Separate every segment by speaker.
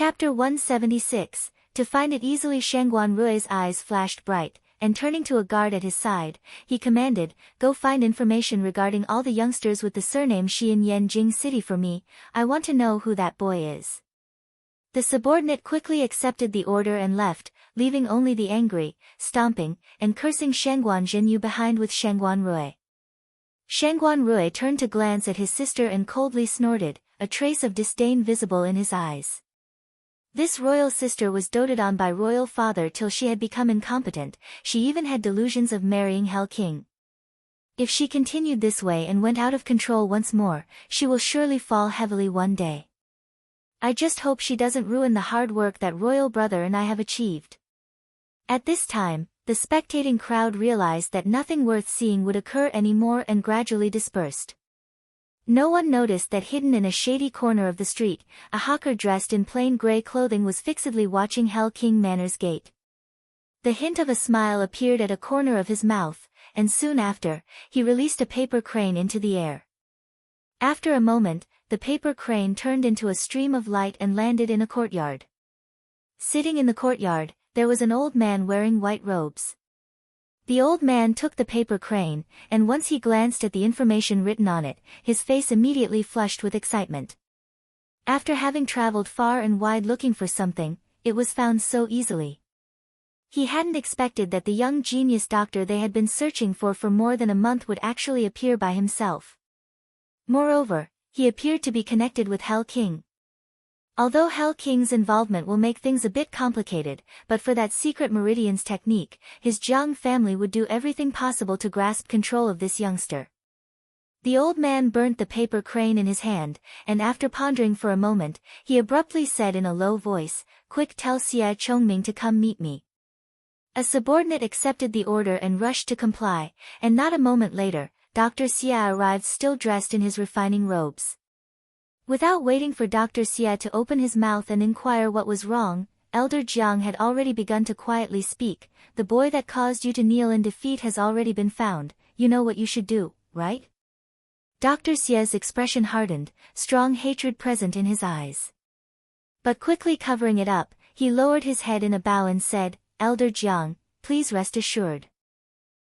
Speaker 1: Chapter 176. To find it easily, Shangguan Rui's eyes flashed bright, and turning to a guard at his side, he commanded, "Go find information regarding all the youngsters with the surname Shi in Yanjing City for me. I want to know who that boy is." The subordinate quickly accepted the order and left, leaving only the angry, stomping, and cursing Shangguan Zhenyu behind with Shangguan Rui. Shangguan Rui turned to glance at his sister and coldly snorted, a trace of disdain visible in his eyes. This royal sister was doted on by royal father till she had become incompetent. She even had delusions of marrying Hell King. If she continued this way and went out of control once more, she will surely fall heavily one day. I just hope she doesn't ruin the hard work that royal brother and I have achieved. At this time, the spectating crowd realized that nothing worth seeing would occur anymore and gradually dispersed. No one noticed that hidden in a shady corner of the street, a hawker dressed in plain gray clothing was fixedly watching Hell King Manor's gate. The hint of a smile appeared at a corner of his mouth, and soon after, he released a paper crane into the air. After a moment, the paper crane turned into a stream of light and landed in a courtyard. Sitting in the courtyard, there was an old man wearing white robes. The old man took the paper crane, and once he glanced at the information written on it, his face immediately flushed with excitement. After having traveled far and wide looking for something, it was found so easily. He hadn't expected that the young genius doctor they had been searching for more than a month would actually appear by himself. Moreover, he appeared to be connected with Hell King. Although Hell King's involvement will make things a bit complicated, but for that secret meridians technique, his Jiang family would do everything possible to grasp control of this youngster. The old man burnt the paper crane in his hand, and after pondering for a moment, he abruptly said in a low voice, "Quick, tell Xie Chongming to come meet me." A subordinate accepted the order and rushed to comply, and not a moment later, Dr. Xie arrived still dressed in his refining robes. Without waiting for Dr. Xie to open his mouth and inquire what was wrong, Elder Jiang had already begun to quietly speak. "The boy that caused you to kneel in defeat has already been found. You know what you should do, right?" Dr. Xie's expression hardened, strong hatred present in his eyes. But quickly covering it up, he lowered his head in a bow and said, "Elder Jiang, please rest assured.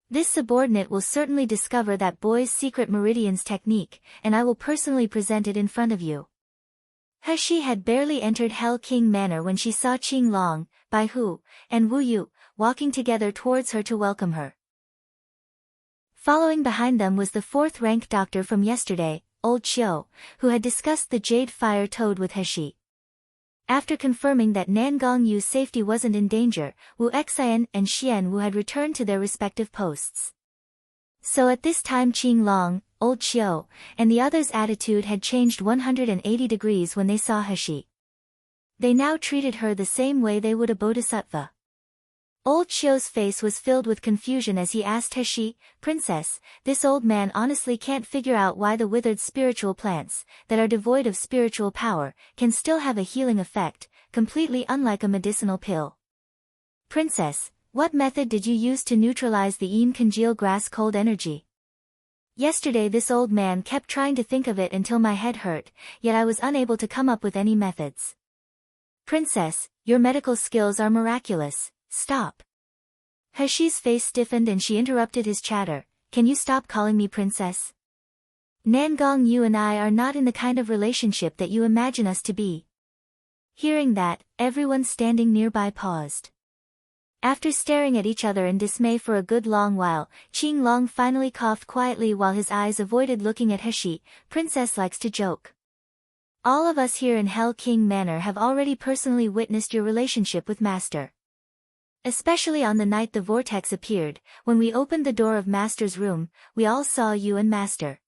Speaker 1: This subordinate will certainly discover that boy's secret meridians technique, and I will personally present it in front of you." He had barely entered Hell King Manor when she saw Qing Long, Bai Hu, and Wu Yu, walking together towards her to welcome her. Following behind them was the fourth-rank doctor from yesterday, Old Qiu, who had discussed the jade fire toad with He. After confirming that Nangong Yu's safety wasn't in danger, Wu Xian and Xian Wu had returned to their respective posts. So at this time Qing Long, Old Qiu, and the others' attitude had changed 180 degrees when they saw He. They now treated her the same way they would a bodhisattva. Old Qiu's face was filled with confusion as he asked He, "Princess, this old man honestly can't figure out why the withered spiritual plants, that are devoid of spiritual power, can still have a healing effect, completely unlike a medicinal pill. Princess, what method did you use to neutralize the Eam congeal grass cold energy? Yesterday this old man kept trying to think of it until my head hurt, yet I was unable to come up with any methods." "Princess, your medical skills are miraculous. Stop." He's face stiffened and she interrupted his chatter, "Can you stop calling me princess? Nangong Yu and I are not in the kind of relationship that you imagine us to be." Hearing that, everyone standing nearby paused. After staring at each other in dismay for a good long while, Qing Long finally coughed quietly while his eyes avoided looking at He. "Princess likes to joke. All of us here in Hell King Manor have already personally witnessed your relationship with Master. Especially on the night the vortex appeared, when we opened the door of Master's room, we all saw you and Master."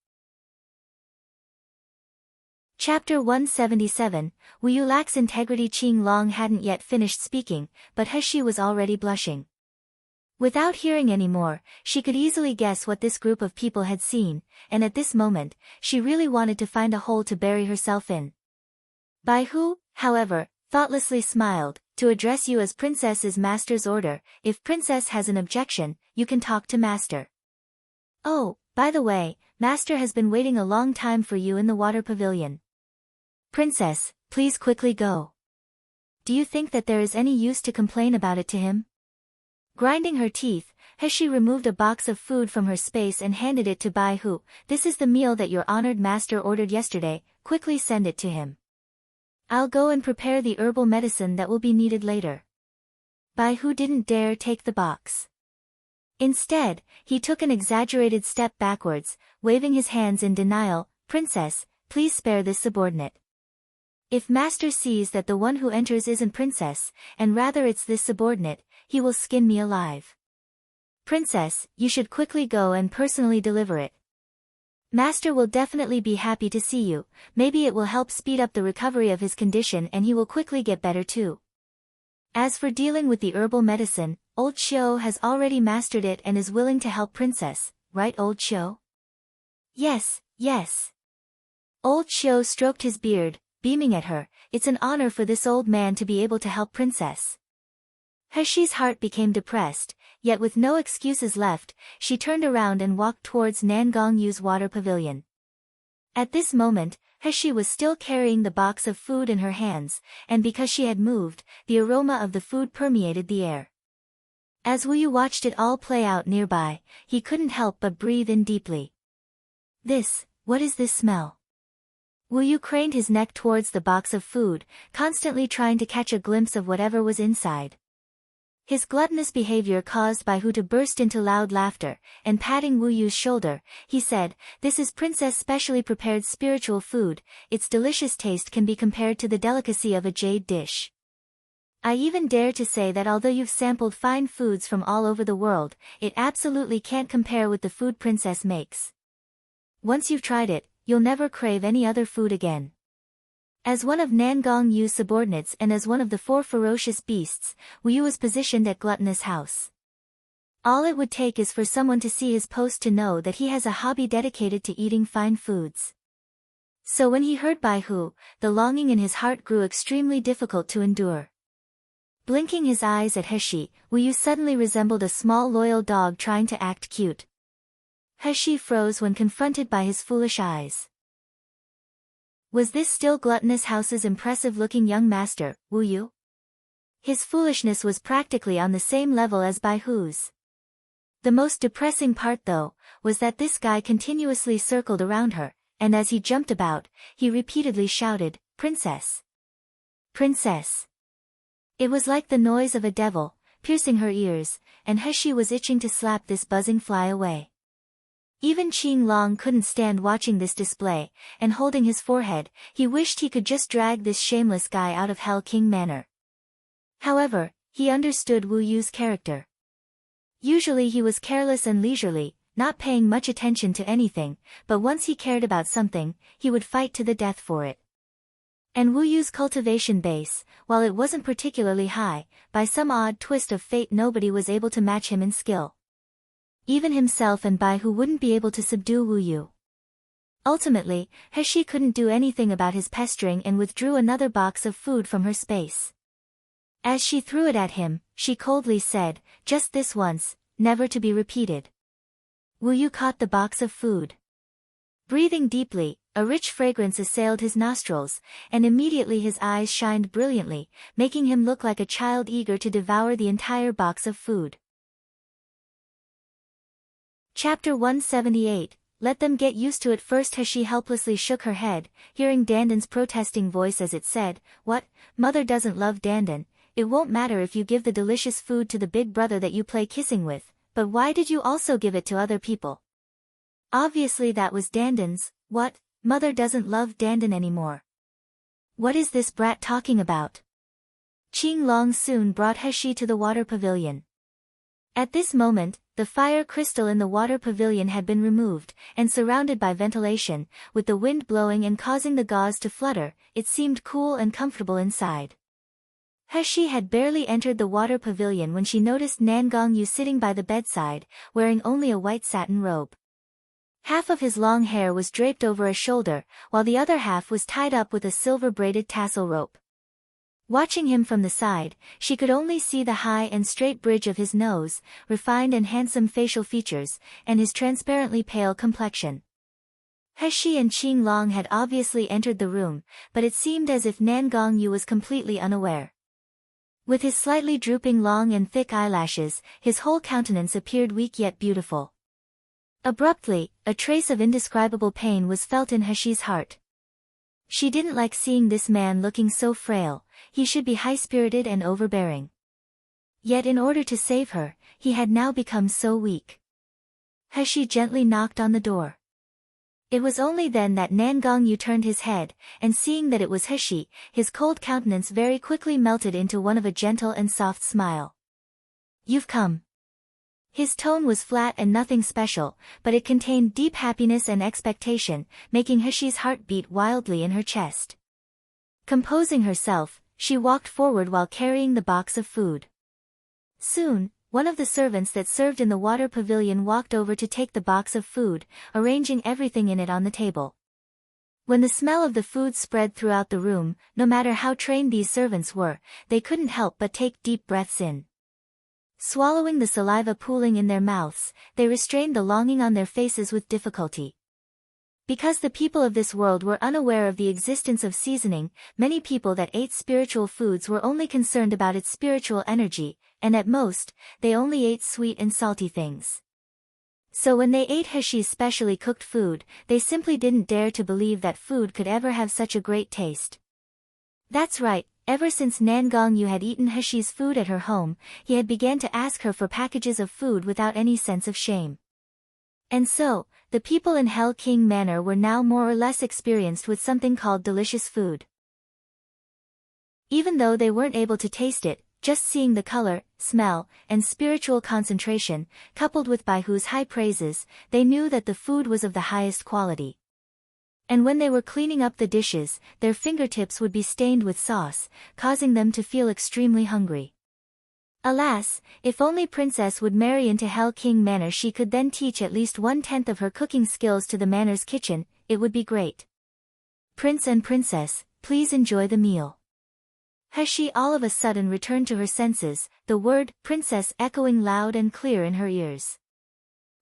Speaker 1: Chapter 177. Wu Yu lacks integrity. Qing Long hadn't yet finished speaking, but He was already blushing. Without hearing any more, she could easily guess what this group of people had seen, and at this moment, she really wanted to find a hole to bury herself in. Bai Hu, however, thoughtlessly smiled. "To address you as princess is Master's order. If princess has an objection, you can talk to Master. Oh, by the way, Master has been waiting a long time for you in the water pavilion. Princess, please quickly go." Do you think that there is any use to complain about it to him? Grinding her teeth, Heshi removed a box of food from her space and handed it to Bai Hu. This is the meal that your honored master ordered yesterday, quickly send it to him. I'll go and prepare the herbal medicine that will be needed later. Bai Hu didn't dare take the box. Instead, he took an exaggerated step backwards, waving his hands in denial. Princess, please spare this subordinate. If master sees that the one who enters isn't princess, and rather it's this subordinate, he will skin me alive. Princess, you should quickly go and personally deliver it. Master will definitely be happy to see you, maybe it will help speed up the recovery of his condition and he will quickly get better too. As for dealing with the herbal medicine, old Xiao has already mastered it and is willing to help princess, right old Xiao? Yes, yes. Old Xiao stroked his beard, beaming at her. It's an honor for this old man to be able to help princess. Heshi's heart became depressed, yet with no excuses left, she turned around and walked towards Nangong Yu's water pavilion. At this moment, Heshi was still carrying the box of food in her hands, and because she had moved, the aroma of the food permeated the air. As Wu Yu watched it all play out nearby, he couldn't help but breathe in deeply. What is this smell? Wu Yu craned his neck towards the box of food, constantly trying to catch a glimpse of whatever was inside. His gluttonous behavior caused Bai Hu to burst into loud laughter, and patting Wu Yu's shoulder, he said, "This is princess specially prepared spiritual food, its delicious taste can be compared to the delicacy of a jade dish. I even dare to say that although you've sampled fine foods from all over the world, it absolutely can't compare with the food princess makes. Once you've tried it, you'll never crave any other food again." As one of Nangong Yu's subordinates and as one of the 4 ferocious beasts, Wu Yu was positioned at Gluttonous House. All it would take is for someone to see his post to know that he has a hobby dedicated to eating fine foods. So when he heard Bai Hu, the longing in his heart grew extremely difficult to endure. Blinking his eyes at Heshi, Wu Yu suddenly resembled a small loyal dog trying to act cute. Heshi froze when confronted by his foolish eyes. Was this still Gluttonous House's impressive-looking young master, Wu Yu? His foolishness was practically on the same level as Bai Hu's. The most depressing part though, was that this guy continuously circled around her, and as he jumped about, he repeatedly shouted, "Princess! Princess!" It was like the noise of a devil, piercing her ears, and Heshi was itching to slap this buzzing fly away. Even Qing Long couldn't stand watching this display, and holding his forehead, he wished he could just drag this shameless guy out of Hell King Manor. However, he understood Wu Yu's character. Usually he was careless and leisurely, not paying much attention to anything, but once he cared about something, he would fight to the death for it. And Wu Yu's cultivation base, while it wasn't particularly high, by some odd twist of fate nobody was able to match him in skill. Even himself and Bai Hu wouldn't be able to subdue Wu Yu. Ultimately, Heshi couldn't do anything about his pestering and withdrew another box of food from her space. As she threw it at him, she coldly said, "Just this once, never to be repeated." Wu Yu caught the box of food. Breathing deeply, a rich fragrance assailed his nostrils, and immediately his eyes shined brilliantly, making him look like a child eager to devour the entire box of food. Chapter 178, Let them get used to it. First Heshi helplessly shook her head, hearing Dandan's protesting voice as it said, "What, mother doesn't love Dandan? It won't matter if you give the delicious food to the big brother that you play kissing with, but why did you also give it to other people?" Obviously that was Dandan's. What, mother doesn't love Dandan anymore? What is this brat talking about? Qing Long soon brought Heshi to the water pavilion. At this moment, the fire crystal in the water pavilion had been removed, and surrounded by ventilation, with the wind blowing and causing the gauze to flutter, it seemed cool and comfortable inside. Heshi had barely entered the water pavilion when she noticed Nangong Yu sitting by the bedside, wearing only a white satin robe. Half of his long hair was draped over a shoulder, while the other half was tied up with a silver-braided tassel rope. Watching him from the side, she could only see the high and straight bridge of his nose, refined and handsome facial features, and his transparently pale complexion. Heshi and Qing Long had obviously entered the room, but it seemed as if Nangong Yu was completely unaware. With his slightly drooping long and thick eyelashes, his whole countenance appeared weak yet beautiful. Abruptly, a trace of indescribable pain was felt in Heshi's heart. She didn't like seeing this man looking so frail. He should be high-spirited and overbearing. Yet in order to save her, he had now become so weak. Heshi gently knocked on the door. It was only then that Nangongyu turned his head, and seeing that it was Heshi, his cold countenance very quickly melted into one of a gentle and soft smile. "You've come." His tone was flat and nothing special, but it contained deep happiness and expectation, making Heshi's heart beat wildly in her chest. Composing herself, she walked forward while carrying the box of food. Soon, one of the servants that served in the water pavilion walked over to take the box of food, arranging everything in it on the table. When the smell of the food spread throughout the room, no matter how trained these servants were, they couldn't help but take deep breaths in. Swallowing the saliva pooling in their mouths, they restrained the longing on their faces with difficulty. Because the people of this world were unaware of the existence of seasoning, many people that ate spiritual foods were only concerned about its spiritual energy, and at most, they only ate sweet and salty things. So when they ate Heshi's specially cooked food, they simply didn't dare to believe that food could ever have such a great taste. That's right. Ever since Nangongyu had eaten Heshi's food at her home, he had began to ask her for packages of food without any sense of shame. And so, the people in Hell King Manor were now more or less experienced with something called delicious food. Even though they weren't able to taste it, just seeing the color, smell, and spiritual concentration, coupled with Baihu's high praises, they knew that the food was of the highest quality. And when they were cleaning up the dishes, their fingertips would be stained with sauce, causing them to feel extremely hungry. Alas, if only Princess would marry into Hell King Manor, she could then teach at least 1/10 of her cooking skills to the manor's kitchen. It would be great. "Prince and Princess, please enjoy the meal." Heshi all of a sudden returned to her senses, the word princess echoing loud and clear in her ears.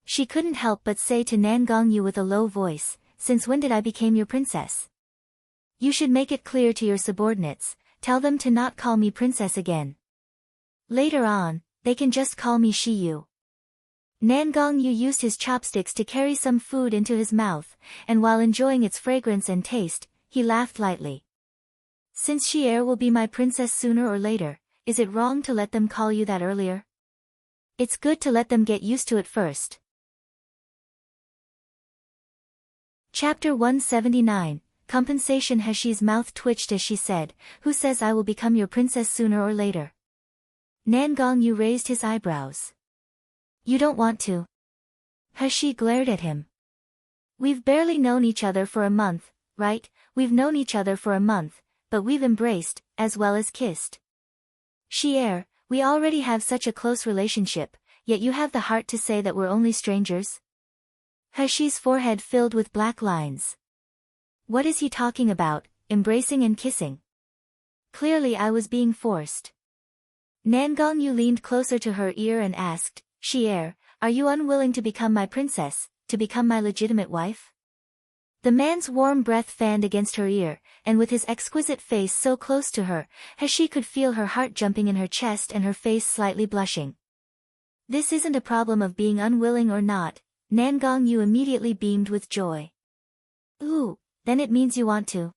Speaker 1: She couldn't help but say to Nangongyu with a low voice, "Since when did I become your princess? You should make it clear to your subordinates, tell them to not call me princess again. Later on, they can just call me Shiyu." Nangongyu used his chopsticks to carry some food into his mouth, and while enjoying its fragrance and taste, he laughed lightly. "Since Shier will be my princess sooner or later, is it wrong to let them call you that earlier? It's good to let them get used to it first." Chapter 179, Compensation. Heshi's mouth twitched as she said, "Who says I will become your princess sooner or later?" Nangongyu raised his eyebrows. "You don't want to?" Heshi glared at him. "We've barely known each other for a month, right? We've known each other for a month, but we've embraced, as well as kissed. Shier, we already have such a close relationship, yet you have the heart to say that we're only strangers?" Heshi's forehead filled with black lines. What is he talking about, embracing and kissing? Clearly I was being forced. Nangongyu leaned closer to her ear and asked, "Shier, are you unwilling to become my princess, to become my legitimate wife?" The man's warm breath fanned against her ear, and with his exquisite face so close to her, Heshi could feel her heart jumping in her chest and her face slightly blushing. "This isn't a problem of being unwilling or not." Nangongyu immediately beamed with joy. "Ooh, then it means you want to."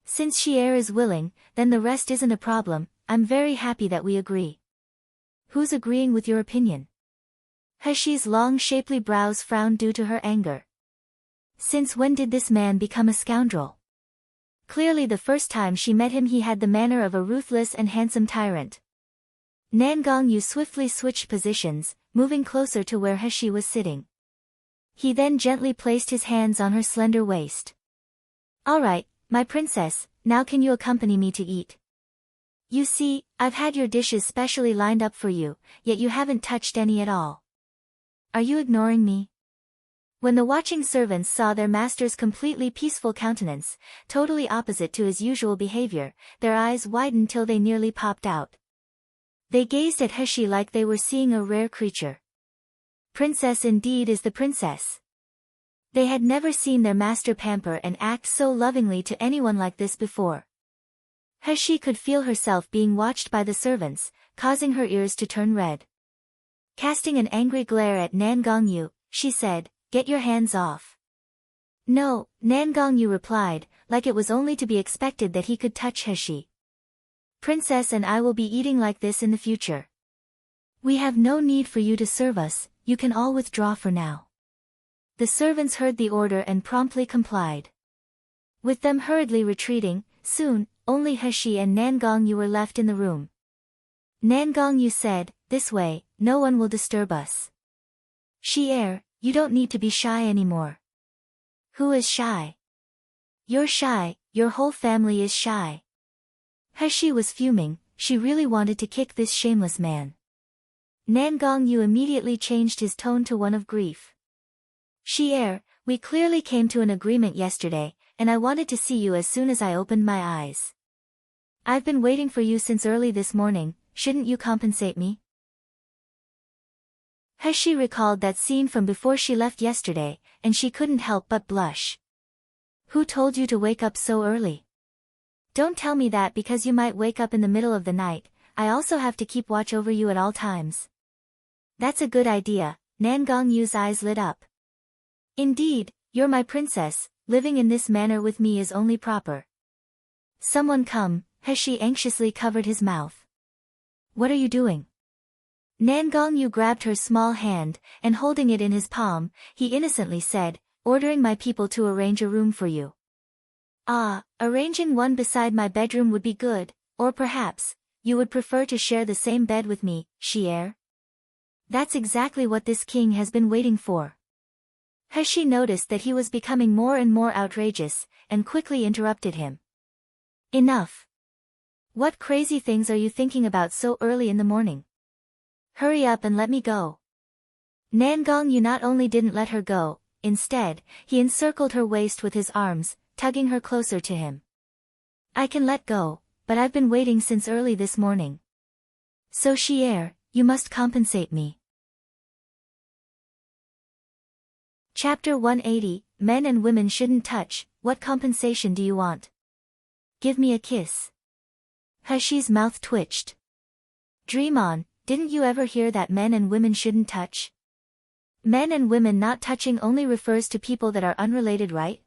Speaker 1: "Since Shier is willing, then the rest isn't a problem. I'm very happy that we agree." "Who's agreeing with your opinion?" Heshi's long shapely brows frowned due to her anger. Since when did this man become a scoundrel? Clearly the first time she met him he had the manner of a ruthless and handsome tyrant. Nangongyu swiftly switched positions, moving closer to where Heshi was sitting. He then gently placed his hands on her slender waist. "All right, my princess, now can you accompany me to eat? You see, I've had your dishes specially lined up for you, yet you haven't touched any at all. Are you ignoring me?" When the watching servants saw their master's completely peaceful countenance, totally opposite to his usual behavior, their eyes widened till they nearly popped out. They gazed at Heshi like they were seeing a rare creature. Princess indeed is the princess. They had never seen their master pamper and act so lovingly to anyone like this before. He could feel herself being watched by the servants, causing her ears to turn red. Casting an angry glare at Nan Gongyu, she said, "Get your hands off." "No," Nan Gongyu replied, like it was only to be expected that he could touch He. "Princess and I will be eating like this in the future. We have no need for you to serve us, you can all withdraw for now." The servants heard the order and promptly complied. With them hurriedly retreating, soon, only He and Nan Gongyu were left in the room. Nan Gongyu said, "This way, no one will disturb us." "Shi, you don't need to be shy anymore." "Who is shy?" "You're shy, your whole family is shy." He was fuming, she really wanted to kick this shameless man. Nan Gongyu immediately changed his tone to one of grief. "Shi, we clearly came to an agreement yesterday, and I wanted to see you as soon as I opened my eyes. I've been waiting for you since early this morning, shouldn't you compensate me?" She recalled that scene from before she left yesterday, and she couldn't help but blush. "Who told you to wake up so early?" "Don't tell me that because you might wake up in the middle of the night, I also have to keep watch over you at all times." "That's a good idea," Nan Gongyu's eyes lit up. "Indeed, you're my princess, living in this manner with me is only proper." "Someone come," He anxiously covered his mouth. "What are you doing?" Nan Gongyu grabbed her small hand, and holding it in his palm, he innocently said, "Ordering my people to arrange a room for you." "Ah, arranging one beside my bedroom would be good, or perhaps, you would prefer to share the same bed with me, Shi. That's exactly what this king has been waiting for." He noticed that he was becoming more and more outrageous, and quickly interrupted him. "Enough. What crazy things are you thinking about so early in the morning? Hurry up and let me go." Nan Gongyu not only didn't let her go, instead, he encircled her waist with his arms, tugging her closer to him. "I can let go, but I've been waiting since early this morning. So Shi, you must compensate me." Chapter 180, Men and Women Shouldn't Touch, What Compensation Do You Want? "Give me a kiss." She's mouth twitched. "Dream on, didn't you ever hear that men and women shouldn't touch? Men and women not touching only refers to people that are unrelated, right?"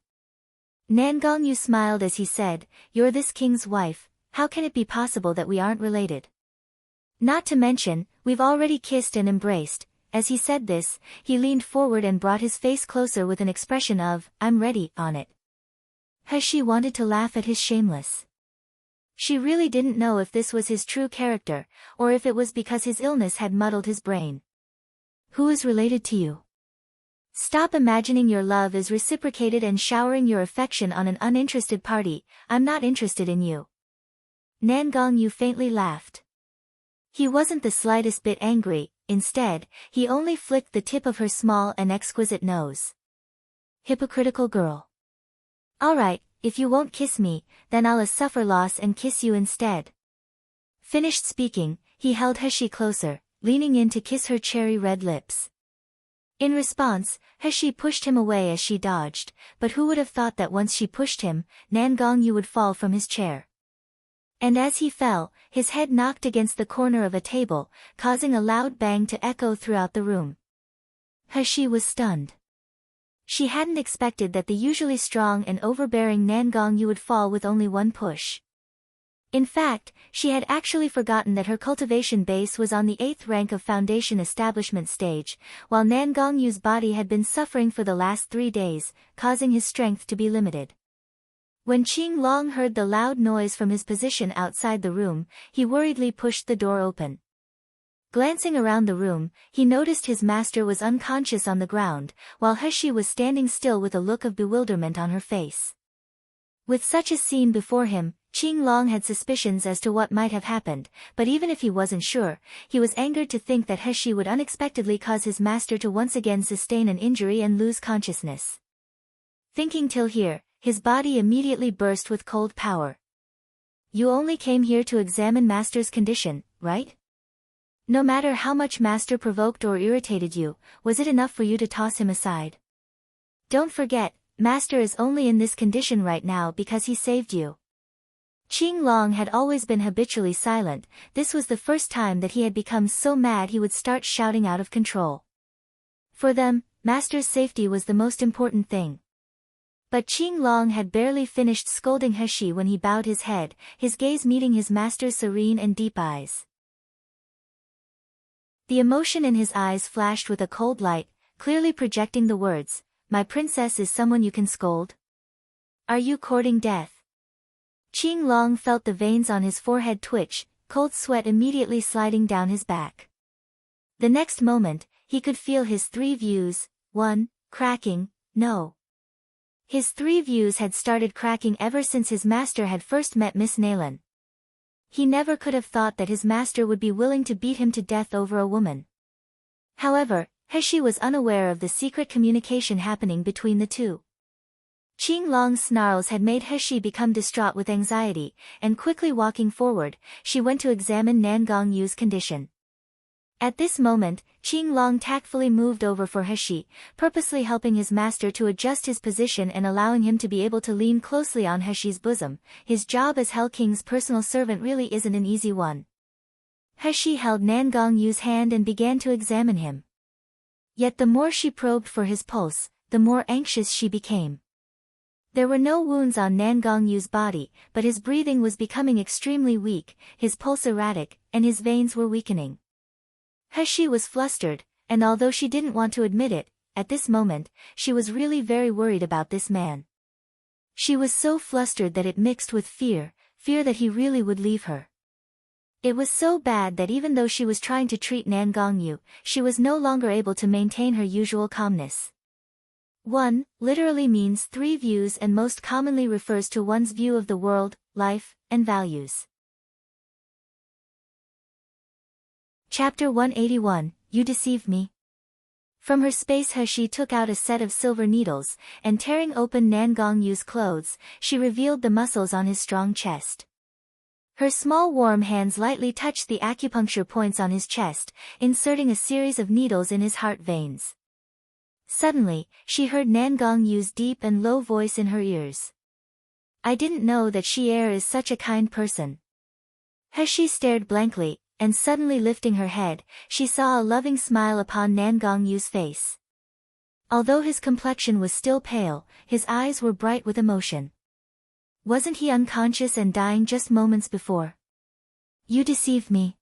Speaker 1: Nan Gongyu smiled as he said, "You're this king's wife, how can it be possible that we aren't related? Not to mention, we've already kissed and embraced." As he said this, he leaned forward and brought his face closer with an expression of, "I'm ready," on it. She wanted to laugh at his shameless. She really didn't know if this was his true character, or if it was because his illness had muddled his brain. "Who is related to you? Stop imagining your love is reciprocated and showering your affection on an uninterested party. I'm not interested in you." Nan Gongyu faintly laughed. He wasn't the slightest bit angry, instead, he only flicked the tip of her small and exquisite nose. Hypocritical girl. "All right, if you won't kiss me, then I'll suffer loss and kiss you instead." Finished speaking, he held He closer, leaning in to kiss her cherry red lips. In response, He pushed him away as she dodged, but who would have thought that once she pushed him, Nan Gongyu would fall from his chair. And as he fell, his head knocked against the corner of a table, causing a loud bang to echo throughout the room. He was stunned. She hadn't expected that the usually strong and overbearing Nan Gongyu would fall with only one push. In fact, she had actually forgotten that her cultivation base was on the 8th rank of foundation establishment stage, while Nan Gongyu's body had been suffering for the last 3 days, causing his strength to be limited. When Qing Long heard the loud noise from his position outside the room, he worriedly pushed the door open. Glancing around the room, he noticed his master was unconscious on the ground, while He was standing still with a look of bewilderment on her face. With such a scene before him, Qing Long had suspicions as to what might have happened, but even if he wasn't sure, he was angered to think that He would unexpectedly cause his master to once again sustain an injury and lose consciousness. Thinking till here, his body immediately burst with cold power. "You only came here to examine master's condition, right? No matter how much master provoked or irritated you, was it enough for you to toss him aside? Don't forget, master is only in this condition right now because he saved you." Qing Long had always been habitually silent. This was the first time that he had become so mad he would start shouting out of control. For them, Master's safety was the most important thing. But Qing Long had barely finished scolding He when he bowed his head, his gaze meeting his master's serene and deep eyes. The emotion in his eyes flashed with a cold light, clearly projecting the words, "My princess is someone you can scold? Are you courting death?" Qing Long felt the veins on his forehead twitch, cold sweat immediately sliding down his back. The next moment, he could feel his three views, cracking. No. His three views had started cracking ever since his master had first met Miss Naylan. He never could have thought that his master would be willing to beat him to death over a woman. However, He was unaware of the secret communication happening between the two. Qing Long's snarls had made He become distraught with anxiety, and quickly walking forward, she went to examine Nan Gongyu's condition. At this moment, Qing Long tactfully moved over for He, purposely helping his master to adjust his position and allowing him to be able to lean closely on He's bosom. His job as Hell King's personal servant really isn't an easy one. He held Nan Gongyu's hand and began to examine him. Yet the more she probed for his pulse, the more anxious she became. There were no wounds on Nan Gongyu's body, but his breathing was becoming extremely weak, his pulse erratic, and his veins were weakening. He was flustered, and although she didn't want to admit it, at this moment, she was really very worried about this man. She was so flustered that it mixed with fear that he really would leave her. It was so bad that even though she was trying to treat Nan Gongyu, she was no longer able to maintain her usual calmness. One literally means three views and most commonly refers to one's view of the world, life, and values. Chapter 181, You Deceived Me. From her space He took out a set of silver needles, and tearing open Nan Gongyu's clothes, she revealed the muscles on his strong chest. Her small warm hands lightly touched the acupuncture points on his chest, inserting a series of needles in his heart veins. Suddenly, she heard Nan Gongyu's deep and low voice in her ears. "I didn't know that Xier is such a kind person." He stared blankly, and suddenly lifting her head, she saw a loving smile upon Nan Gongyu's face. Although his complexion was still pale, his eyes were bright with emotion. Wasn't he unconscious and dying just moments before? "You deceived me."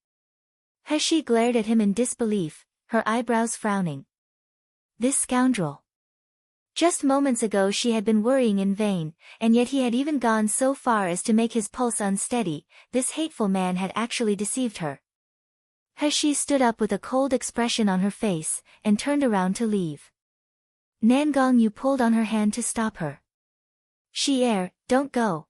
Speaker 1: He glared at him in disbelief, her eyebrows frowning. This scoundrel. Just moments ago she had been worrying in vain, and yet he had even gone so far as to make his pulse unsteady. This hateful man had actually deceived her. She stood up with a cold expression on her face, and turned around to leave. Nan Gongyu pulled on her hand to stop her. "Xier, don't go."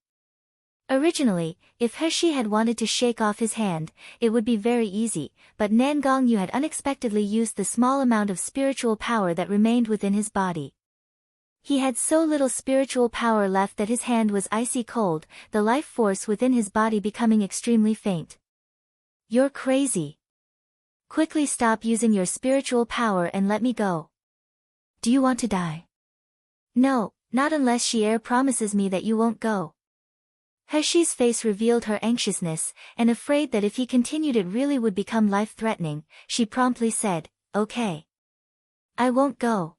Speaker 1: Originally, if He had wanted to shake off his hand, it would be very easy, but Nan Gongyu had unexpectedly used the small amount of spiritual power that remained within his body. He had so little spiritual power left that his hand was icy cold, the life force within his body becoming extremely faint. "You're crazy. Quickly stop using your spiritual power and let me go." "Do you want to die?" "No, not unless Xier promises me that you won't go." He's face revealed her anxiousness, and afraid that if he continued it really would become life-threatening, she promptly said, "Okay. I won't go."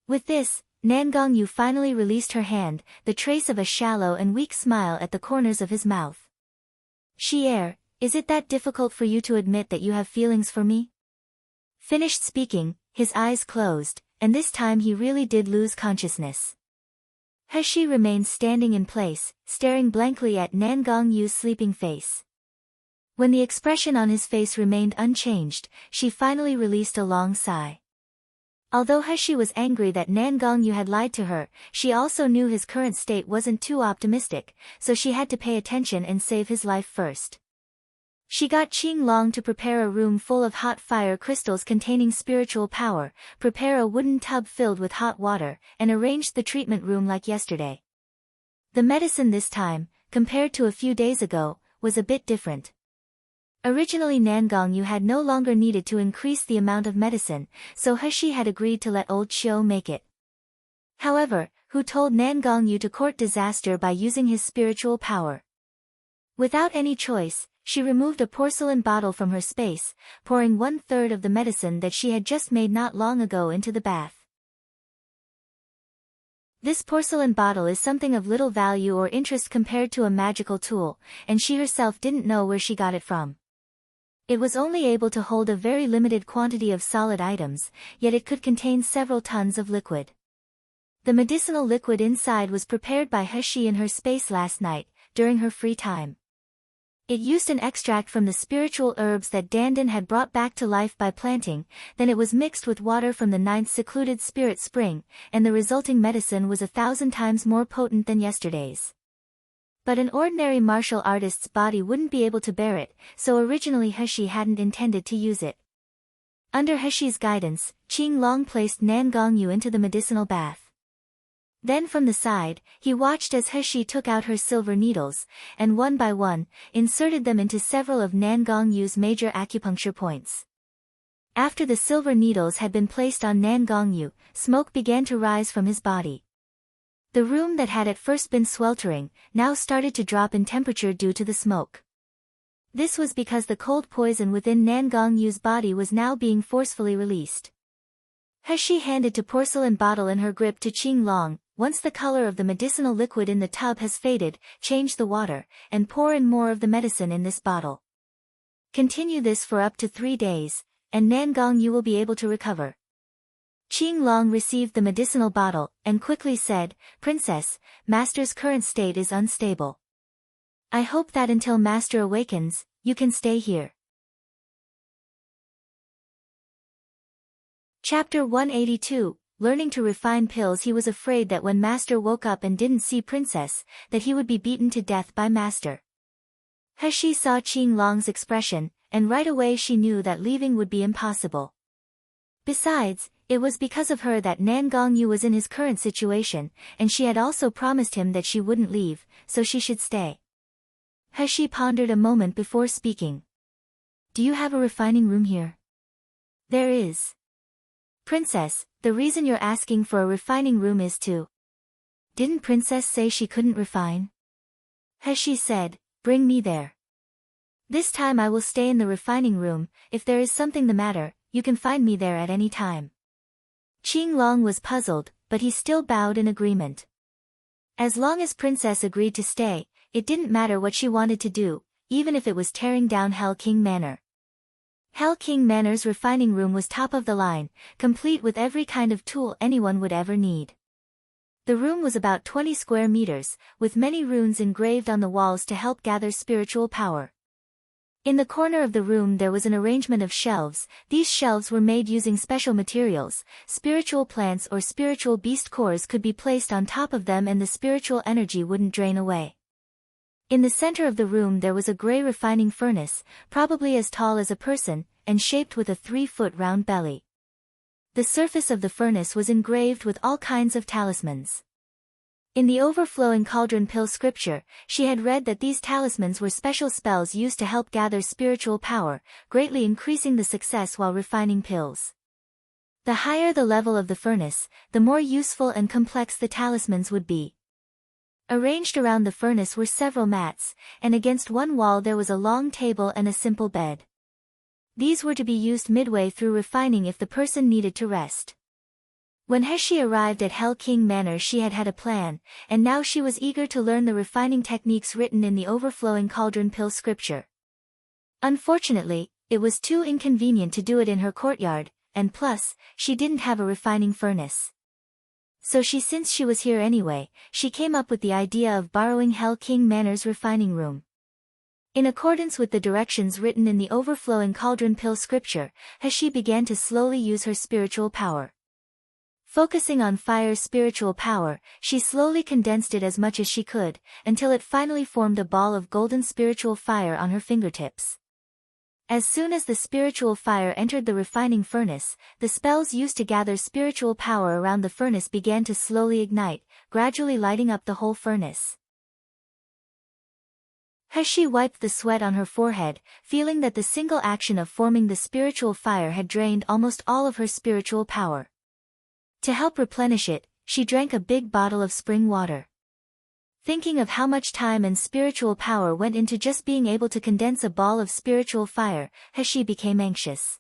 Speaker 1: With this, Nan Gongyu finally released her hand, the trace of a shallow and weak smile at the corners of his mouth. "Xier, is it that difficult for you to admit that you have feelings for me?" Finished speaking, his eyes closed, and this time he really did lose consciousness. He remained standing in place, staring blankly at Nan Gongyu's sleeping face. When the expression on his face remained unchanged, she finally released a long sigh. Although He was angry that Nan Gongyu had lied to her, she also knew his current state wasn't too optimistic, so she had to pay attention and save his life first. She got Qing Long to prepare a room full of hot fire crystals containing spiritual power, prepare a wooden tub filled with hot water, and arranged the treatment room like yesterday. The medicine this time, compared to a few days ago, was a bit different. Originally Nan Gongyu had no longer needed to increase the amount of medicine, so He had agreed to let old Xiu make it. However, who told Nan Gongyu to court disaster by using his spiritual power? Without any choice, she removed a porcelain bottle from her space, pouring 1/3 of the medicine that she had just made not long ago into the bath. This porcelain bottle is something of little value or interest compared to a magical tool, and she herself didn't know where she got it from. It was only able to hold a very limited quantity of solid items, yet it could contain several tons of liquid. The medicinal liquid inside was prepared by Heshi in her space last night, during her free time. It used an extract from the spiritual herbs that Dandan had brought back to life by planting, then it was mixed with water from the 9th secluded spirit spring, and the resulting medicine was 1,000 times more potent than yesterday's. But an ordinary martial artist's body wouldn't be able to bear it, so originally Heshi hadn't intended to use it. Under Heshi's guidance, Qing Long placed Nan Gongyu into the medicinal bath. Then from the side, he watched as Heshi took out her silver needles, and one by one, inserted them into several of Nan Gongyu's major acupuncture points. After the silver needles had been placed on Nan Gongyu, smoke began to rise from his body. The room that had at first been sweltering, now started to drop in temperature due to the smoke. This was because the cold poison within Nan Gongyu's body was now being forcefully released. Heshi handed the porcelain bottle in her grip to Qing Long. Once the color of the medicinal liquid in the tub has faded, change the water, and pour in more of the medicine in this bottle. Continue this for up to 3 days, and Nan Gongyu will be able to recover. Qing Long received the medicinal bottle, and quickly said, "Princess, Master's current state is unstable. I hope that until Master awakens, you can stay here." Chapter 182. Learning to refine pills. He was afraid that when Master woke up and didn't see Princess, that he would be beaten to death by Master. Heshi saw Qing Long's expression, and right away she knew that leaving would be impossible. Besides, it was because of her that Nan Gongyu was in his current situation, and she had also promised him that she wouldn't leave, so she should stay. Heshi pondered a moment before speaking. "Do you have a refining room here?" "There is." "Princess, the reason you're asking for a refining room is to..." "Didn't Princess say she couldn't refine?" Heshi said, "Bring me there. This time I will stay in the refining room. If there is something the matter, you can find me there at any time." Qing Long was puzzled, but he still bowed in agreement. As long as Princess agreed to stay, it didn't matter what she wanted to do, even if it was tearing down Hell King Manor. Hell King Manor's refining room was top of the line, complete with every kind of tool anyone would ever need. The room was about 20 square meters, with many runes engraved on the walls to help gather spiritual power. In the corner of the room there was an arrangement of shelves. These shelves were made using special materials. Spiritual plants or spiritual beast cores could be placed on top of them and the spiritual energy wouldn't drain away. In the center of the room there was a gray refining furnace, probably as tall as a person, and shaped with a 3-foot round belly. The surface of the furnace was engraved with all kinds of talismans. In the overflowing cauldron pill scripture, she had read that these talismans were special spells used to help gather spiritual power, greatly increasing the success while refining pills. The higher the level of the furnace, the more useful and complex the talismans would be. Arranged around the furnace were several mats, and against one wall there was a long table and a simple bed. These were to be used midway through refining if the person needed to rest. When Heshi arrived at Hell King Manor she had had a plan, and now she was eager to learn the refining techniques written in the overflowing cauldron pill scripture. Unfortunately, it was too inconvenient to do it in her courtyard, and plus, she didn't have a refining furnace. Since she was here anyway, she came up with the idea of borrowing Hell King Manor's refining room. In accordance with the directions written in the overflowing cauldron pill scripture, Heshi began to slowly use her spiritual power. Focusing on fire's spiritual power, she slowly condensed it as much as she could, until it finally formed a ball of golden spiritual fire on her fingertips. As soon as the spiritual fire entered the refining furnace, the spells used to gather spiritual power around the furnace began to slowly ignite, gradually lighting up the whole furnace. Heshi wiped the sweat on her forehead, feeling that the single action of forming the spiritual fire had drained almost all of her spiritual power. To help replenish it, she drank a big bottle of spring water. Thinking of how much time and spiritual power went into just being able to condense a ball of spiritual fire, Hashi became anxious.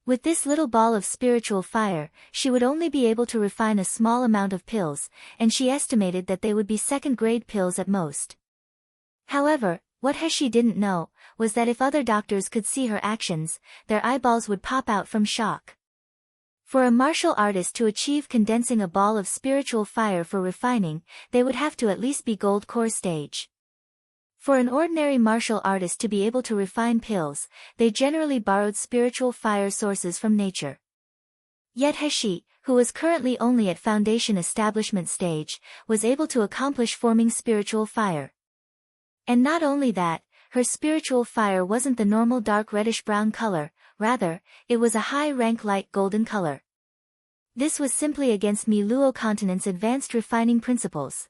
Speaker 1: With this little ball of spiritual fire, she would only be able to refine a small amount of pills, and she estimated that they would be second-grade pills at most. However, what Hashi didn't know was that if other doctors could see her actions, their eyeballs would pop out from shock. For a martial artist to achieve condensing a ball of spiritual fire for refining, they would have to at least be gold core stage. For an ordinary martial artist to be able to refine pills, they generally borrowed spiritual fire sources from nature. Yet Hashi, who was currently only at foundation establishment stage, was able to accomplish forming spiritual fire. And not only that, her spiritual fire wasn't the normal dark reddish-brown color, rather, it was a high-rank light golden color. This was simply against Mi Luo continent's advanced refining principles.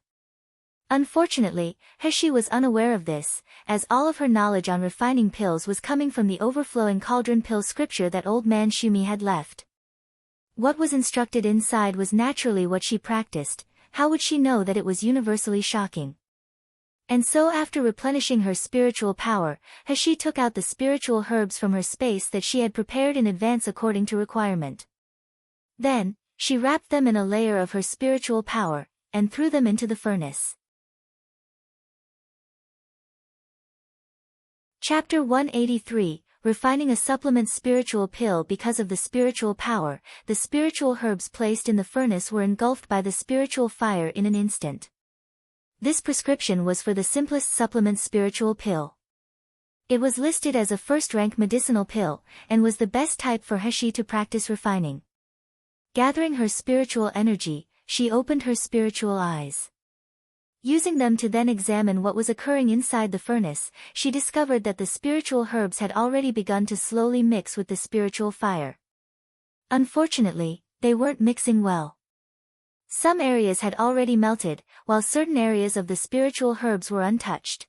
Speaker 1: Unfortunately, Hashi was unaware of this, as all of her knowledge on refining pills was coming from the overflowing cauldron pill scripture that old man Shumi had left. What was instructed inside was naturally what she practiced. How would she know that it was universally shocking? And so after replenishing her spiritual power, Hashi took out the spiritual herbs from her space that she had prepared in advance according to requirement. Then, she wrapped them in a layer of her spiritual power, and threw them into the furnace. Chapter 183, Refining a Supplement Spiritual Pill. Because of the spiritual power, the spiritual herbs placed in the furnace were engulfed by the spiritual fire in an instant. This prescription was for the simplest supplement spiritual pill. It was listed as a first-rank medicinal pill, and was the best type for Hashi to practice refining. Gathering her spiritual energy, she opened her spiritual eyes. Using them to then examine what was occurring inside the furnace, she discovered that the spiritual herbs had already begun to slowly mix with the spiritual fire. Unfortunately, they weren't mixing well. Some areas had already melted, while certain areas of the spiritual herbs were untouched.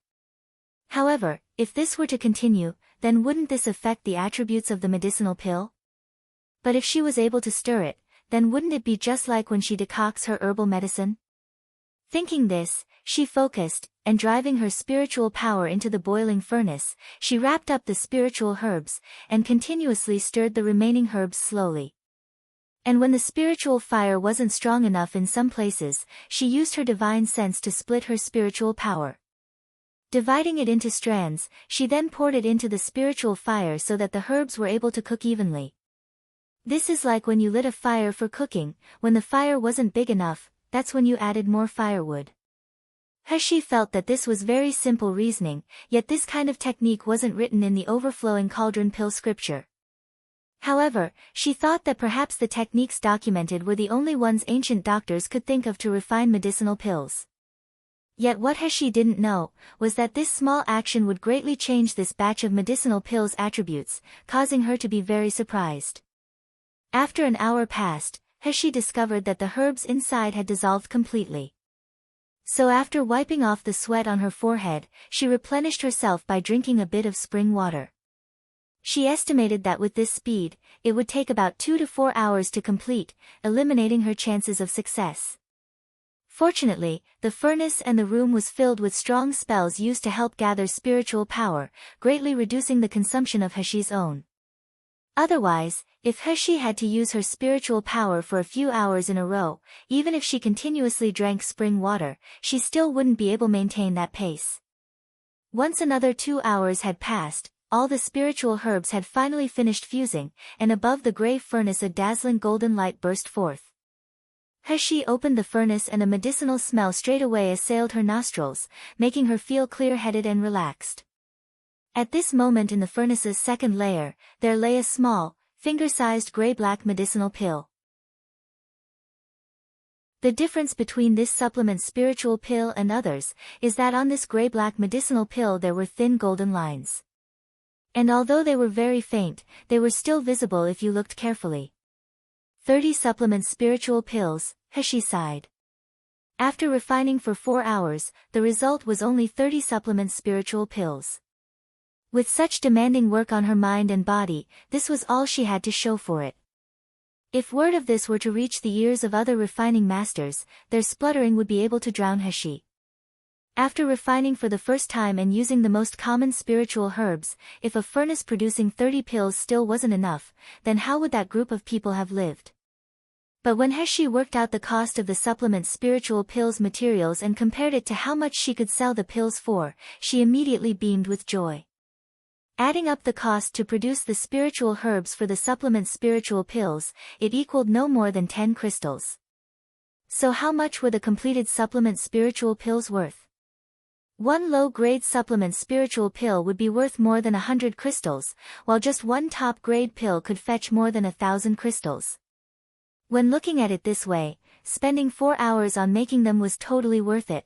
Speaker 1: However, if this were to continue, then wouldn't this affect the attributes of the medicinal pill? But if she was able to stir it, then wouldn't it be just like when she decocts her herbal medicine? Thinking this, she focused, and driving her spiritual power into the boiling furnace, she wrapped up the spiritual herbs, and continuously stirred the remaining herbs slowly. And when the spiritual fire wasn't strong enough in some places, she used her divine sense to split her spiritual power. Dividing it into strands, she then poured it into the spiritual fire so that the herbs were able to cook evenly. This is like when you lit a fire for cooking. When the fire wasn't big enough, that's when you added more firewood. Hashi felt that this was very simple reasoning, yet this kind of technique wasn't written in the overflowing cauldron pill scripture. However, she thought that perhaps the techniques documented were the only ones ancient doctors could think of to refine medicinal pills. Yet what Hashi didn't know was that this small action would greatly change this batch of medicinal pills' attributes, causing her to be very surprised. After an hour passed, Hashi discovered that the herbs inside had dissolved completely. So after wiping off the sweat on her forehead, she replenished herself by drinking a bit of spring water. She estimated that with this speed, it would take about 2 to 4 hours to complete, eliminating her chances of success. Fortunately, the furnace and the room was filled with strong spells used to help gather spiritual power, greatly reducing the consumption of Hashi's own. Otherwise, if Hashi had to use her spiritual power for a few hours in a row, even if she continuously drank spring water, she still wouldn't be able to maintain that pace. Once another 2 hours had passed, all the spiritual herbs had finally finished fusing, and above the grey furnace a dazzling golden light burst forth. Hashi opened the furnace and a medicinal smell straight away assailed her nostrils, making her feel clear-headed and relaxed. At this moment in the furnace's second layer, there lay a small, finger-sized grey-black medicinal pill. The difference between this supplement spiritual pill and others is that on this grey-black medicinal pill there were thin golden lines. And although they were very faint, they were still visible if you looked carefully. 30 supplement spiritual pills, Hashi sighed. After refining for 4 hours, the result was only 30 supplement spiritual pills. With such demanding work on her mind and body, this was all she had to show for it. If word of this were to reach the ears of other refining masters, their spluttering would be able to drown Hashi. After refining for the first time and using the most common spiritual herbs, if a furnace producing 30 pills still wasn't enough, then how would that group of people have lived? But when Heshi worked out the cost of the supplement spiritual pills materials and compared it to how much she could sell the pills for, she immediately beamed with joy. Adding up the cost to produce the spiritual herbs for the supplement spiritual pills, it equaled no more than 10 crystals. So how much were the completed supplement spiritual pills worth? One low-grade supplement spiritual pill would be worth more than 100 crystals, while just one top-grade pill could fetch more than 1,000 crystals. When looking at it this way, spending 4 hours on making them was totally worth it.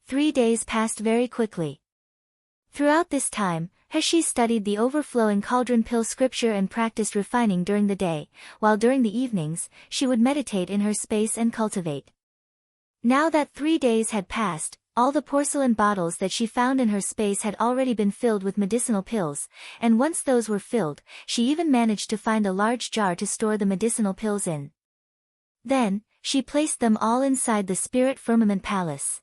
Speaker 1: 3 days passed very quickly. Throughout this time, Heshi studied the overflowing cauldron pill scripture and practiced refining during the day, while during the evenings, she would meditate in her space and cultivate. Now that 3 days had passed, all the porcelain bottles that she found in her space had already been filled with medicinal pills, and once those were filled, she even managed to find a large jar to store the medicinal pills in. Then, she placed them all inside the spirit firmament palace.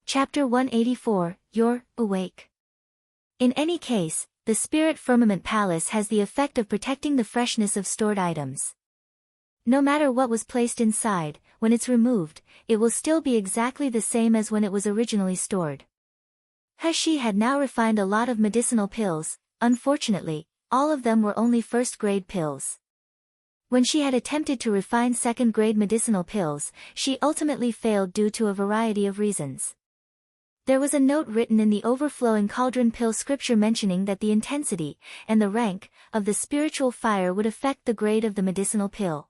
Speaker 1: Chapter 184, You're Awake. In any case, the spirit firmament palace has the effect of protecting the freshness of stored items. No matter what was placed inside, when it's removed, it will still be exactly the same as when it was originally stored. Heshi had now refined a lot of medicinal pills. Unfortunately, all of them were only first-grade pills. When she had attempted to refine second-grade medicinal pills, she ultimately failed due to a variety of reasons. There was a note written in the overflowing cauldron pill scripture mentioning that the intensity, and the rank, of the spiritual fire would affect the grade of the medicinal pill.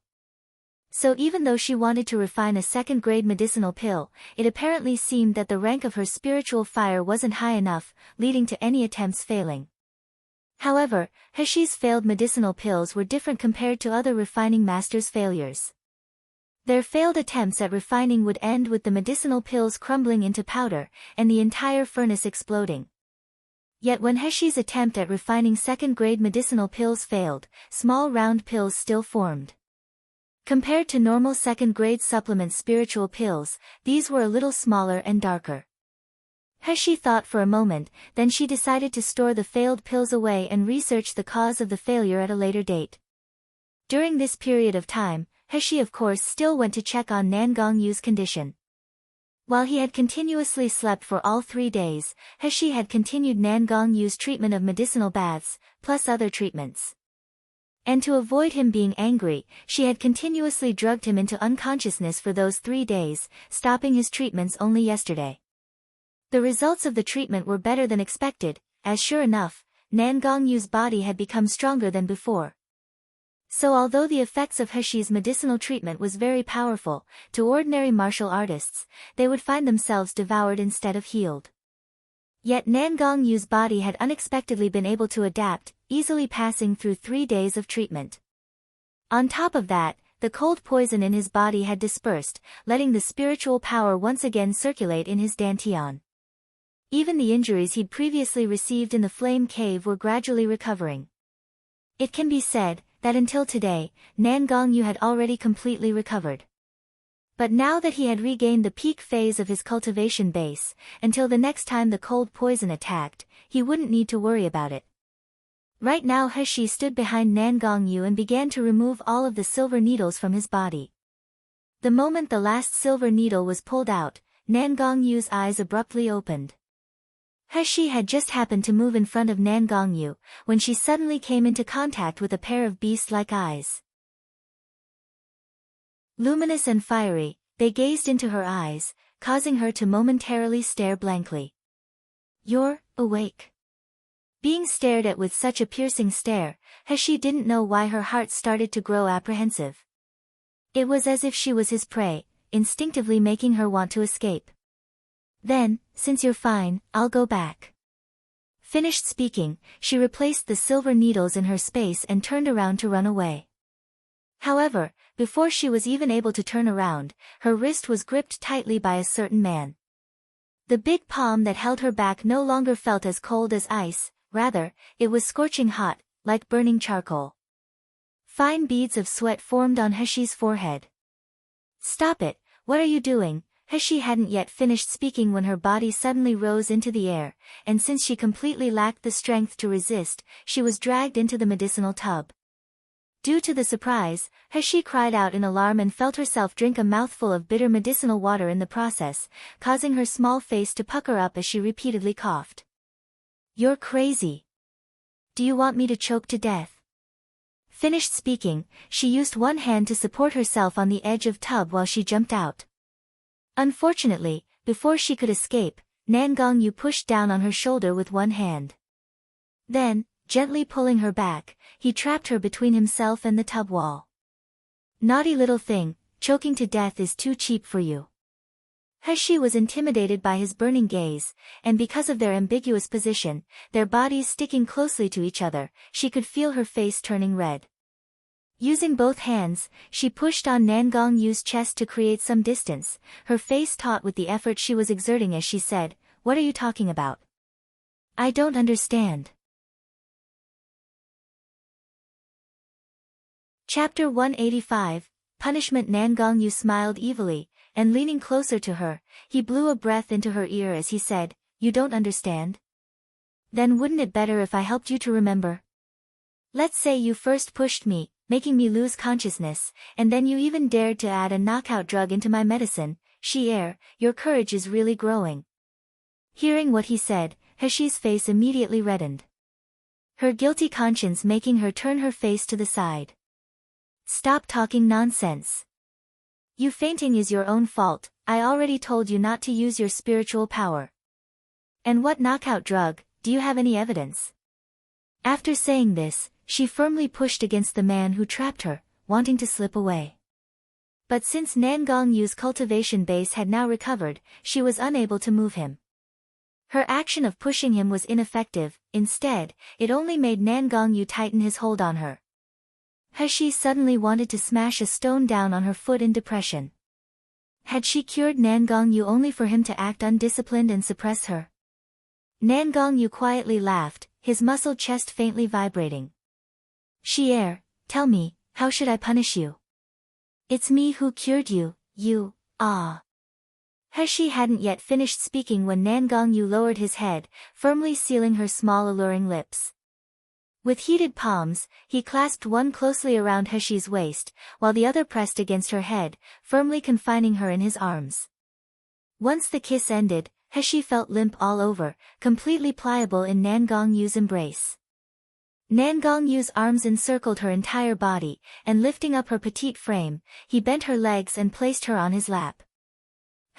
Speaker 1: So even though she wanted to refine a second-grade medicinal pill, it apparently seemed that the rank of her spiritual fire wasn't high enough, leading to any attempts failing. However, Heshi's failed medicinal pills were different compared to other refining masters' failures. Their failed attempts at refining would end with the medicinal pills crumbling into powder, and the entire furnace exploding. Yet when Heshi's attempt at refining second-grade medicinal pills failed, small round pills still formed. Compared to normal second-grade supplement spiritual pills, these were a little smaller and darker. Heshi thought for a moment, then she decided to store the failed pills away and research the cause of the failure at a later date. During this period of time, Heshi of course still went to check on Nangong Yu's condition. While he had continuously slept for all 3 days, Heshi had continued Nangong Yu's treatment of medicinal baths, plus other treatments. And to avoid him being angry, she had continuously drugged him into unconsciousness for those 3 days, stopping his treatments only yesterday. The results of the treatment were better than expected, as sure enough, Nangong Yu's body had become stronger than before. So although the effects of Heshi's medicinal treatment was very powerful, to ordinary martial artists, they would find themselves devoured instead of healed. Yet Nangong Yu's body had unexpectedly been able to adapt, easily passing through 3 days of treatment. On top of that, the cold poison in his body had dispersed, letting the spiritual power once again circulate in his dantian. Even the injuries he'd previously received in the flame cave were gradually recovering. It can be said that until today, Nangong Yu had already completely recovered. But now that he had regained the peak phase of his cultivation base, until the next time the cold poison attacked, he wouldn't need to worry about it. Right now Heshi stood behind Nangong Yu and began to remove all of the silver needles from his body. The moment the last silver needle was pulled out, Nangong Yu's eyes abruptly opened. Heshi had just happened to move in front of Nangong Yu, when she suddenly came into contact with a pair of beast-like eyes. Luminous and fiery, they gazed into her eyes, causing her to momentarily stare blankly. "You're awake." Being stared at with such a piercing stare, Heshi didn't know why her heart started to grow apprehensive. It was as if she was his prey, instinctively making her want to escape. "Then, since you're fine, I'll go back." Finished speaking, she replaced the silver needles in her space and turned around to run away. However, before she was even able to turn around, her wrist was gripped tightly by a certain man. The big palm that held her back no longer felt as cold as ice, rather, it was scorching hot, like burning charcoal. Fine beads of sweat formed on Heshi's forehead. Stop it, what are you doing? She hadn't yet finished speaking when her body suddenly rose into the air, and since she completely lacked the strength to resist, she was dragged into the medicinal tub. Due to the surprise, she cried out in alarm and felt herself drink a mouthful of bitter medicinal water in the process, causing her small face to pucker up as she repeatedly coughed. You're crazy. Do you want me to choke to death? Finished speaking, she used one hand to support herself on the edge of tub while she jumped out. Unfortunately, before she could escape, Nan Gongyu pushed down on her shoulder with one hand. Then, gently pulling her back, he trapped her between himself and the tub wall. Naughty little thing, choking to death is too cheap for you. She was intimidated by his burning gaze, and because of their ambiguous position, their bodies sticking closely to each other, she could feel her face turning red. Using both hands, she pushed on Nan Gongyu's chest to create some distance, her face taut with the effort she was exerting as she said, "What are you talking about? I don't understand." Chapter 185, Punishment. Nan Gongyu smiled evilly, and leaning closer to her, he blew a breath into her ear as he said, "You don't understand? Then wouldn't it better if I helped you to remember? Let's say you first pushed me, making me lose consciousness, and then you even dared to add a knockout drug into my medicine. Xi'er, your courage is really growing." Hearing what he said, Heshi's face immediately reddened, her guilty conscience making her turn her face to the side. "Stop talking nonsense. You fainting is your own fault, I already told you not to use your spiritual power. And what knockout drug, do you have any evidence?" After saying this, she firmly pushed against the man who trapped her, wanting to slip away. But since Nan Gongyu's cultivation base had now recovered, she was unable to move him. Her action of pushing him was ineffective, instead, it only made Nan Gongyu tighten his hold on her. She suddenly wanted to smash a stone down on her foot in depression. Had she cured Nan Gongyu only for him to act undisciplined and suppress her? Nan Gongyu quietly laughed, his muscled chest faintly vibrating. "Xi'er, tell me, how should I punish you? It's me who cured you, you, ah." She hadn't yet finished speaking when Nan Gongyu lowered his head, firmly sealing her small alluring lips. With heated palms, he clasped one closely around Heshi's waist, while the other pressed against her head, firmly confining her in his arms. Once the kiss ended, Heshi felt limp all over, completely pliable in Nan Gongyu's embrace. Nan Gongyu's arms encircled her entire body, and lifting up her petite frame, he bent her legs and placed her on his lap.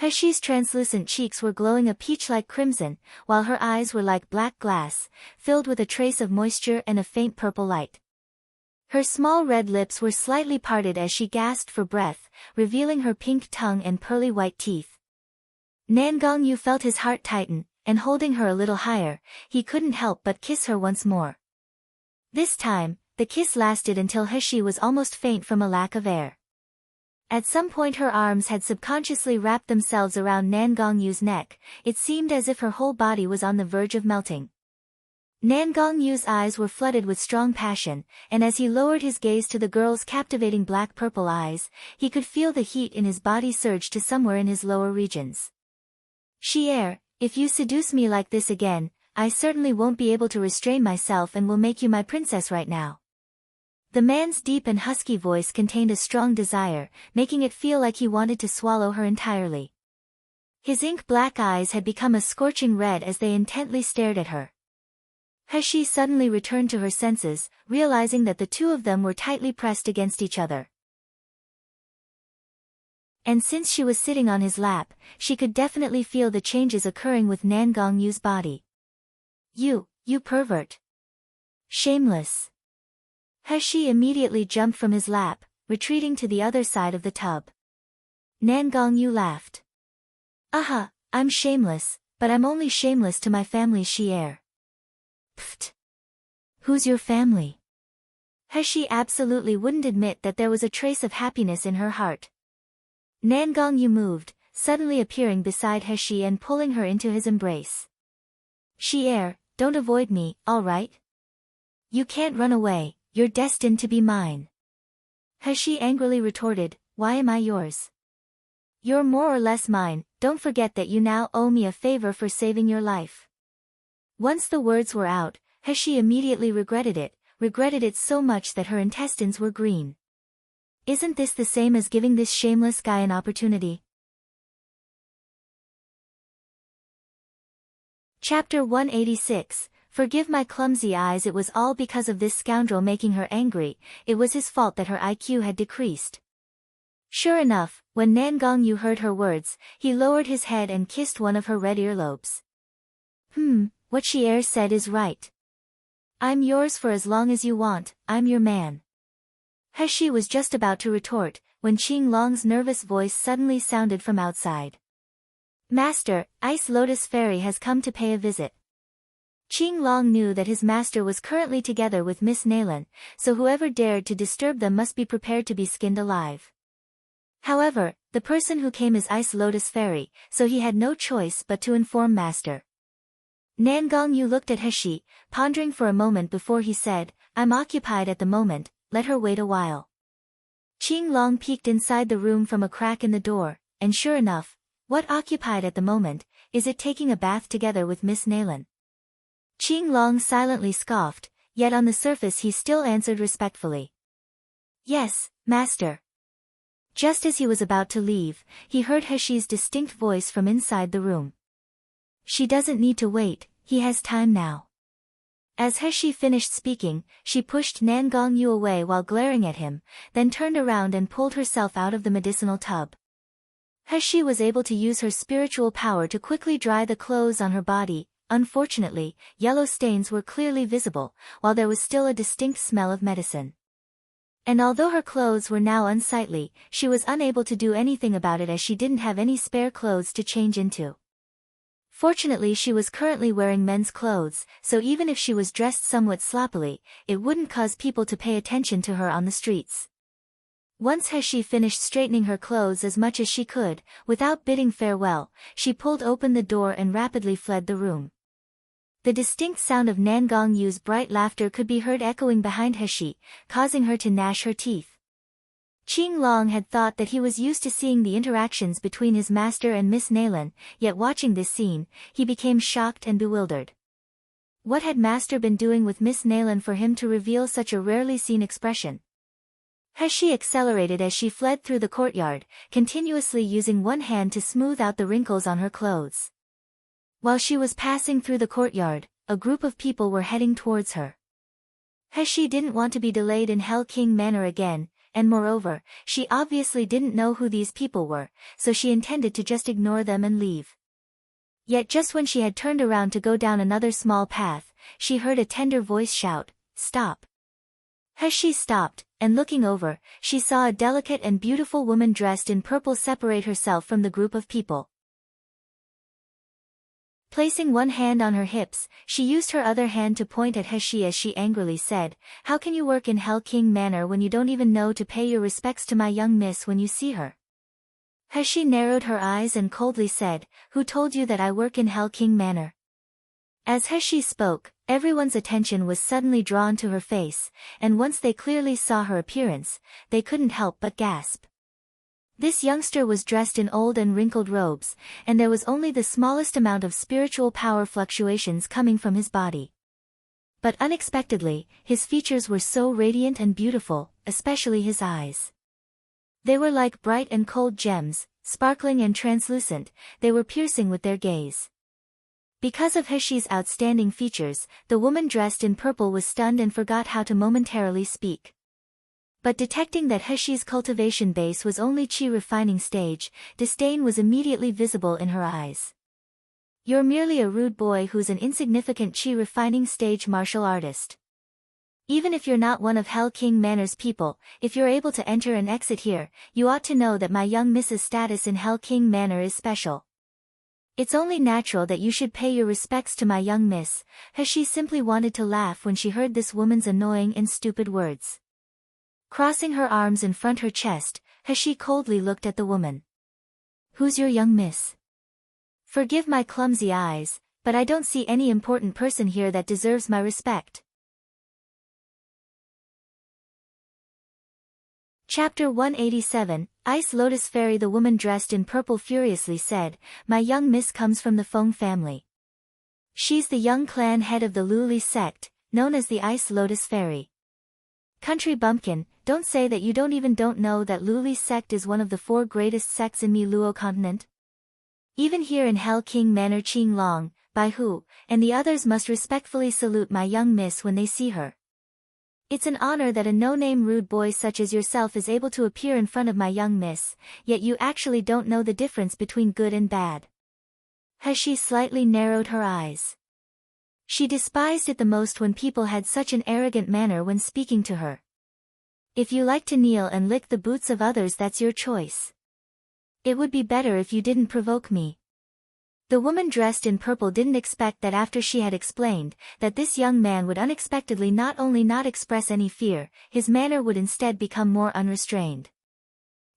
Speaker 1: Heshi's translucent cheeks were glowing a peach-like crimson, while her eyes were like black glass, filled with a trace of moisture and a faint purple light. Her small red lips were slightly parted as she gasped for breath, revealing her pink tongue and pearly white teeth. Nan Gongyu felt his heart tighten, and holding her a little higher, he couldn't help but kiss her once more. This time, the kiss lasted until Heshi was almost faint from a lack of air. At some point her arms had subconsciously wrapped themselves around Nan Gongyu's neck, it seemed as if her whole body was on the verge of melting. Nan Gongyu's eyes were flooded with strong passion, and as he lowered his gaze to the girl's captivating black-purple eyes, he could feel the heat in his body surge to somewhere in his lower regions. "Xi'er, if you seduce me like this again, I certainly won't be able to restrain myself and will make you my princess right now." The man's deep and husky voice contained a strong desire, making it feel like he wanted to swallow her entirely. His ink-black eyes had become a scorching red as they intently stared at her. Heshi suddenly returned to her senses, realizing that the two of them were tightly pressed against each other. And since she was sitting on his lap, she could definitely feel the changes occurring with Nan Gongyu's body. You pervert. Shameless." Heshi immediately jumped from his lap, retreating to the other side of the tub. Nan Gongyu laughed. "Aha, I'm shameless, but I'm only shameless to my family Xi'er." "Pfft. Who's your family?" Heshi absolutely wouldn't admit that there was a trace of happiness in her heart. Nan Gongyu moved, suddenly appearing beside Heshi and pulling her into his embrace. "Xi'er, don't avoid me, all right? You can't run away. You're destined to be mine." Heshi angrily retorted, "Why am I yours? You're more or less mine, don't forget that you now owe me a favor for saving your life. Once the words were out, Heshi immediately regretted it so much that her intestines were green. Isn't this the same as giving this shameless guy an opportunity? Chapter 186, Forgive my clumsy eyes. It was all because of this scoundrel making her angry. It was his fault that her IQ had decreased. Sure enough, when Nan Gongyu heard her words, he lowered his head and kissed one of her red earlobes. What she said is right. I'm yours for as long as you want, I'm your man. Heshi was just about to retort, when Qing Long's nervous voice suddenly sounded from outside. Master, Ice Lotus Fairy has come to pay a visit. Qing Long knew that his master was currently together with Miss Naylan, so whoever dared to disturb them must be prepared to be skinned alive. However, the person who came is Ice Lotus Fairy, so he had no choice but to inform master. Nan Gongyu looked at Heshi, pondering for a moment before he said, I'm occupied at the moment, let her wait a while. Qing Long peeked inside the room from a crack in the door, and sure enough, what occupied at the moment, is it taking a bath together with Miss Naylan? Qing Long silently scoffed, yet on the surface he still answered respectfully. Yes, master. Just as he was about to leave, he heard Heshi's distinct voice from inside the room. She doesn't need to wait, he has time now. As Heshi finished speaking, she pushed Nan Gongyu away while glaring at him, then turned around and pulled herself out of the medicinal tub. Heshi was able to use her spiritual power to quickly dry the clothes on her body. Unfortunately, yellow stains were clearly visible, while there was still a distinct smell of medicine. And although her clothes were now unsightly, she was unable to do anything about it as she didn't have any spare clothes to change into. Fortunately, she was currently wearing men's clothes, so even if she was dressed somewhat sloppily, it wouldn't cause people to pay attention to her on the streets. Once Heshi finished straightening her clothes as much as she could, without bidding farewell, she pulled open the door and rapidly fled the room. The distinct sound of Nan Gongyu's bright laughter could be heard echoing behind Heshi, causing her to gnash her teeth. Qing Long had thought that he was used to seeing the interactions between his master and Miss Naylan, yet watching this scene, he became shocked and bewildered. What had master been doing with Miss Naylan for him to reveal such a rarely seen expression? Heshi accelerated as she fled through the courtyard, continuously using one hand to smooth out the wrinkles on her clothes. While she was passing through the courtyard, a group of people were heading towards her. Heshi didn't want to be delayed in Hell King Manor again, and moreover, she obviously didn't know who these people were, so she intended to just ignore them and leave. Yet just when she had turned around to go down another small path, she heard a tender voice shout, "Stop!" Heshi stopped, and looking over, she saw a delicate and beautiful woman dressed in purple separate herself from the group of people. Placing one hand on her hips, she used her other hand to point at Heshi as she angrily said, "How can you work in Hell King Manor when you don't even know to pay your respects to my young miss when you see her?" Heshi narrowed her eyes and coldly said, "Who told you that I work in Hell King Manor?" As Heshi spoke, everyone's attention was suddenly drawn to her face, and once they clearly saw her appearance, they couldn't help but gasp. This youngster was dressed in old and wrinkled robes, and there was only the smallest amount of spiritual power fluctuations coming from his body. But unexpectedly, his features were so radiant and beautiful, especially his eyes. They were like bright and cold gems, sparkling and translucent, they were piercing with their gaze. Because of Heshi's outstanding features, the woman dressed in purple was stunned and forgot how to momentarily speak. But detecting that Heshi's cultivation base was only chi refining stage, disdain was immediately visible in her eyes. "You're merely a rude boy who's an insignificant chi refining stage martial artist. Even if you're not one of Hell King Manor's people, if you're able to enter and exit here, you ought to know that my young miss's status in Hell King Manor is special. It's only natural that you should pay your respects to my young miss." Heshi simply wanted to laugh when she heard this woman's annoying and stupid words. Crossing her arms in front her chest, Heshi coldly looked at the woman. "Who's your young miss? Forgive my clumsy eyes, but I don't see any important person here that deserves my respect." Chapter 187, Ice Lotus Fairy. The woman dressed in purple furiously said, "My young miss comes from the Feng family. She's the young clan head of the Luli sect, known as the Ice Lotus Fairy." Country bumpkin, don't say that you don't know that Luli sect is one of the 4 greatest sects in Mi Luo continent. Even here in Hell King Manor, Qing Long, Bai Hu, and the others must respectfully salute my young miss when they see her. It's an honor that a no-name rude boy such as yourself is able to appear in front of my young miss, yet you actually don't know the difference between good and bad. She slightly narrowed her eyes. She despised it the most when people had such an arrogant manner when speaking to her. If you like to kneel and lick the boots of others, that's your choice. It would be better if you didn't provoke me. The woman dressed in purple didn't expect that after she had explained that this young man would unexpectedly not only not express any fear, his manner would instead become more unrestrained.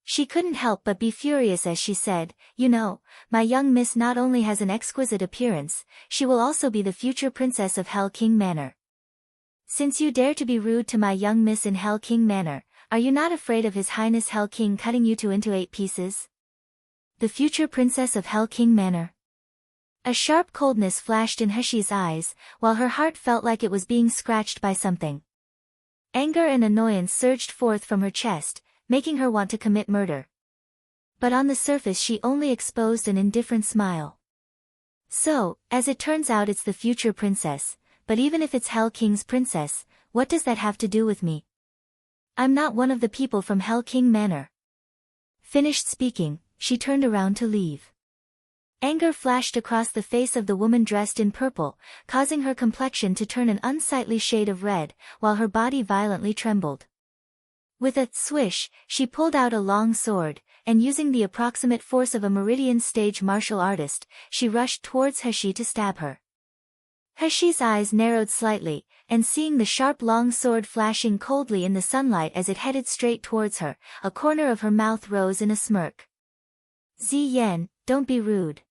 Speaker 1: She couldn't help but be furious as she said, "You know, my young miss not only has an exquisite appearance, she will also be the future princess of Hell King Manor. Since you dare to be rude to my young miss in Hell King Manor, are you not afraid of His Highness Hell King cutting you into 8 pieces? The future princess of Hell King Manor?" A sharp coldness flashed in Heshi's eyes, while her heart felt like it was being scratched by something. Anger and annoyance surged forth from her chest, making her want to commit murder. But on the surface she only exposed an indifferent smile. "So, as it turns out, it's the future princess, but even if it's Hell King's princess, what does that have to do with me? I'm not one of the people from Hell King Manor." Finished speaking, she turned around to leave. Anger flashed across the face of the woman dressed in purple, causing her complexion to turn an unsightly shade of red, while her body violently trembled. With a swish, she pulled out a long sword, and using the approximate force of a Meridian stage martial artist, she rushed towards Heshi to stab her. Heshi's eyes narrowed slightly, and seeing the sharp long sword flashing coldly in the sunlight as it headed straight towards her, a corner of her mouth rose in a smirk. "Ziyan, don't be rude."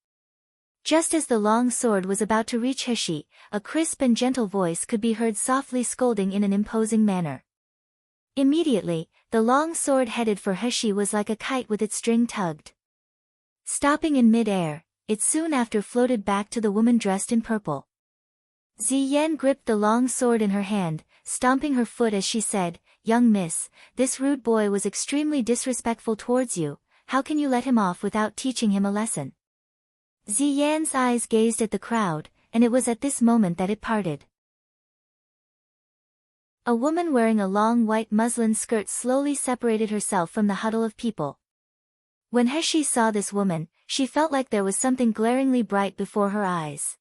Speaker 1: Just as the long sword was about to reach Heshi, a crisp and gentle voice could be heard softly scolding in an imposing manner. Immediately, the long sword headed for Heshi was like a kite with its string tugged. Stopping in mid-air, it soon after floated back to the woman dressed in purple. Ziyan gripped the long sword in her hand, stomping her foot as she said, "Young miss, this rude boy was extremely disrespectful towards you. How can you let him off without teaching him a lesson?" Ziyan's eyes gazed at the crowd, and it was at this moment that it parted. A woman wearing a long white muslin skirt slowly separated herself from the huddle of people. When Heshi saw this woman, she felt like there was something glaringly bright before her eyes.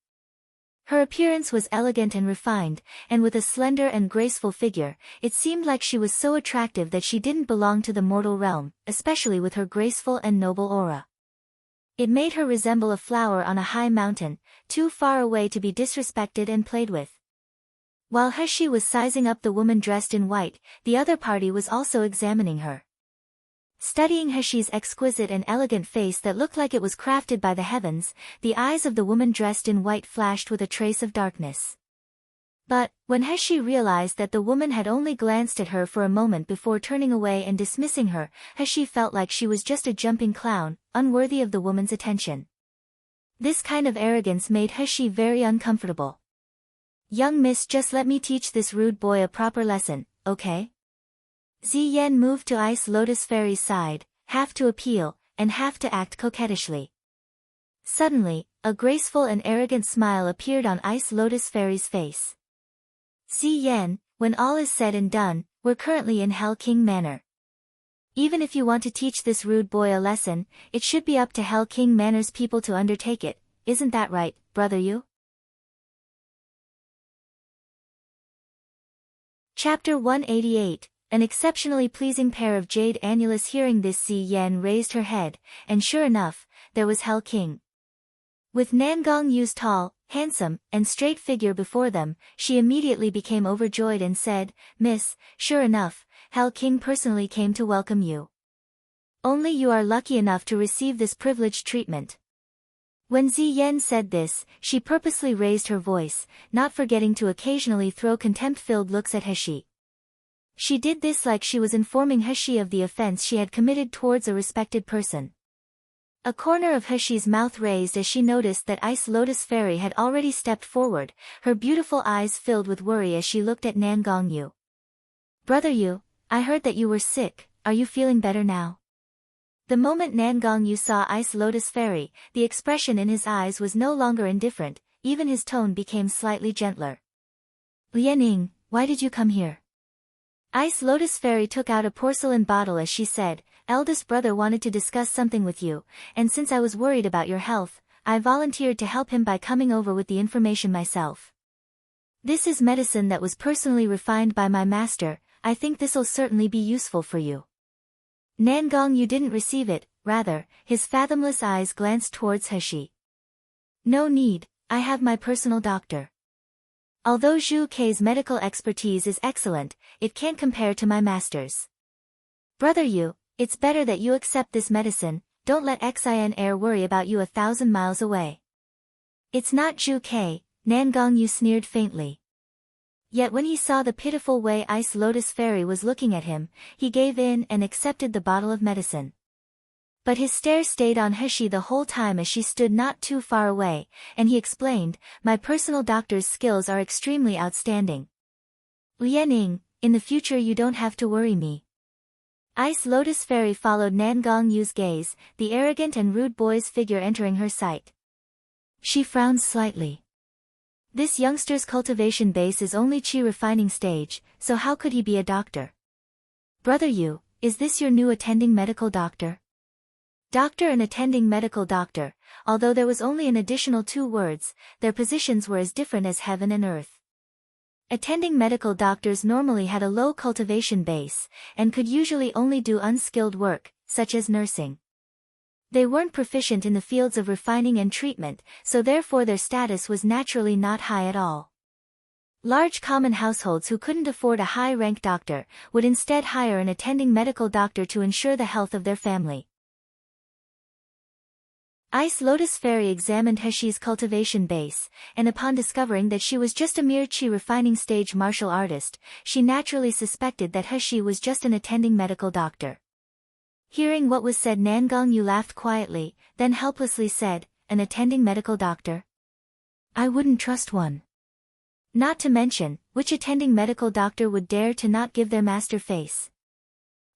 Speaker 1: Her appearance was elegant and refined, and with a slender and graceful figure, it seemed like she was so attractive that she didn't belong to the mortal realm, especially with her graceful and noble aura. It made her resemble a flower on a high mountain, too far away to be disrespected and played with. While Heshi was sizing up the woman dressed in white, the other party was also examining her. Studying Heshi's exquisite and elegant face that looked like it was crafted by the heavens, the eyes of the woman dressed in white flashed with a trace of darkness. But, when Heshi realized that the woman had only glanced at her for a moment before turning away and dismissing her, Heshi felt like she was just a jumping clown, unworthy of the woman's attention. This kind of arrogance made Heshi very uncomfortable. "Young miss, just let me teach this rude boy a proper lesson, okay?" Ziyan moved to Ice Lotus Fairy's side, half to appeal, and half to act coquettishly. Suddenly, a graceful and arrogant smile appeared on Ice Lotus Fairy's face. "Ziyan, when all is said and done, we're currently in Hell King Manor. Even if you want to teach this rude boy a lesson, it should be up to Hell King Manor's people to undertake it, isn't that right, brother you?" Chapter 188, An exceptionally pleasing pair of jade annulus. Hearing this, Ziyan raised her head, and sure enough, there was Hell King. With Nangong Yu's tall, handsome, and straight figure before them, she immediately became overjoyed and said, "Miss, sure enough, Hell King personally came to welcome you. Only you are lucky enough to receive this privileged treatment." When Ziyan said this, she purposely raised her voice, not forgetting to occasionally throw contempt-filled looks at Heshi. She did this like she was informing Heshi of the offense she had committed towards a respected person. A corner of Heshi's mouth raised as she noticed that Ice Lotus Fairy had already stepped forward, her beautiful eyes filled with worry as she looked at Nan Gongyu. Brother Yu, I heard that you were sick, are you feeling better now? The moment Nan Gongyu saw Ice Lotus Fairy, the expression in his eyes was no longer indifferent, even his tone became slightly gentler. Lianing, why did you come here? Ice Lotus Fairy took out a porcelain bottle as she said, eldest brother wanted to discuss something with you, and since I was worried about your health, I volunteered to help him by coming over with the information myself. This is medicine that was personally refined by my master, I think this'll certainly be useful for you. Nan Gongyu didn't receive it, rather, his fathomless eyes glanced towards Heshi. No need, I have my personal doctor. Although Zhu Kei's medical expertise is excellent, it can't compare to my master's. Brother Yu, it's better that you accept this medicine, don't let Xin Air worry about you 1,000 miles away. It's not Zhu Kei, Nan Gongyu sneered faintly. Yet when he saw the pitiful way Ice Lotus Fairy was looking at him, he gave in and accepted the bottle of medicine. But his stare stayed on Heshi the whole time as she stood not too far away, and he explained, my personal doctor's skills are extremely outstanding. Lianing, in the future you don't have to worry me. Ice Lotus Fairy followed Nan Gongyu's gaze, the arrogant and rude boy's figure entering her sight. She frowned slightly. This youngster's cultivation base is only Qi refining stage, so how could he be a doctor? Brother Yu, is this your new attending medical doctor? Doctor and attending medical doctor, although there was only an additional 2 words, their positions were as different as heaven and earth. Attending medical doctors normally had a low cultivation base, and could usually only do unskilled work, such as nursing. They weren't proficient in the fields of refining and treatment, so therefore their status was naturally not high at all. Large common households who couldn't afford a high-rank doctor, would instead hire an attending medical doctor to ensure the health of their family. Ice Lotus Fairy examined Heshi's cultivation base, and upon discovering that she was just a mere Qi refining stage martial artist, she naturally suspected that Heshi was just an attending medical doctor. Hearing what was said, Nan Gongyu laughed quietly, then helplessly said, an attending medical doctor? I wouldn't trust one. Not to mention, which attending medical doctor would dare to not give their master face?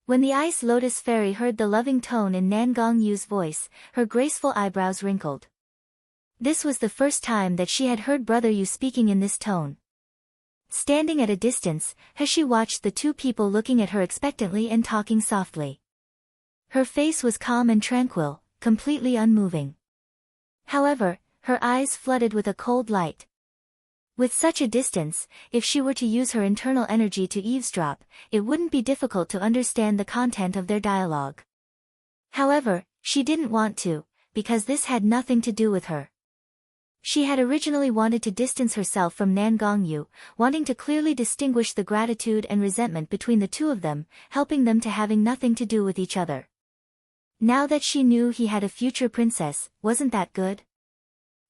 Speaker 1: When the Ice Lotus Fairy heard the loving tone in Nan Gongyu's voice, her graceful eyebrows wrinkled. This was the first time that she had heard Brother Yu speaking in this tone. Standing at a distance, Heshi watched the 2 people looking at her expectantly and talking softly. Her face was calm and tranquil, completely unmoving. However, her eyes flooded with a cold light. With such a distance, if she were to use her internal energy to eavesdrop, it wouldn't be difficult to understand the content of their dialogue. However, she didn't want to, because this had nothing to do with her. She had originally wanted to distance herself from Nan Gongyu, wanting to clearly distinguish the gratitude and resentment between the 2 of them, helping them to having nothing to do with each other. Now that she knew he had a future princess, wasn't that good?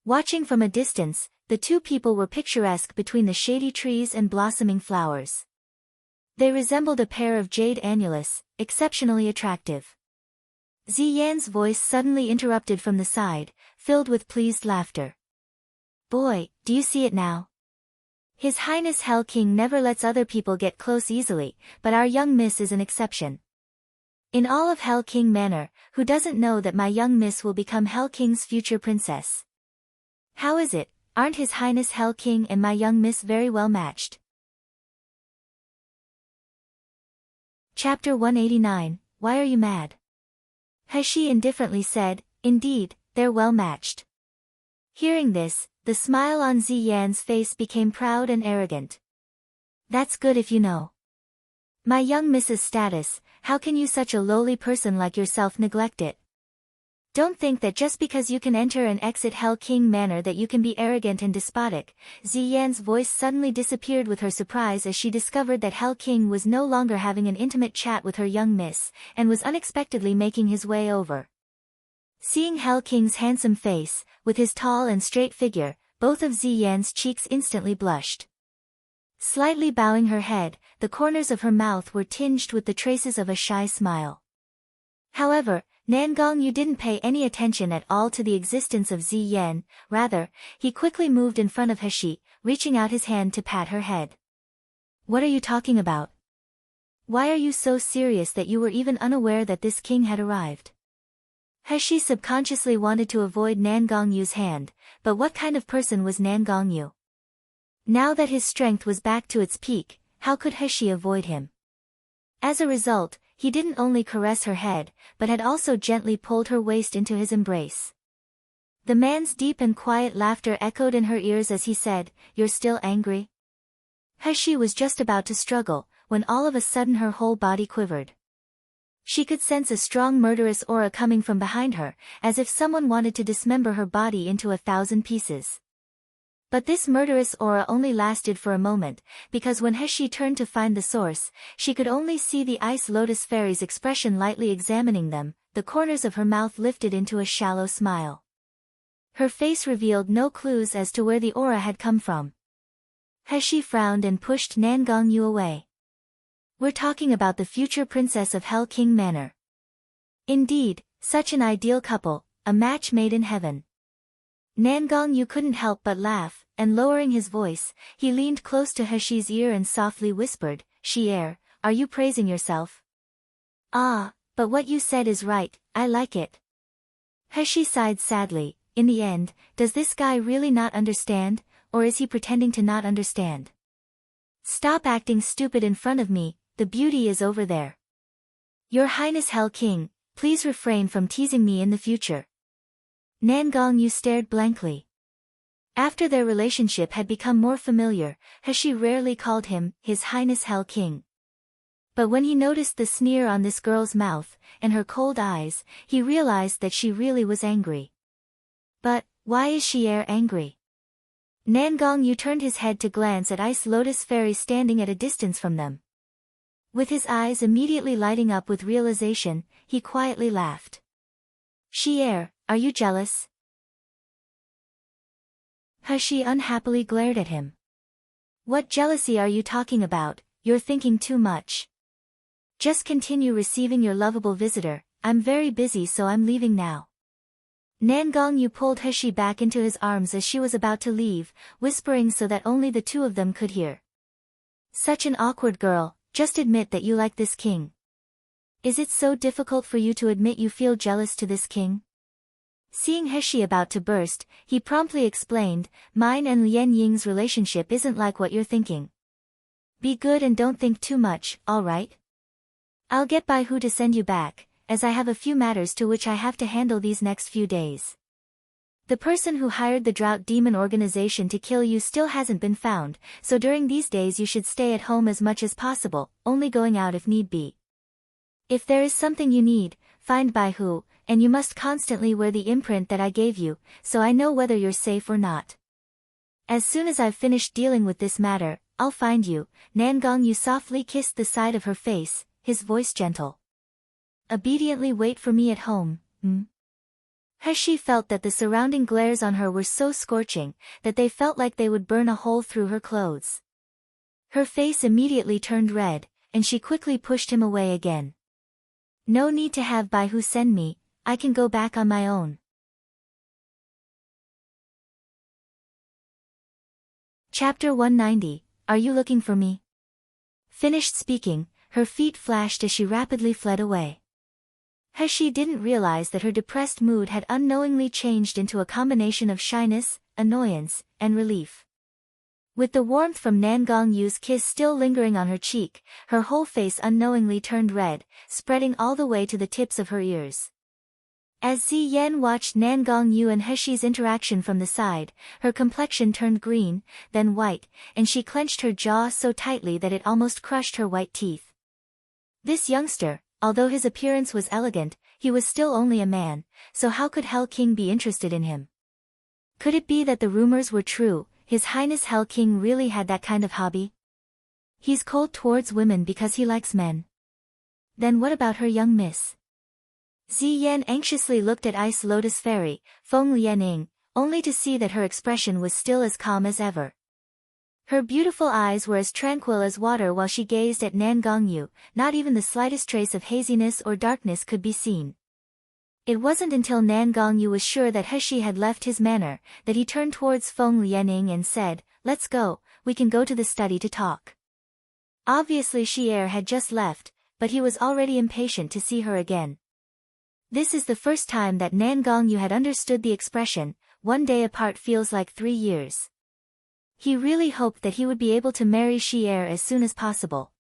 Speaker 1: Watching from a distance, the 2 people were picturesque between the shady trees and blossoming flowers. They resembled a pair of jade annulus, exceptionally attractive. Ziyan's voice suddenly interrupted from the side, filled with pleased laughter. Boy, do you see it now? His Highness Hell King never lets other people get close easily, but our young miss is an exception. In all of Hell King Manor, who doesn't know that my young miss will become Hell King's future princess? How is it? Aren't His Highness Hell King and my young miss very well matched? Chapter 189, Why are you mad? Heshi indifferently said, indeed, they're well matched. Hearing this, the smile on Ziyan's face became proud and arrogant. That's good if you know. My young miss's status, how can you such a lowly person like yourself neglect it? Don't think that just because you can enter and exit Hell King Manor that you can be arrogant and despotic. Ziyan's voice suddenly disappeared with her surprise as she discovered that Hell King was no longer having an intimate chat with her young miss, and was unexpectedly making his way over. Seeing Hell King's handsome face, with his tall and straight figure, both of Ziyan's cheeks instantly blushed. Slightly bowing her head, the corners of her mouth were tinged with the traces of a shy smile. However, Nangongyu didn't pay any attention at all to the existence of Ziyan. Rather, he quickly moved in front of Heshi, reaching out his hand to pat her head. What are you talking about? Why are you so serious that you were even unaware that this king had arrived? Heshi subconsciously wanted to avoid Nangongyu's hand, but what kind of person was Nangongyu? Now that his strength was back to its peak, how could Heshi avoid him? As a result, he didn't only caress her head, but had also gently pulled her waist into his embrace. The man's deep and quiet laughter echoed in her ears as he said, "You're still angry?" Heshi was just about to struggle, when all of a sudden her whole body quivered. She could sense a strong murderous aura coming from behind her, as if someone wanted to dismember her body into 1,000 pieces. But this murderous aura only lasted for a moment, because when Heshi turned to find the source, she could only see the ice lotus fairy's expression lightly examining them. The corners of her mouth lifted into a shallow smile. Her face revealed no clues as to where the aura had come from. Heshi frowned and pushed Nangongyu away. We're talking about the future princess of Hell King Manor. Indeed, such an ideal couple, a match made in heaven. Nangongyu couldn't help but laugh, and lowering his voice, he leaned close to Heshi's ear and softly whispered, "Xie, are you praising yourself?" "Ah, but what you said is right, I like it." Heshi sighed sadly. In the end, does this guy really not understand, or is he pretending to not understand? "Stop acting stupid in front of me, the beauty is over there." "Your Highness Hell King, please refrain from teasing me in the future." Nangongyu stared blankly. After their relationship had become more familiar, Heshi rarely called him His Highness Hell King. But when he noticed the sneer on this girl's mouth, and her cold eyes, he realized that she really was angry. But, why is Xie angry? Nangongyu turned his head to glance at Ice Lotus Fairy standing at a distance from them. With his eyes immediately lighting up with realization, he quietly laughed. "Xie, are you jealous?" Heshi unhappily glared at him. "What jealousy are you talking about? You're thinking too much. Just continue receiving your lovable visitor, I'm very busy so I'm leaving now." Nangongyu pulled Heshi back into his arms as she was about to leave, whispering so that only the two of them could hear. "Such an awkward girl, just admit that you like this king. Is it so difficult for you to admit you feel jealous to this king?" Seeing Heshi about to burst, he promptly explained, "Mine and Lian Ying's relationship isn't like what you're thinking. Be good and don't think too much, alright? I'll get by who to send you back, as I have a few matters to which I have to handle these next few days. The person who hired the Drought Demon organization to kill you still hasn't been found, so during these days you should stay at home as much as possible, only going out if need be. If there is something you need, find Baihu, and you must constantly wear the imprint that I gave you, so I know whether you're safe or not. As soon as I've finished dealing with this matter, I'll find you." Nangongyu softly kissed the side of her face, his voice gentle. "Obediently wait for me at home, Heshi felt that the surrounding glares on her were so scorching, that they felt like they would burn a hole through her clothes. Her face immediately turned red, and she quickly pushed him away again. "No need to have Baihu send me, I can go back on my own." Chapter 190, Are You Looking for Me? Finished speaking, her feet flashed as she rapidly fled away. Heshi didn't realize that her depressed mood had unknowingly changed into a combination of shyness, annoyance, and relief. With the warmth from Nangongyu's kiss still lingering on her cheek, her whole face unknowingly turned red, spreading all the way to the tips of her ears. As Ziyan watched Nangongyu and Heshi's interaction from the side, her complexion turned green, then white, and she clenched her jaw so tightly that it almost crushed her white teeth. This youngster, although his appearance was elegant, he was still only a man, so how could Hell King be interested in him? Could it be that the rumors were true? His Highness Hell King really had that kind of hobby? He's cold towards women because he likes men. Then what about her young miss? Ziyan anxiously looked at Ice Lotus Fairy, Feng Lianing, only to see that her expression was still as calm as ever. Her beautiful eyes were as tranquil as water while she gazed at Nan Gongyu, not even the slightest trace of haziness or darkness could be seen. It wasn't until Nan Gongyu was sure that He had left his manor, that he turned towards Feng Lianing and said, "Let's go, we can go to the study to talk." Obviously Xi'er had just left, but he was already impatient to see her again. This is the first time that Nan Gongyu had understood the expression, "One day apart feels like 3 years." He really hoped that he would be able to marry Xi'er as soon as possible.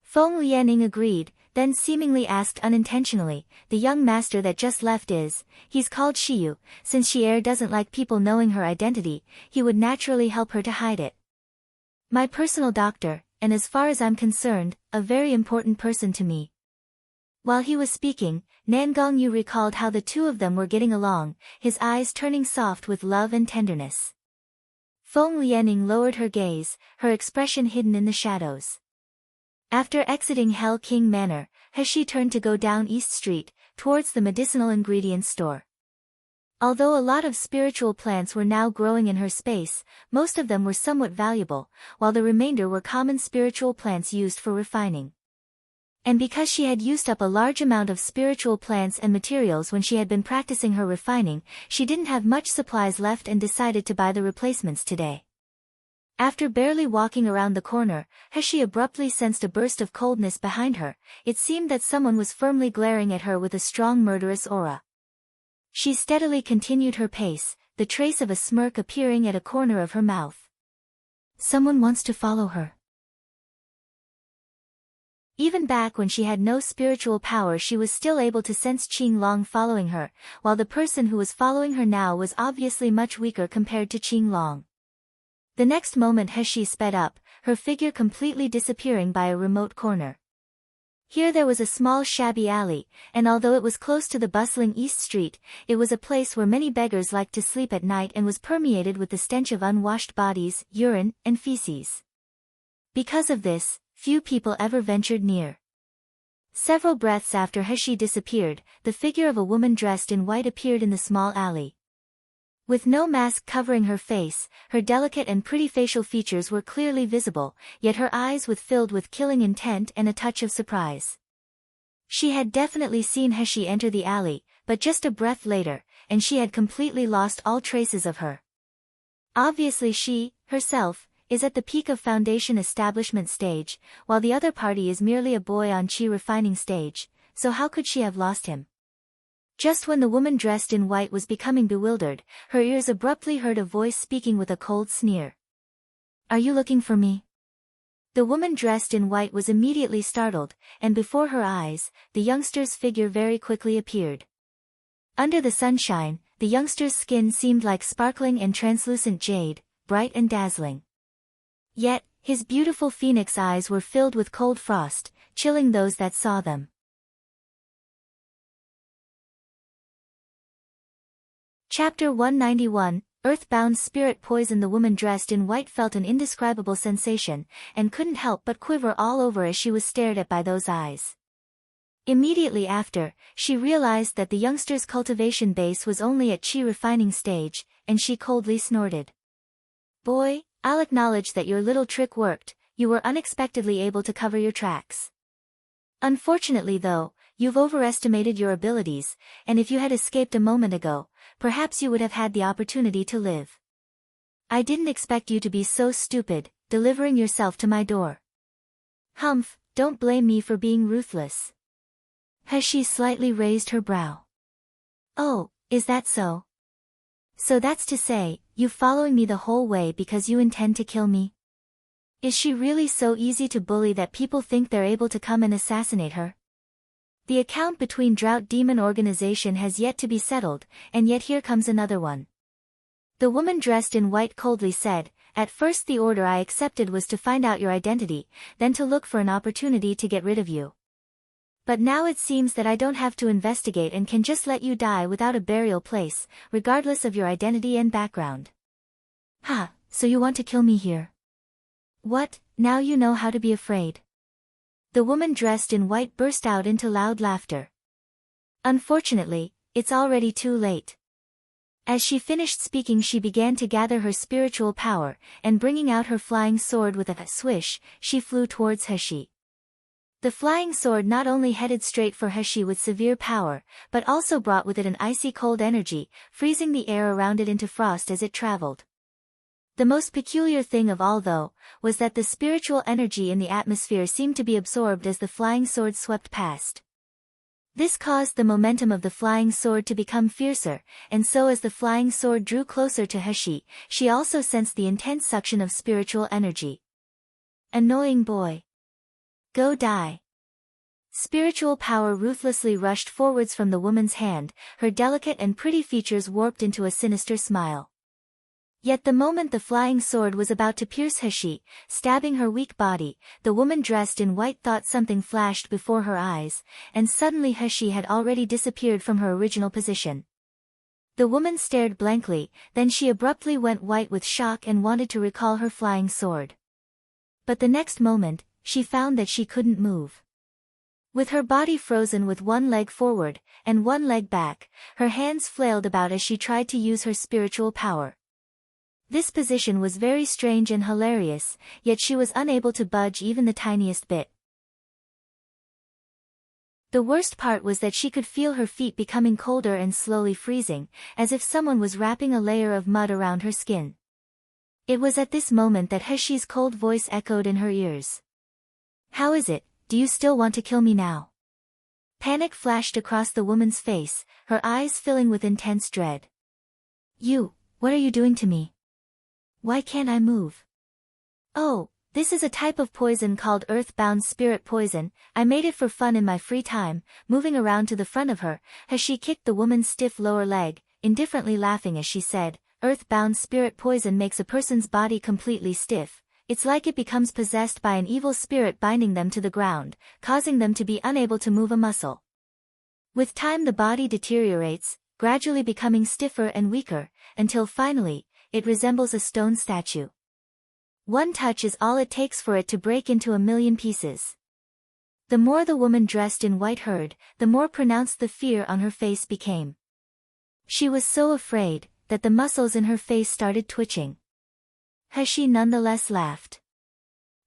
Speaker 1: Feng Lianing agreed, then seemingly asked unintentionally, "The young master that just left he's called Xiyu, since Xi'er doesn't like people knowing her identity, he would naturally help her to hide it." "My personal doctor, and as far as I'm concerned, a very important person to me." While he was speaking, Nan Gongyu recalled how the two of them were getting along, his eyes turning soft with love and tenderness. Feng Lianing lowered her gaze, her expression hidden in the shadows. After exiting Hell King Manor, He turned to go down East Street, towards the medicinal ingredients store. Although a lot of spiritual plants were now growing in her space, most of them were somewhat valuable, while the remainder were common spiritual plants used for refining. And because she had used up a large amount of spiritual plants and materials when she had been practicing her refining, she didn't have much supplies left and decided to buy the replacements today. After barely walking around the corner, He abruptly sensed a burst of coldness behind her. It seemed that someone was firmly glaring at her with a strong murderous aura. She steadily continued her pace, the trace of a smirk appearing at a corner of her mouth. Someone wants to follow her. Even back when she had no spiritual power, she was still able to sense Qing Long following her, while the person who was following her now was obviously much weaker compared to Qing Long. The next moment He sped up, her figure completely disappearing by a remote corner. Here there was a small shabby alley, and although it was close to the bustling East Street, it was a place where many beggars liked to sleep at night and was permeated with the stench of unwashed bodies, urine, and feces. Because of this, few people ever ventured near. Several breaths after He disappeared, the figure of a woman dressed in white appeared in the small alley. With no mask covering her face, her delicate and pretty facial features were clearly visible, yet her eyes were filled with killing intent and a touch of surprise. She had definitely seen He enter the alley, but just a breath later, and she had completely lost all traces of her. Obviously she, herself, is at the peak of foundation establishment stage, while the other party is merely a boy on Qi refining stage, so how could she have lost him? Just when the woman dressed in white was becoming bewildered, her ears abruptly heard a voice speaking with a cold sneer. "Are you looking for me?" The woman dressed in white was immediately startled, and before her eyes, the youngster's figure very quickly appeared. Under the sunshine, the youngster's skin seemed like sparkling and translucent jade, bright and dazzling. Yet, his beautiful phoenix eyes were filled with cold frost, chilling those that saw them. Chapter 191, Earthbound Spirit Poison. The woman dressed in white felt an indescribable sensation, and couldn't help but quiver all over as she was stared at by those eyes. Immediately after, she realized that the youngster's cultivation base was only at Qi refining stage, and she coldly snorted. "Boy, I'll acknowledge that your little trick worked, you were unexpectedly able to cover your tracks. Unfortunately though, you've overestimated your abilities, and if you had escaped a moment ago, perhaps you would have had the opportunity to live. I didn't expect you to be so stupid, delivering yourself to my door. Humph, don't blame me for being ruthless." She slightly raised her brow. "Oh, is that so? So that's to say, you following me the whole way because you intend to kill me? Is she really so easy to bully that people think they're able to come and assassinate her?" The account between Drought Demon Organization has yet to be settled, and yet here comes another one. The woman dressed in white coldly said, "At first the order I accepted was to find out your identity, then to look for an opportunity to get rid of you. But now it seems that I don't have to investigate and can just let you die without a burial place, regardless of your identity and background." "Ha, so you want to kill me here? What, now you know how to be afraid?" The woman dressed in white burst out into loud laughter. "Unfortunately, it's already too late. As she finished speaking, she began to gather her spiritual power, and bringing out her flying sword with a swish, she flew towards Heshi. The flying sword not only headed straight for Heshi with severe power, but also brought with it an icy cold energy, freezing the air around it into frost as it traveled. The most peculiar thing of all, though, was that the spiritual energy in the atmosphere seemed to be absorbed as the flying sword swept past. This caused the momentum of the flying sword to become fiercer, and so as the flying sword drew closer to Heshi, she also sensed the intense suction of spiritual energy. Annoying boy. Go die. Spiritual power ruthlessly rushed forwards from the woman's hand, her delicate and pretty features warped into a sinister smile. Yet the moment the flying sword was about to pierce Heshi, stabbing her weak body, the woman dressed in white thought something flashed before her eyes, and suddenly Heshi had already disappeared from her original position. The woman stared blankly, then she abruptly went white with shock and wanted to recall her flying sword. But the next moment, she found that she couldn't move. With her body frozen with one leg forward, and one leg back, her hands flailed about as she tried to use her spiritual power. This position was very strange and hilarious, yet she was unable to budge even the tiniest bit. The worst part was that she could feel her feet becoming colder and slowly freezing, as if someone was wrapping a layer of mud around her skin. It was at this moment that Heshi's cold voice echoed in her ears. "How is it, do you still want to kill me now?" Panic flashed across the woman's face, her eyes filling with intense dread. What are you doing to me? Why can't I move?" "Oh, this is a type of poison called earth-bound spirit poison. I made it for fun in my free time." Moving around to the front of her, Heshi kicked the woman's stiff lower leg, indifferently laughing as she said, "Earth-bound spirit poison makes a person's body completely stiff. It's like it becomes possessed by an evil spirit binding them to the ground, causing them to be unable to move a muscle. With time the body deteriorates, gradually becoming stiffer and weaker, until finally, it resembles a stone statue. One touch is all it takes for it to break into 1,000,000 pieces." The more the woman dressed in white heard, the more pronounced the fear on her face became. She was so afraid, that the muscles in her face started twitching. Heshi nonetheless laughed.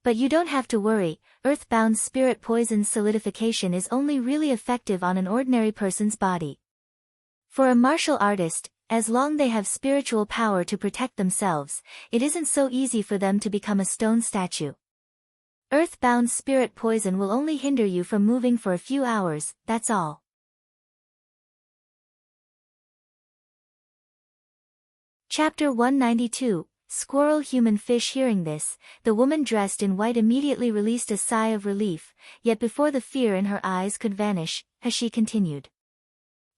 Speaker 1: "But you don't have to worry, earthbound spirit poison's solidification is only really effective on an ordinary person's body. For a martial artist, as long they have spiritual power to protect themselves, it isn't so easy for them to become a stone statue. Earthbound spirit poison will only hinder you from moving for a few hours, that's all." Chapter 192, Squirrel Human Fish. Hearing this, the woman dressed in white immediately released a sigh of relief, yet before the fear in her eyes could vanish, Heshi continued.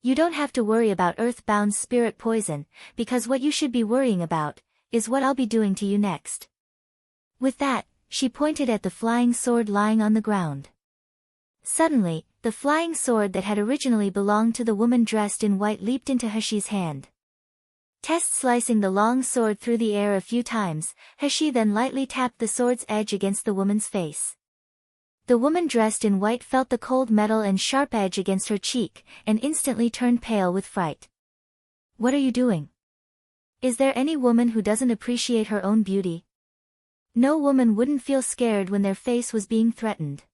Speaker 1: "You don't have to worry about earthbound spirit poison, because what you should be worrying about, is what I'll be doing to you next." With that, she pointed at the flying sword lying on the ground. Suddenly, the flying sword that had originally belonged to the woman dressed in white leaped into Heshi's hand. Slicing the long sword through the air a few times, Heshi then lightly tapped the sword's edge against the woman's face. The woman dressed in white felt the cold metal and sharp edge against her cheek, and instantly turned pale with fright. "What are you doing? Is there any woman who doesn't appreciate her own beauty? No woman wouldn't feel scared when their face was being threatened."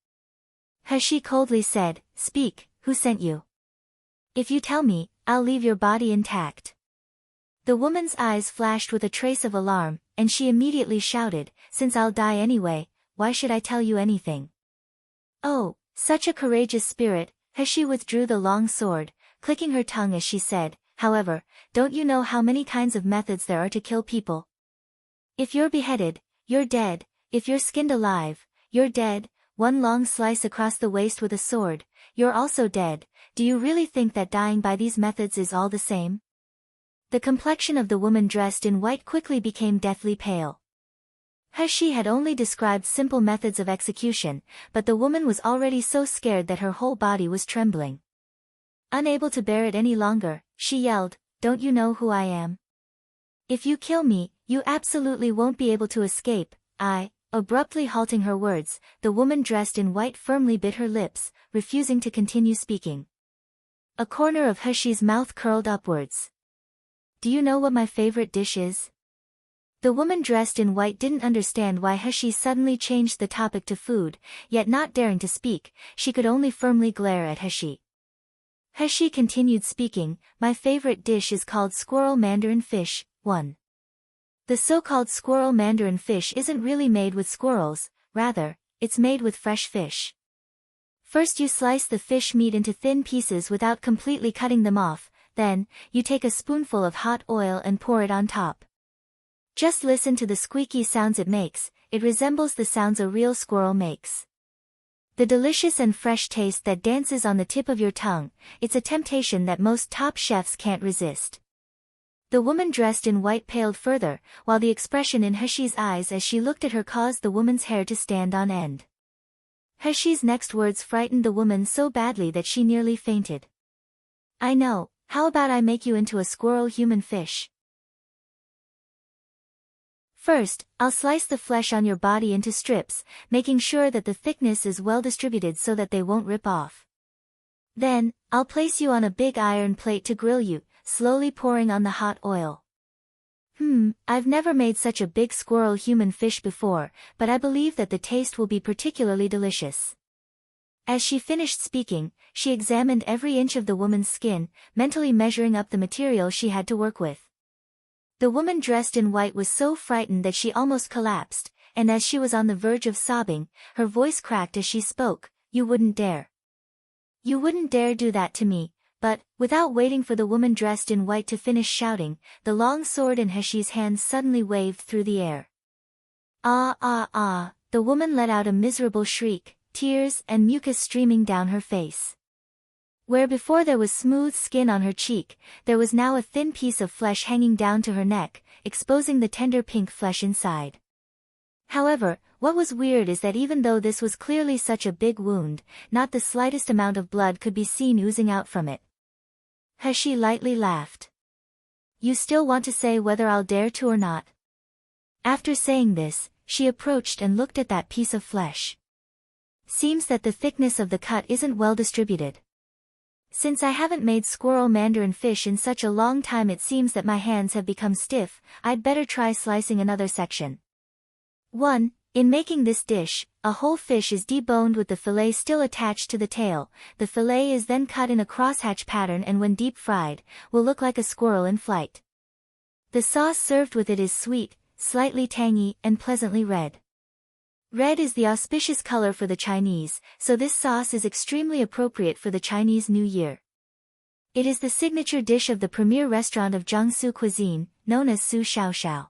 Speaker 1: Heshi coldly said, "Speak, who sent you? If you tell me, I'll leave your body intact." The woman's eyes flashed with a trace of alarm, and she immediately shouted, "Since I'll die anyway, why should I tell you anything?" "Oh, such a courageous spirit." Heshi withdrew the long sword, clicking her tongue as she said, "However, don't you know how many kinds of methods there are to kill people? If you're beheaded, you're dead. If you're skinned alive, you're dead. One long slice across the waist with a sword, you're also dead. Do you really think that dying by these methods is all the same?" The complexion of the woman dressed in white quickly became deathly pale. Heshi had only described simple methods of execution, but the woman was already so scared that her whole body was trembling. Unable to bear it any longer, she yelled, "Don't you know who I am? If you kill me, you absolutely won't be able to escape." Abruptly halting her words, the woman dressed in white firmly bit her lips, refusing to continue speaking. A corner of Heshi's mouth curled upwards. do you know what my favorite dish is? The woman dressed in white didn't understand why Heshi suddenly changed the topic to food, yet not daring to speak, she could only firmly glare at Heshi. Heshi continued speaking, my favorite dish is called squirrel mandarin fish. 1. The so-called squirrel mandarin fish isn't really made with squirrels, rather, it's made with fresh fish. First you slice the fish meat into thin pieces without completely cutting them off, then, you take a spoonful of hot oil and pour it on top. Just listen to the squeaky sounds it makes, it resembles the sounds a real squirrel makes. The delicious and fresh taste that dances on the tip of your tongue, it's a temptation that most top chefs can't resist. The woman dressed in white paled further, while the expression in Heshi's eyes as she looked at her caused the woman's hair to stand on end. Heshi's next words frightened the woman so badly that she nearly fainted. I know, how about I make you into a squirrel human fish? First, I'll slice the flesh on your body into strips, making sure that the thickness is well distributed so that they won't rip off. Then, I'll place you on a big iron plate to grill you, slowly pouring on the hot oil. I've never made such a big squirrel human fish before, but I believe that the taste will be particularly delicious. As she finished speaking, she examined every inch of the woman's skin, mentally measuring up the material she had to work with. The woman dressed in white was so frightened that she almost collapsed, and as she was on the verge of sobbing, her voice cracked as she spoke, You wouldn't dare. You wouldn't dare do that to me. But, without waiting for the woman dressed in white to finish shouting, the long sword in Heshi's hands suddenly waved through the air. Ah! The woman let out a miserable shriek, tears and mucus streaming down her face. Where before there was smooth skin on her cheek, there was now a thin piece of flesh hanging down to her neck, exposing the tender pink flesh inside. However, what was weird is that even though this was clearly such a big wound, not the slightest amount of blood could be seen oozing out from it. Heshi lightly laughed. You still want to say whether I'll dare to or not? After saying this, she approached and looked at that piece of flesh. Seems that the thickness of the cut isn't well distributed. Since I haven't made squirrel mandarin fish in such a long time, it seems that my hands have become stiff. I'd better try slicing another section. 1. In making this dish, a whole fish is deboned with the fillet still attached to the tail. The fillet is then cut in a crosshatch pattern and when deep fried, will look like a squirrel in flight. The sauce served with it is sweet, slightly tangy, and pleasantly red. Red is the auspicious color for the Chinese, so this sauce is extremely appropriate for the Chinese New Year. It is the signature dish of the premier restaurant of Jiangsu cuisine, known as Su Xiao Xiao.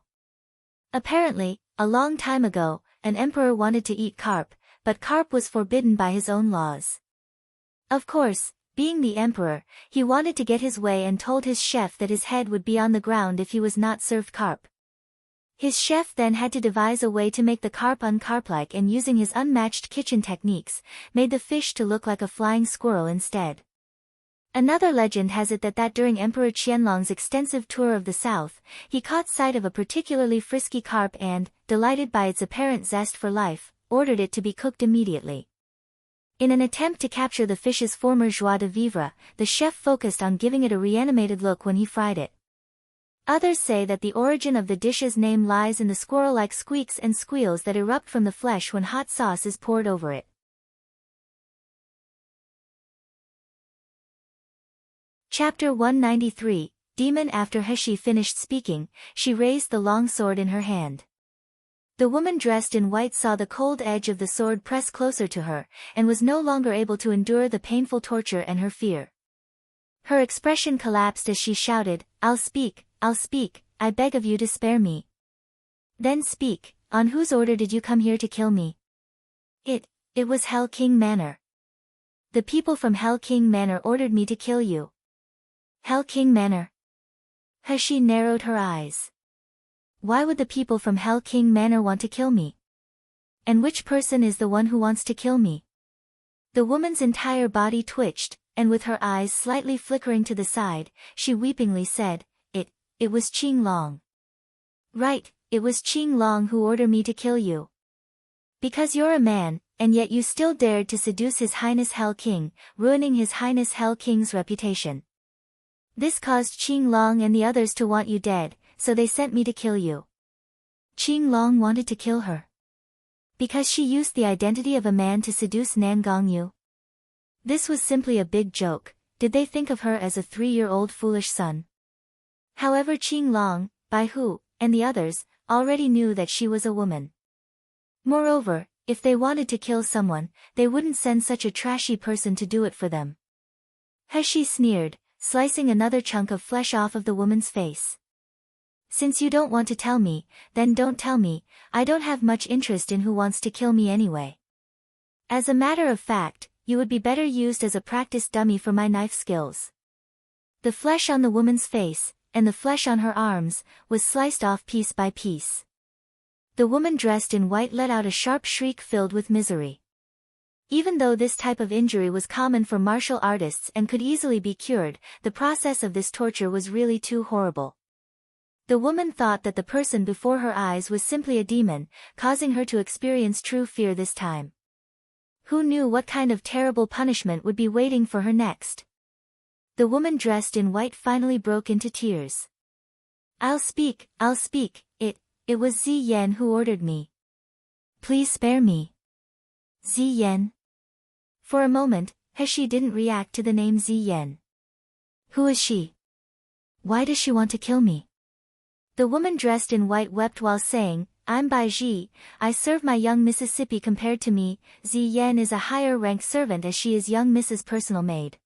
Speaker 1: Apparently, a long time ago, an emperor wanted to eat carp, but carp was forbidden by his own laws. Of course, being the emperor, he wanted to get his way and told his chef that his head would be on the ground if he was not served carp. His chef then had to devise a way to make the carp uncarp-like and using his unmatched kitchen techniques, made the fish to look like a flying squirrel instead. Another legend has it that during Emperor Qianlong's extensive tour of the south, he caught sight of a particularly frisky carp and, delighted by its apparent zest for life, ordered it to be cooked immediately. In an attempt to capture the fish's former joie de vivre, the chef focused on giving it a reanimated look when he fried it. Others say that the origin of the dish's name lies in the squirrel-like squeaks and squeals that erupt from the flesh when hot sauce is poured over it. Chapter 193, Demon. After Heshi finished speaking, she raised the long sword in her hand. The woman dressed in white saw the cold edge of the sword press closer to her, and was no longer able to endure the painful torture and her fear. Her expression collapsed as she shouted, I'll speak, I beg of you to spare me. Then speak, on whose order did you come here to kill me? It was Hell King Manor. The people from Hell King Manor ordered me to kill you. Hell King Manor? Heshi narrowed her eyes. Why would the people from Hell King Manor want to kill me? And which person is the one who wants to kill me? The woman's entire body twitched, and with her eyes slightly flickering to the side, she weepingly said, It was Qing Long. Right, it was Qing Long who ordered me to kill you. Because you're a man, and yet you still dared to seduce His Highness Hell King, ruining His Highness Hell King's reputation. This caused Qing Long and the others to want you dead, so they sent me to kill you. Qing Long wanted to kill her because she used the identity of a man to seduce Nan Gongyu. This was simply a big joke. Did they think of her as a 3-year-old foolish son? However, Qing Long, Bai Hu, and the others already knew that she was a woman. Moreover, if they wanted to kill someone, they wouldn't send such a trashy person to do it for them. He sneered, slicing another chunk of flesh off of the woman's face. Since you don't want to tell me, then don't tell me. I don't have much interest in who wants to kill me anyway. As a matter of fact, you would be better used as a practice dummy for my knife skills. The flesh on the woman's face, and the flesh on her arms, was sliced off piece by piece. The woman dressed in white let out a sharp shriek filled with misery. Even though this type of injury was common for martial artists and could easily be cured, the process of this torture was really too horrible. The woman thought that the person before her eyes was simply a demon, causing her to experience true fear this time. Who knew what kind of terrible punishment would be waiting for her next? The woman dressed in white finally broke into tears. I'll speak. It was Ziyan who ordered me. Please spare me. Ziyan. For a moment, He didn't react to the name Ziyan. Who is she? Why does she want to kill me? The woman dressed in white wept while saying, I'm Bai Ji, I serve my young Mississippi. Compared to me, Ziyan is a higher ranked servant as she is young Mrs. personal maid.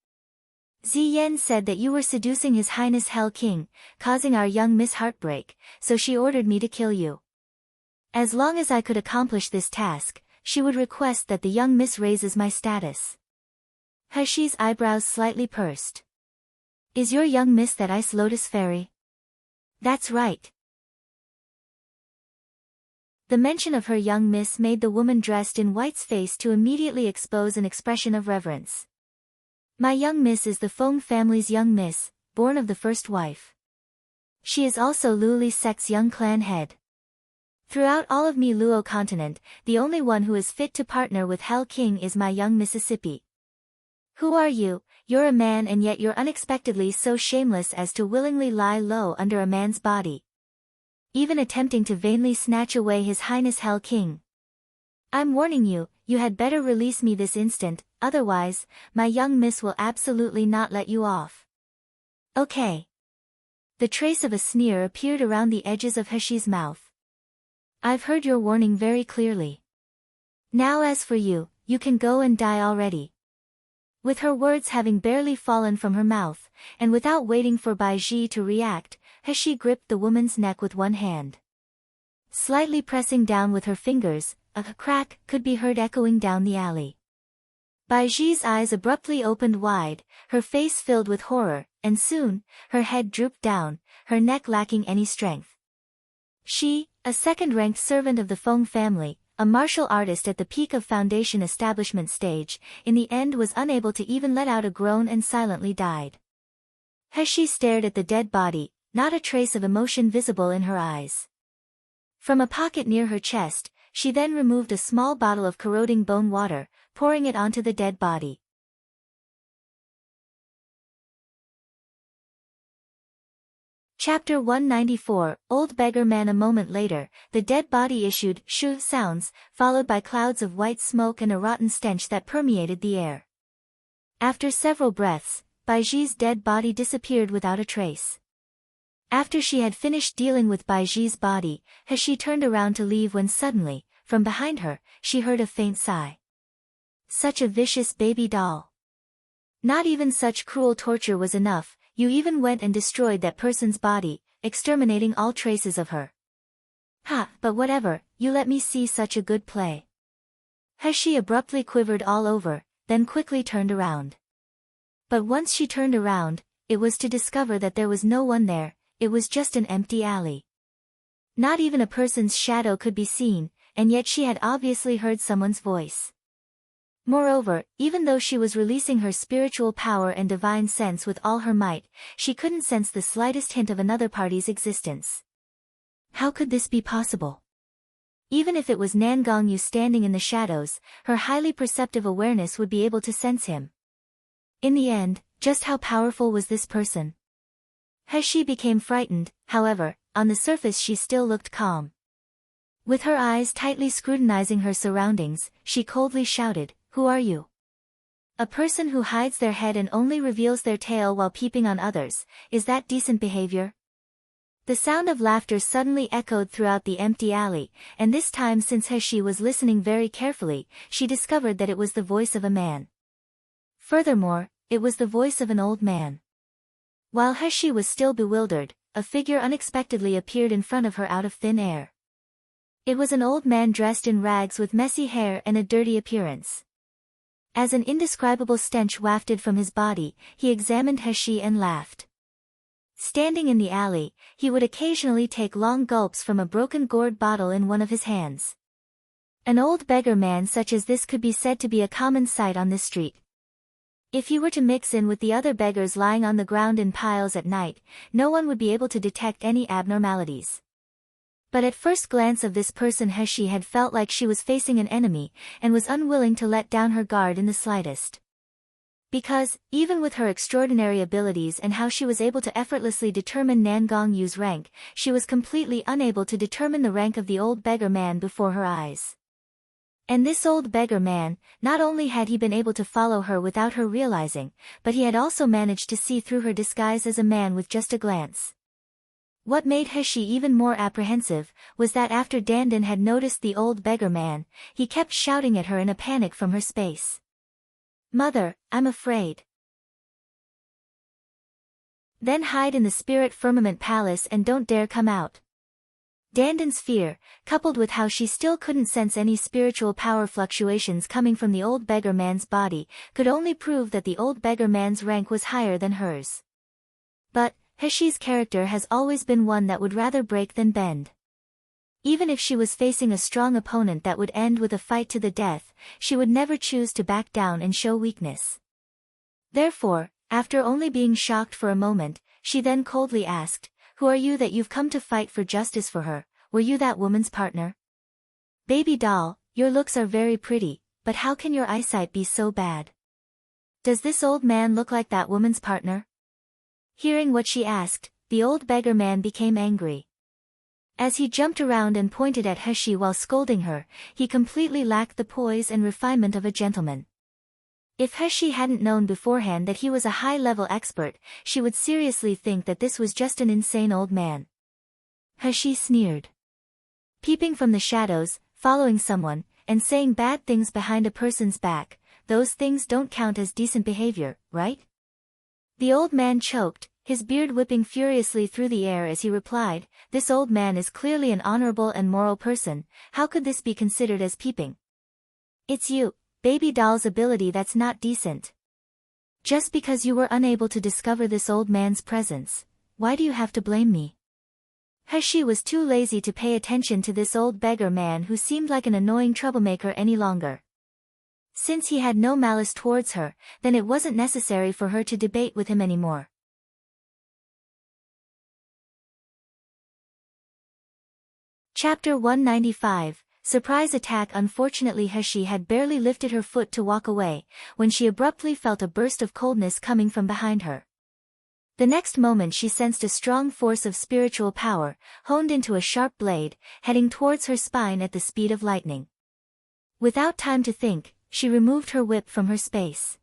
Speaker 1: Ziyan said that you were seducing His Highness Hell King, causing our young Miss heartbreak, so she ordered me to kill you. As long as I could accomplish this task, she would request that the young Miss raises my status. He's eyebrows slightly pursed. Is your young Miss that Ice Lotus Fairy? That's right. The mention of her young Miss made the woman dressed in white's face to immediately expose an expression of reverence. My young Miss is the Feng family's young Miss, born of the first wife. She is also Luli's sect's young clan head. Throughout all of Mi Luo continent, the only one who is fit to partner with Hell King is my young Mississippi. Who are you? You're a man and yet you're unexpectedly so shameless as to willingly lie low under a man's body. Even attempting to vainly snatch away His Highness Hell King. I'm warning you, you had better release me this instant, otherwise, my young Miss will absolutely not let you off. Okay. The trace of a sneer appeared around the edges of He's mouth. I've heard your warning very clearly. Now as for you, you can go and die already. With her words having barely fallen from her mouth, and without waiting for Bai Ji to react, He gripped the woman's neck with one hand. Slightly pressing down with her fingers, a crack could be heard echoing down the alley. Bai Ji's eyes abruptly opened wide, her face filled with horror, and soon, her head drooped down, her neck lacking any strength. She, a second-ranked servant of the Feng family, a martial artist at the peak of foundation establishment stage, in the end was unable to even let out a groan and silently died. He stared at the dead body, not a trace of emotion visible in her eyes. From a pocket near her chest, she then removed a small bottle of corroding bone water, pouring it onto the dead body. Chapter 194, Old Beggar Man. A moment later, the dead body issued shoo sounds, followed by clouds of white smoke and a rotten stench that permeated the air. After several breaths, Bai Ji's dead body disappeared without a trace. After she had finished dealing with Bai Ji's body, she turned around to leave when suddenly, from behind her, she heard a faint sigh. Such a vicious baby doll. Not even such cruel torture was enough, you even went and destroyed that person's body, exterminating all traces of her. Ha, but whatever, you let me see such a good play. She abruptly quivered all over, then quickly turned around. But once she turned around, it was to discover that there was no one there, it was just an empty alley. Not even a person's shadow could be seen, and yet she had obviously heard someone's voice. Moreover, even though she was releasing her spiritual power and divine sense with all her might, she couldn't sense the slightest hint of another party's existence. How could this be possible? Even if it was Nan Gongyu standing in the shadows, her highly perceptive awareness would be able to sense him. In the end, just how powerful was this person? He became frightened, however, on the surface she still looked calm. With her eyes tightly scrutinizing her surroundings, she coldly shouted, "Who are you? A person who hides their head and only reveals their tail while peeping on others, is that decent behavior?" The sound of laughter suddenly echoed throughout the empty alley, and this time since He was listening very carefully, she discovered that it was the voice of a man. Furthermore, it was the voice of an old man. While He was still bewildered, a figure unexpectedly appeared in front of her out of thin air. It was an old man dressed in rags with messy hair and a dirty appearance. As an indescribable stench wafted from his body, he examined He and laughed. Standing in the alley, he would occasionally take long gulps from a broken gourd bottle in one of his hands. An old beggar man such as this could be said to be a common sight on this street. If he were to mix in with the other beggars lying on the ground in piles at night, no one would be able to detect any abnormalities. But at first glance of this person He had felt like she was facing an enemy, and was unwilling to let down her guard in the slightest. Because, even with her extraordinary abilities and how she was able to effortlessly determine Nan Gongyu's rank, she was completely unable to determine the rank of the old beggar man before her eyes. And this old beggar man, not only had he been able to follow her without her realizing, but he had also managed to see through her disguise as a man with just a glance. What made He even more apprehensive, was that after Dandan had noticed the old beggar man, he kept shouting at her in a panic from her space. "Mother, I'm afraid." "Then hide in the spirit firmament palace and don't dare come out." Dandan's fear, coupled with how she still couldn't sense any spiritual power fluctuations coming from the old beggar man's body, could only prove that the old beggar man's rank was higher than hers. But, He's character has always been one that would rather break than bend. Even if she was facing a strong opponent that would end with a fight to the death, she would never choose to back down and show weakness. Therefore, after only being shocked for a moment, she then coldly asked, "Who are you that you've come to fight for justice for her? Were you that woman's partner?" "Baby doll, your looks are very pretty, but how can your eyesight be so bad? Does this old man look like that woman's partner?" Hearing what she asked, the old beggar man became angry. As he jumped around and pointed at He while scolding her, he completely lacked the poise and refinement of a gentleman. If He hadn't known beforehand that he was a high-level expert, she would seriously think that this was just an insane old man. He sneered. "Peeping from the shadows, following someone, and saying bad things behind a person's back, those things don't count as decent behavior, right?" The old man choked, his beard whipping furiously through the air as he replied, "This old man is clearly an honorable and moral person, how could this be considered as peeping? It's you, baby doll's ability that's not decent. Just because you were unable to discover this old man's presence, why do you have to blame me?" He was too lazy to pay attention to this old beggar man who seemed like an annoying troublemaker any longer. Since he had no malice towards her, then it wasn't necessary for her to debate with him anymore. Chapter 195, Surprise Attack. Unfortunately He had barely lifted her foot to walk away, when she abruptly felt a burst of coldness coming from behind her. The next moment she sensed a strong force of spiritual power, honed into a sharp blade, heading towards her spine at the speed of lightning. Without time to think, she removed her whip from her space.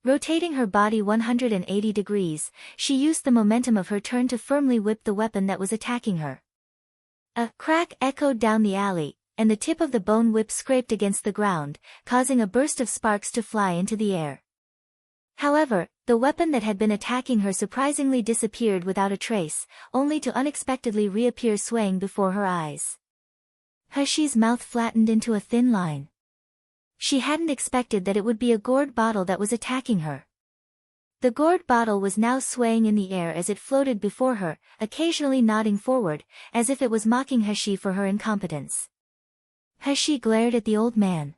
Speaker 1: Rotating her body 180 degrees, she used the momentum of her turn to firmly whip the weapon that was attacking her. A crack echoed down the alley, and the tip of the bone whip scraped against the ground, causing a burst of sparks to fly into the air. However, the weapon that had been attacking her surprisingly disappeared without a trace, only to unexpectedly reappear swaying before her eyes. He's mouth flattened into a thin line. She hadn't expected that it would be a gourd bottle that was attacking her. The gourd bottle was now swaying in the air as it floated before her, occasionally nodding forward, as if it was mocking He for her incompetence. He glared at the old man.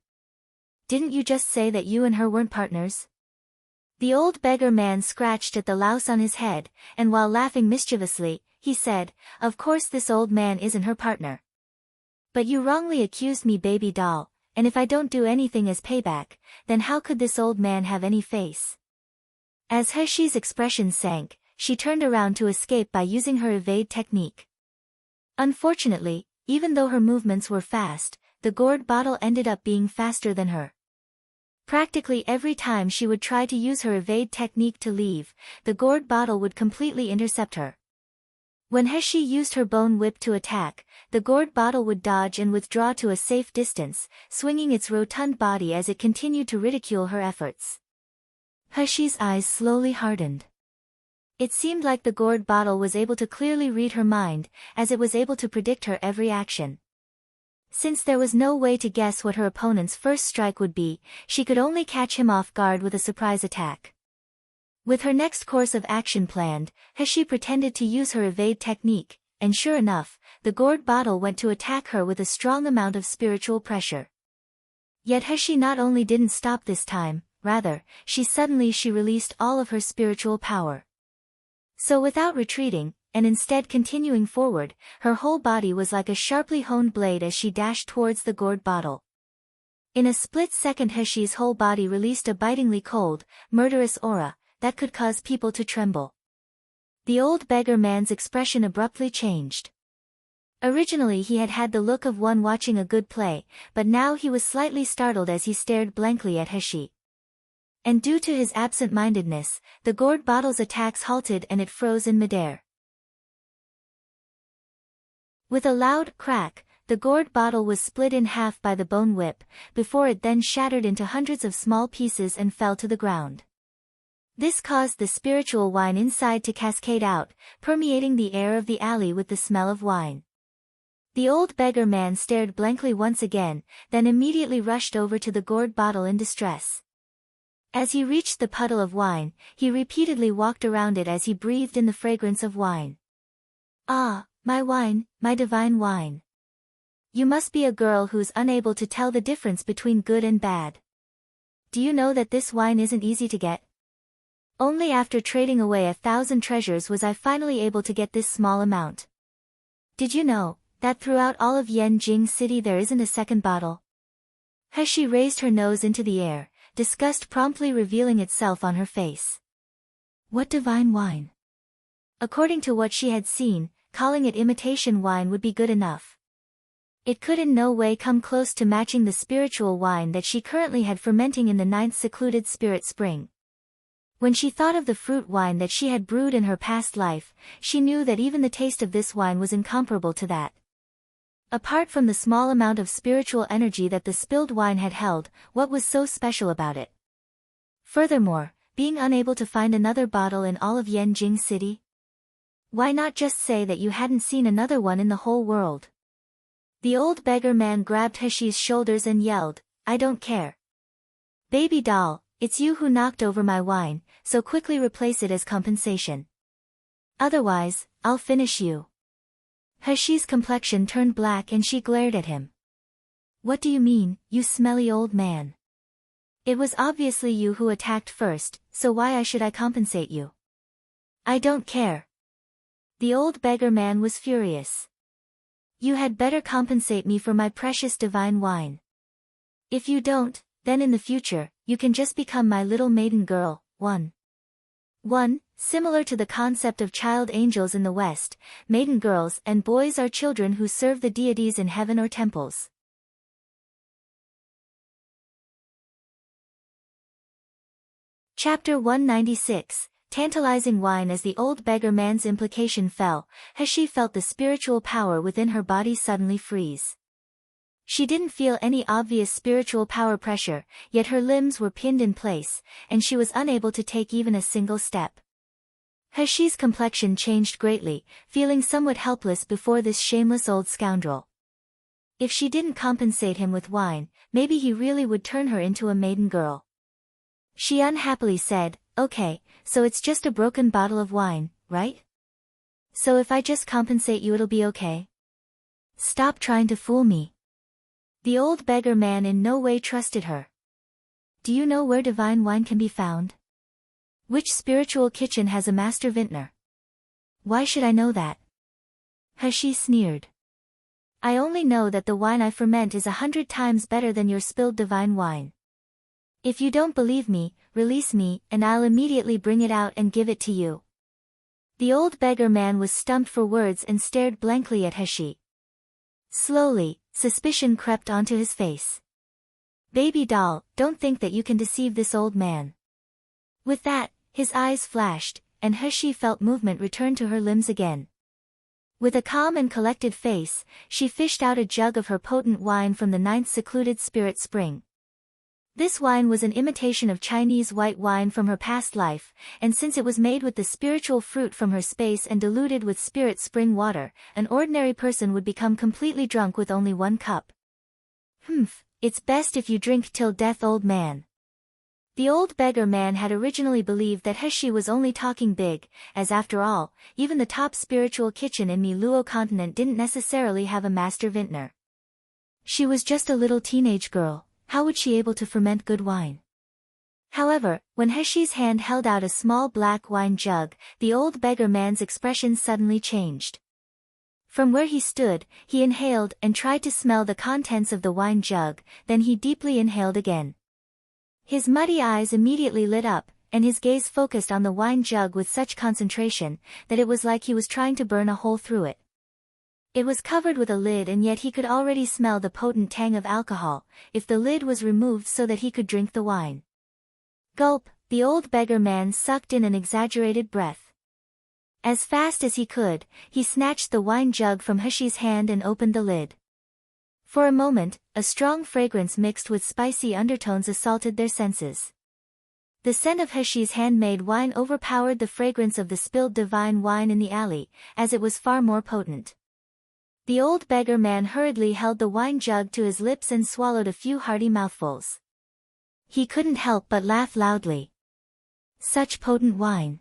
Speaker 1: "Didn't you just say that you and her weren't partners?" The old beggar man scratched at the louse on his head, and while laughing mischievously, he said, "Of course this old man isn't her partner. But you wrongly accused me, baby doll, and if I don't do anything as payback, then how could this old man have any face?" As He's expression sank, she turned around to escape by using her evade technique. Unfortunately, even though her movements were fast, the gourd bottle ended up being faster than her. Practically every time she would try to use her evade technique to leave, the gourd bottle would completely intercept her. When Heshi used her bone whip to attack, the gourd bottle would dodge and withdraw to a safe distance, swinging its rotund body as it continued to ridicule her efforts. Heshi's eyes slowly hardened. It seemed like the gourd bottle was able to clearly read her mind, as it was able to predict her every action. Since there was no way to guess what her opponent's first strike would be, she could only catch him off guard with a surprise attack. With her next course of action planned, Heshi pretended to use her evade technique, and sure enough, the gourd bottle went to attack her with a strong amount of spiritual pressure. Yet Heshi not only didn't stop this time, rather, she released all of her spiritual power. So without retreating, and instead continuing forward, her whole body was like a sharply honed blade as she dashed towards the gourd bottle. In a split second Heshi's whole body released a bitingly cold, murderous aura, that could cause people to tremble. The old beggar man's expression abruptly changed. Originally he had had the look of one watching a good play, but now he was slightly startled as he stared blankly at Heshi. And due to his absent-mindedness, the gourd bottle's attacks halted and it froze in midair. With a loud crack, the gourd bottle was split in half by the bone whip, before it then shattered into hundreds of small pieces and fell to the ground. This caused the spiritual wine inside to cascade out, permeating the air of the alley with the smell of wine. The old beggar man stared blankly once again, then immediately rushed over to the gourd bottle in distress. As he reached the puddle of wine, he repeatedly walked around it as he breathed in the fragrance of wine. "Ah, my wine, my divine wine. You must be a girl who's unable to tell the difference between good and bad. Do you know that this wine isn't easy to get? Only after trading away 1,000 treasures was I finally able to get this small amount. Did you know that throughout all of Yanjing City there isn't a second bottle?" Heshi raised her nose into the air, disgust promptly revealing itself on her face. What divine wine? According to what she had seen, calling it imitation wine would be good enough. It could in no way come close to matching the spiritual wine that she currently had fermenting in the 9th secluded spirit spring. When she thought of the fruit wine that she had brewed in her past life, she knew that even the taste of this wine was incomparable to that. Apart from the small amount of spiritual energy that the spilled wine had held, what was so special about it? Furthermore, being unable to find another bottle in all of Yanjing City? Why not just say that you hadn't seen another one in the whole world? The old beggar man grabbed Heshi's shoulders and yelled, "I don't care. Baby doll, it's you who knocked over my wine, so quickly replace it as compensation. Otherwise, I'll finish you." Heshi's complexion turned black and she glared at him. "What do you mean, you smelly old man? It was obviously you who attacked first, so why should I compensate you?" "I don't care." The old beggar man was furious. "You had better compensate me for my precious divine wine. If you don't, then in the future, you can just become my little maiden girl." 1. Similar to the concept of child angels in the West, maiden girls and boys are children who serve the deities in heaven or temples. Chapter 196, Tantalizing Wine. As the old beggar man's implication fell, Heshi felt the spiritual power within her body suddenly freeze. She didn't feel any obvious spiritual power pressure, yet her limbs were pinned in place, and she was unable to take even a single step. Heshi's complexion changed greatly, feeling somewhat helpless before this shameless old scoundrel. If she didn't compensate him with wine, maybe he really would turn her into a maiden girl. She unhappily said, "Okay, so it's just a broken bottle of wine, right? So if I just compensate you it'll be okay? Stop trying to fool me." The old beggar man in no way trusted her. "Do you know where divine wine can be found? Which spiritual kitchen has a master vintner?" "Why should I know that?" Heshi sneered. "I only know that the wine I ferment is 100 times better than your spilled divine wine. If you don't believe me, release me, and I'll immediately bring it out and give it to you." The old beggar man was stumped for words and stared blankly at Heshi. Slowly, suspicion crept onto his face. Baby doll, don't think that you can deceive this old man. With that, his eyes flashed, and Heshi felt movement return to her limbs again. With a calm and collected face, she fished out a jug of her potent wine from the 9th secluded spirit spring. This wine was an imitation of Chinese white wine from her past life, and since it was made with the spiritual fruit from her space and diluted with spirit spring water, an ordinary person would become completely drunk with only 1 cup. It's best if you drink till death, old man. The old beggar man had originally believed that Heshi was only talking big, as after all, even the top spiritual kitchen in Miluo continent didn't necessarily have a master vintner. She was just a little teenage girl, how would she able to ferment good wine? However, when Heshi's hand held out a small black wine jug, the old beggar man's expression suddenly changed. From where he stood, he inhaled and tried to smell the contents of the wine jug, then he deeply inhaled again. His muddy eyes immediately lit up, and his gaze focused on the wine jug with such concentration, that it was like he was trying to burn a hole through it. It was covered with a lid, and yet he could already smell the potent tang of alcohol, if the lid was removed so that he could drink the wine. Gulp, the old beggar man sucked in an exaggerated breath. As fast as he could, he snatched the wine jug from Heshi's hand and opened the lid. For a moment, a strong fragrance mixed with spicy undertones assaulted their senses. The scent of Heshi's handmade wine overpowered the fragrance of the spilled divine wine in the alley, as it was far more potent. The old beggar man hurriedly held the wine jug to his lips and swallowed a few hearty mouthfuls. He couldn't help but laugh loudly. Such potent wine.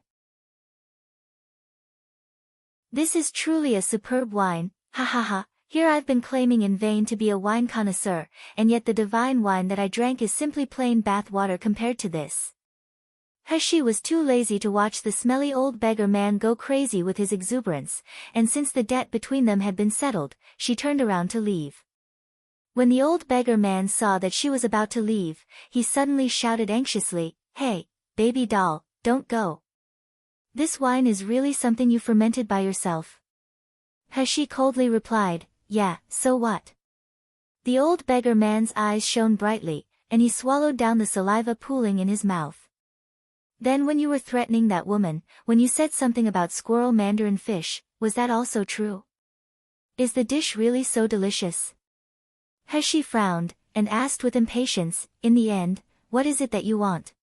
Speaker 1: This is truly a superb wine, ha ha ha. Here I've been claiming in vain to be a wine connoisseur, and yet the divine wine that I drank is simply plain bath water compared to this. Heshi was too lazy to watch the smelly old beggar man go crazy with his exuberance, and since the debt between them had been settled, she turned around to leave. When the old beggar man saw that she was about to leave, he suddenly shouted anxiously, "Hey, baby doll, don't go. This wine is really something you fermented by yourself." Heshi coldly replied, "Yeah, so what?" The old beggar man's eyes shone brightly, and he swallowed down the saliva pooling in his mouth. "Then when you were threatening that woman, when you said something about squirrel mandarin fish, was that also true? Is the dish really so delicious?" Heshi frowned, and asked with impatience, "In the end, what is it that you want?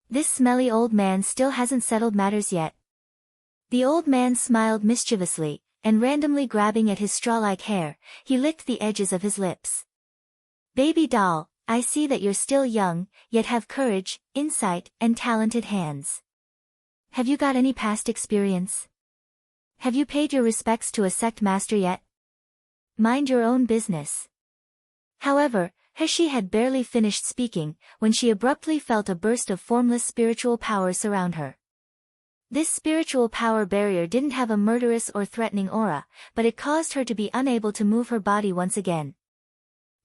Speaker 1: This smelly old man still hasn't settled matters yet." The old man smiled mischievously, and randomly grabbing at his straw-like hair, he licked the edges of his lips. "Baby doll, I see that you're still young, yet have courage, insight, and talented hands. Have you got any past experience? Have you paid your respects to a sect master yet? Mind your own business." However, Heshi had barely finished speaking, when she abruptly felt a burst of formless spiritual power surround her. This spiritual power barrier didn't have a murderous or threatening aura, but it caused her to be unable to move her body once again.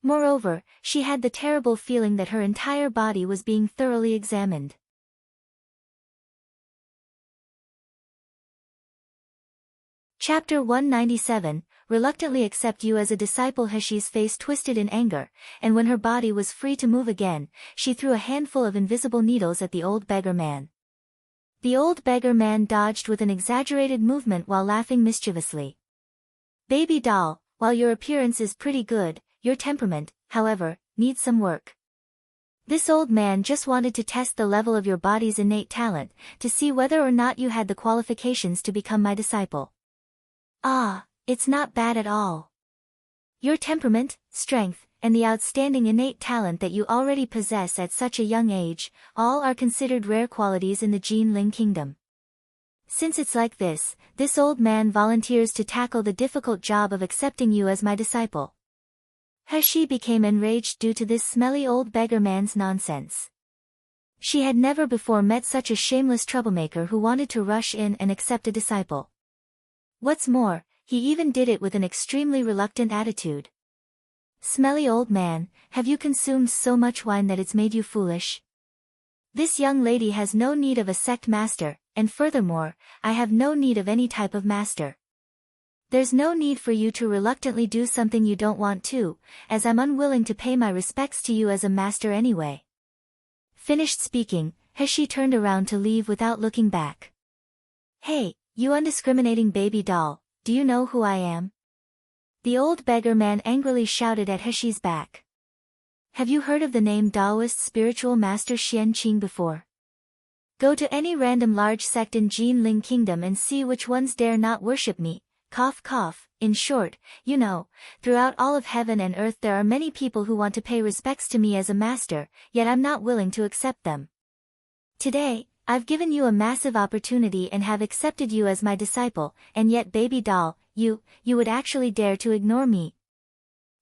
Speaker 1: Moreover, she had the terrible feeling that her entire body was being thoroughly examined. Chapter 197, Reluctantly accept you as a disciple. Heshi's face twisted in anger, and when her body was free to move again, she threw a handful of invisible needles at the old beggar man. The old beggar man dodged with an exaggerated movement while laughing mischievously. "Baby doll, while your appearance is pretty good, your temperament, however, needs some work. This old man just wanted to test the level of your body's innate talent, to see whether or not you had the qualifications to become my disciple. Ah, it's not bad at all. Your temperament, strength, and the outstanding innate talent that you already possess at such a young age, all are considered rare qualities in the Jinling kingdom. Since it's like this old man volunteers to tackle the difficult job of accepting you as my disciple." Heshi became enraged due to this smelly old beggar man's nonsense. She had never before met such a shameless troublemaker who wanted to rush in and accept a disciple. What's more, he even did it with an extremely reluctant attitude. "Smelly old man, have you consumed so much wine that it's made you foolish? This young lady has no need of a sect master, and furthermore, I have no need of any type of master. There's no need for you to reluctantly do something you don't want to, as I'm unwilling to pay my respects to you as a master anyway. Finished speaking, He turned around to leave without looking back. Hey, you undiscriminating baby doll, do you know who I am? The old beggar man angrily shouted at He's back. Have you heard of the name Taoist spiritual master Xian Qing before? Go to any random large sect in Jinling Kingdom and see which ones dare not worship me. Cough cough. In short, you know, throughout all of heaven and earth there are many people who want to pay respects to me as a master, yet I'm not willing to accept them. Today, I've given you a massive opportunity and have accepted you as my disciple, and yet baby doll, you would actually dare to ignore me.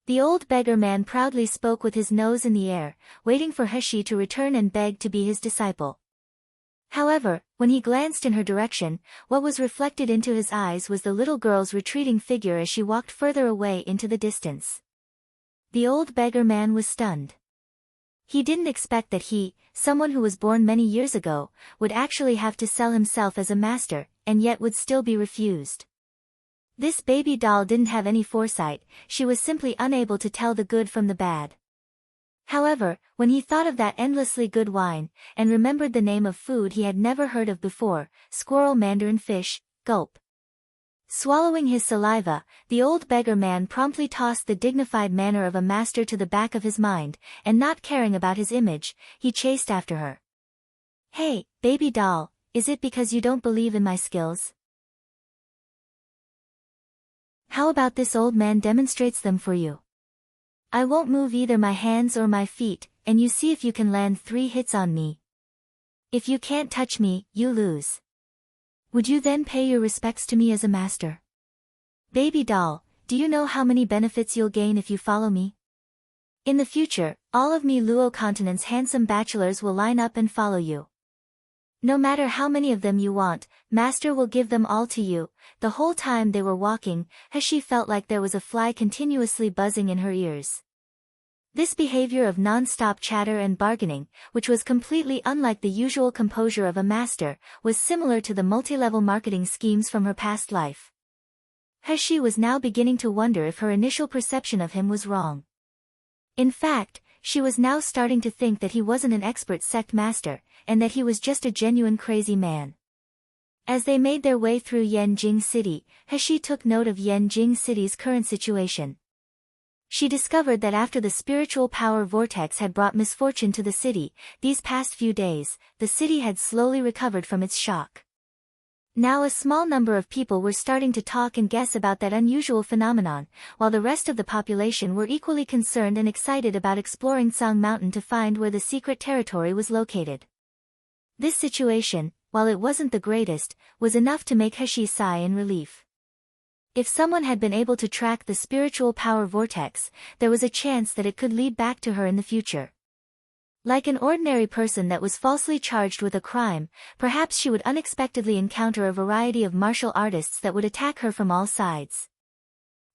Speaker 1: The old beggar man proudly spoke with his nose in the air, waiting for He to return and beg to be his disciple. However, when he glanced in her direction, what was reflected into his eyes was the little girl's retreating figure as she walked further away into the distance. The old beggar man was stunned. He didn't expect that he, someone who was born many years ago, would actually have to sell himself as a master, and yet would still be refused. This baby doll didn't have any foresight, she was simply unable to tell the good from the bad. However, when he thought of that endlessly good wine, and remembered the name of food he had never heard of before, squirrel mandarin fish, gulp. Swallowing his saliva, the old beggar man promptly tossed the dignified manner of a master to the back of his mind, and not caring about his image, he chased after her. Hey, baby doll, is it because you don't believe in my skills? How about this old man demonstrates them for you? I won't move either my hands or my feet, and you see if you can land 3 hits on me. If you can't touch me, you lose. Would you then pay your respects to me as a master? Baby doll, do you know how many benefits you'll gain if you follow me? In the future, all of me Luo continent's handsome bachelors will line up and follow you. No matter how many of them you want, master will give them all to you. The whole time they were walking, He felt like there was a fly continuously buzzing in her ears. This behavior of non-stop chatter and bargaining, which was completely unlike the usual composure of a master, was similar to the multi-level marketing schemes from her past life. He was now beginning to wonder if her initial perception of him was wrong. In fact, she was now starting to think that he wasn't an expert sect master, and that he was just a genuine crazy man. As they made their way through Yanjing City, He took note of Yanjing City's current situation. She discovered that after the spiritual power vortex had brought misfortune to the city, these past few days, the city had slowly recovered from its shock. Now a small number of people were starting to talk and guess about that unusual phenomenon, while the rest of the population were equally concerned and excited about exploring Song Mountain to find where the secret territory was located. This situation, while it wasn't the greatest, was enough to make He sigh in relief. If someone had been able to track the spiritual power vortex, there was a chance that it could lead back to her in the future. Like an ordinary person that was falsely charged with a crime, perhaps she would unexpectedly encounter a variety of martial artists that would attack her from all sides.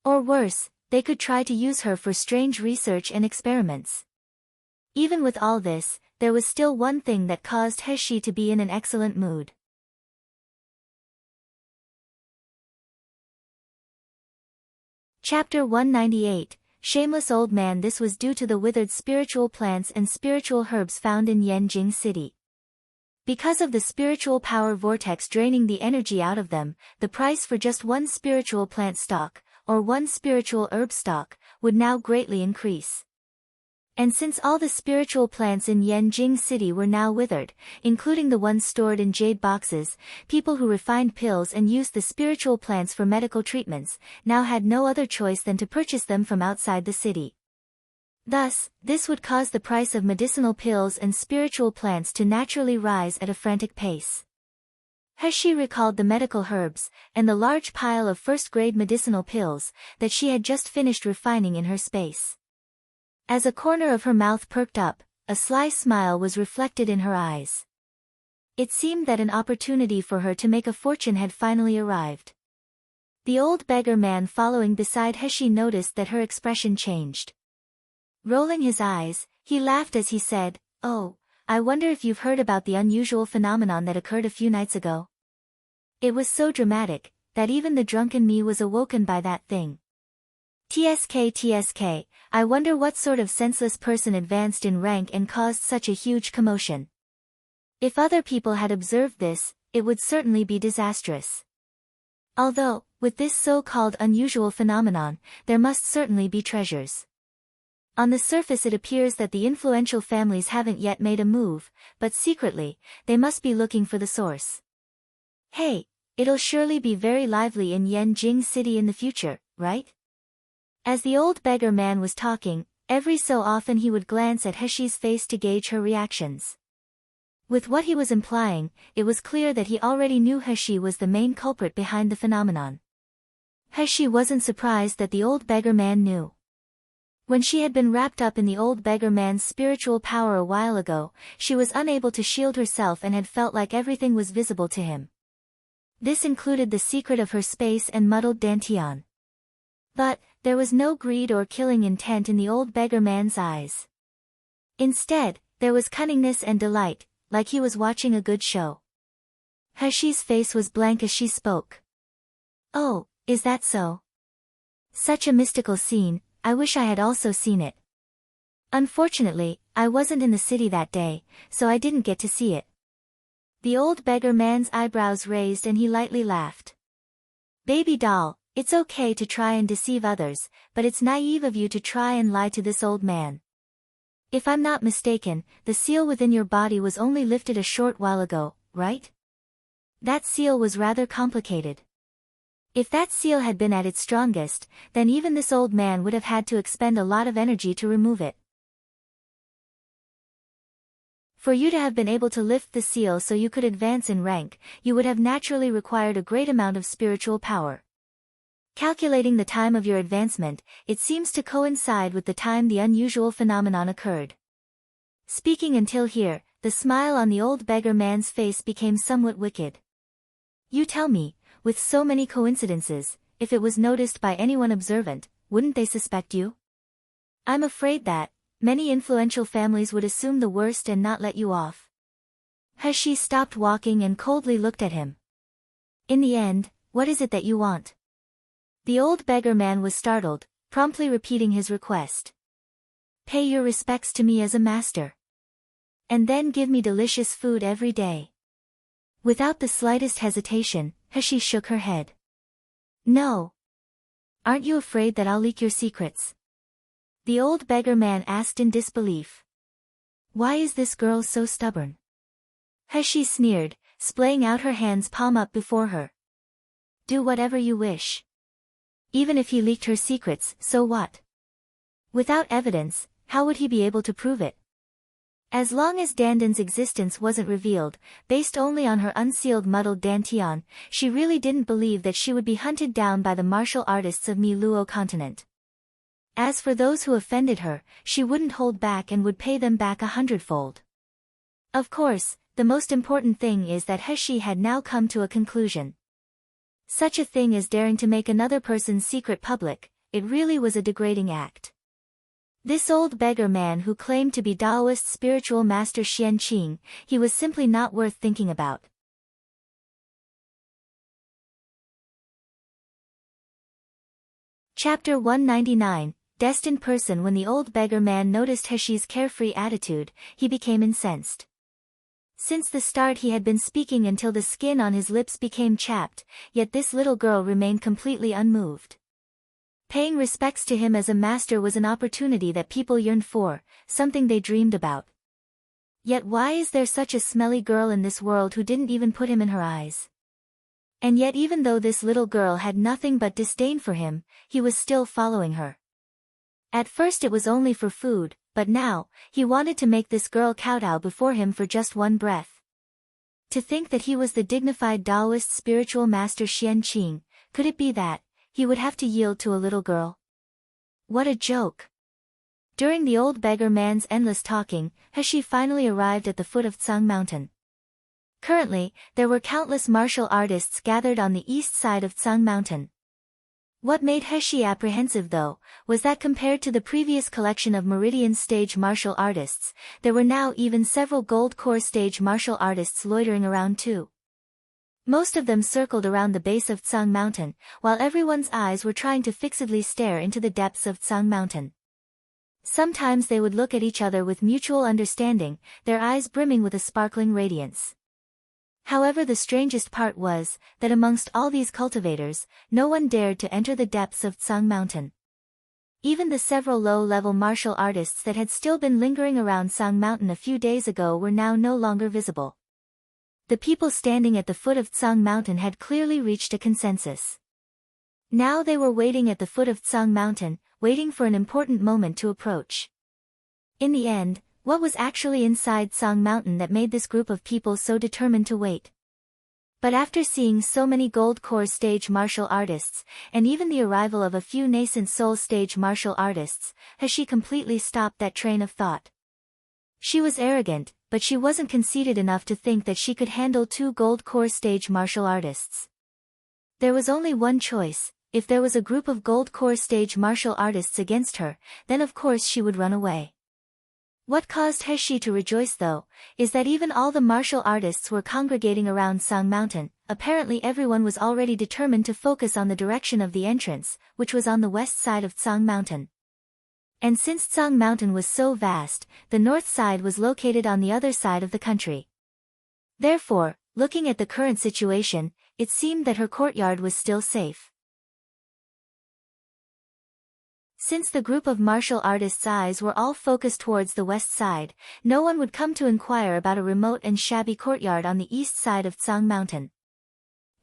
Speaker 1: Or worse, they could try to use her for strange research and experiments. Even with all this, there was still one thing that caused He to be in an excellent mood. Chapter 198, Shameless Old Man. This was due to the withered spiritual plants and spiritual herbs found in Yanjing City. Because of the spiritual power vortex draining the energy out of them, the price for just one spiritual plant stalk, or one spiritual herb stalk, would now greatly increase. And since all the spiritual plants in Yanjing City were now withered, including the ones stored in jade boxes, people who refined pills and used the spiritual plants for medical treatments, now had no other choice than to purchase them from outside the city. Thus, this would cause the price of medicinal pills and spiritual plants to naturally rise at a frantic pace. He recalled the medical herbs, and the large pile of first-grade medicinal pills, that she had just finished refining in her space. As a corner of her mouth perked up, a sly smile was reflected in her eyes. It seemed that an opportunity for her to make a fortune had finally arrived. The old beggar man following beside He noticed that her expression changed. Rolling his eyes, he laughed as he said, "Oh, I wonder if you've heard about the unusual phenomenon that occurred a few nights ago." It was so dramatic, that even the drunken me was awoken by that thing. TSK, I wonder what sort of senseless person advanced in rank and caused such a huge commotion. If other people had observed this, it would certainly be disastrous. Although, with this so-called unusual phenomenon, there must certainly be treasures. On the surface it appears that the influential families haven't yet made a move, but secretly, they must be looking for the source. Hey, it'll surely be very lively in Yanjing City in the future, right? As the old beggar man was talking, every so often he would glance at Heshi's face to gauge her reactions. With what he was implying, it was clear that he already knew Heshi was the main culprit behind the phenomenon. Heshi wasn't surprised that the old beggar man knew. When she had been wrapped up in the old beggar man's spiritual power a while ago, she was unable to shield herself and had felt like everything was visible to him. This included the secret of her space and muddled dantian. But, there was no greed or killing intent in the old beggar man's eyes. Instead, there was cunningness and delight, like he was watching a good show. Heshi's face was blank as she spoke. Oh, is that so? Such a mystical scene, I wish I had also seen it. Unfortunately, I wasn't in the city that day, so I didn't get to see it. The old beggar man's eyebrows raised and he lightly laughed. Baby doll, it's okay to try and deceive others, but it's naive of you to try and lie to this old man. If I'm not mistaken, the seal within your body was only lifted a short while ago, right? That seal was rather complicated. If that seal had been at its strongest, then even this old man would have had to expend a lot of energy to remove it. For you to have been able to lift the seal so you could advance in rank, you would have naturally required a great amount of spiritual power. Calculating the time of your advancement, it seems to coincide with the time the unusual phenomenon occurred. Speaking until here, the smile on the old beggar man's face became somewhat wicked. You tell me, with so many coincidences, if it was noticed by anyone observant, wouldn't they suspect you? I'm afraid that many influential families would assume the worst and not let you off. Heshi stopped walking and coldly looked at him. In the end, what is it that you want? The old beggar man was startled, promptly repeating his request. Pay your respects to me as a master. And then give me delicious food every day. Without the slightest hesitation, Heshi shook her head. No. Aren't you afraid that I'll leak your secrets? The old beggar man asked in disbelief. Why is this girl so stubborn? Heshi sneered, splaying out her hands palm up before her. Do whatever you wish. Even if he leaked her secrets, so what? Without evidence, how would he be able to prove it? As long as Dandan's existence wasn't revealed, based only on her unsealed muddled dantian, she really didn't believe that she would be hunted down by the martial artists of Mi Luo continent. As for those who offended her, she wouldn't hold back and would pay them back 100-fold. Of course, the most important thing is that Heshi had now come to a conclusion. Such a thing as daring to make another person's secret public, it really was a degrading act. This old beggar man who claimed to be Taoist spiritual master Xian Qing, he was simply not worth thinking about. Chapter 199, Destined Person. When the old beggar man noticed Heshi's carefree attitude, he became incensed. Since the start he had been speaking until the skin on his lips became chapped, yet this little girl remained completely unmoved. Paying respects to him as a master was an opportunity that people yearned for, something they dreamed about. Yet why is there such a smelly girl in this world who didn't even put him in her eyes? And yet even though this little girl had nothing but disdain for him, he was still following her. At first it was only for food, but now, he wanted to make this girl kowtow before him for just one breath. To think that he was the dignified Taoist spiritual master Xian Qing, could it be that he would have to yield to a little girl? What a joke! During the old beggar man's endless talking, Heshi finally arrived at the foot of Tsang Mountain. Currently, there were countless martial artists gathered on the east side of Tsang Mountain. What made Heshi apprehensive though, was that compared to the previous collection of Meridian stage martial artists, there were now even several gold core stage martial artists loitering around too. Most of them circled around the base of Tsang Mountain, while everyone's eyes were trying to fixedly stare into the depths of Tsang Mountain. Sometimes they would look at each other with mutual understanding, their eyes brimming with a sparkling radiance. However, the strangest part was, that amongst all these cultivators, no one dared to enter the depths of Tsang Mountain. Even the several low-level martial artists that had still been lingering around Tsang Mountain a few days ago were now no longer visible. The people standing at the foot of Tsang Mountain had clearly reached a consensus. Now they were waiting at the foot of Tsang Mountain, waiting for an important moment to approach. In the end, what was actually inside Tsang Mountain that made this group of people so determined to wait? But after seeing so many gold core stage martial artists, and even the arrival of a few nascent soul stage martial artists, she completely stopped that train of thought. She was arrogant, but she wasn't conceited enough to think that she could handle 2 gold core stage martial artists. There was only one choice: if there was a group of gold core stage martial artists against her, then of course she would run away. What caused Heshi to rejoice though, is that even all the martial artists were congregating around Tsang Mountain. Apparently everyone was already determined to focus on the direction of the entrance, which was on the west side of Tsang Mountain. And since Tsang Mountain was so vast, the north side was located on the other side of the country. Therefore, looking at the current situation, it seemed that her courtyard was still safe. Since the group of martial artists' eyes were all focused towards the west side, no one would come to inquire about a remote and shabby courtyard on the east side of Tsang Mountain.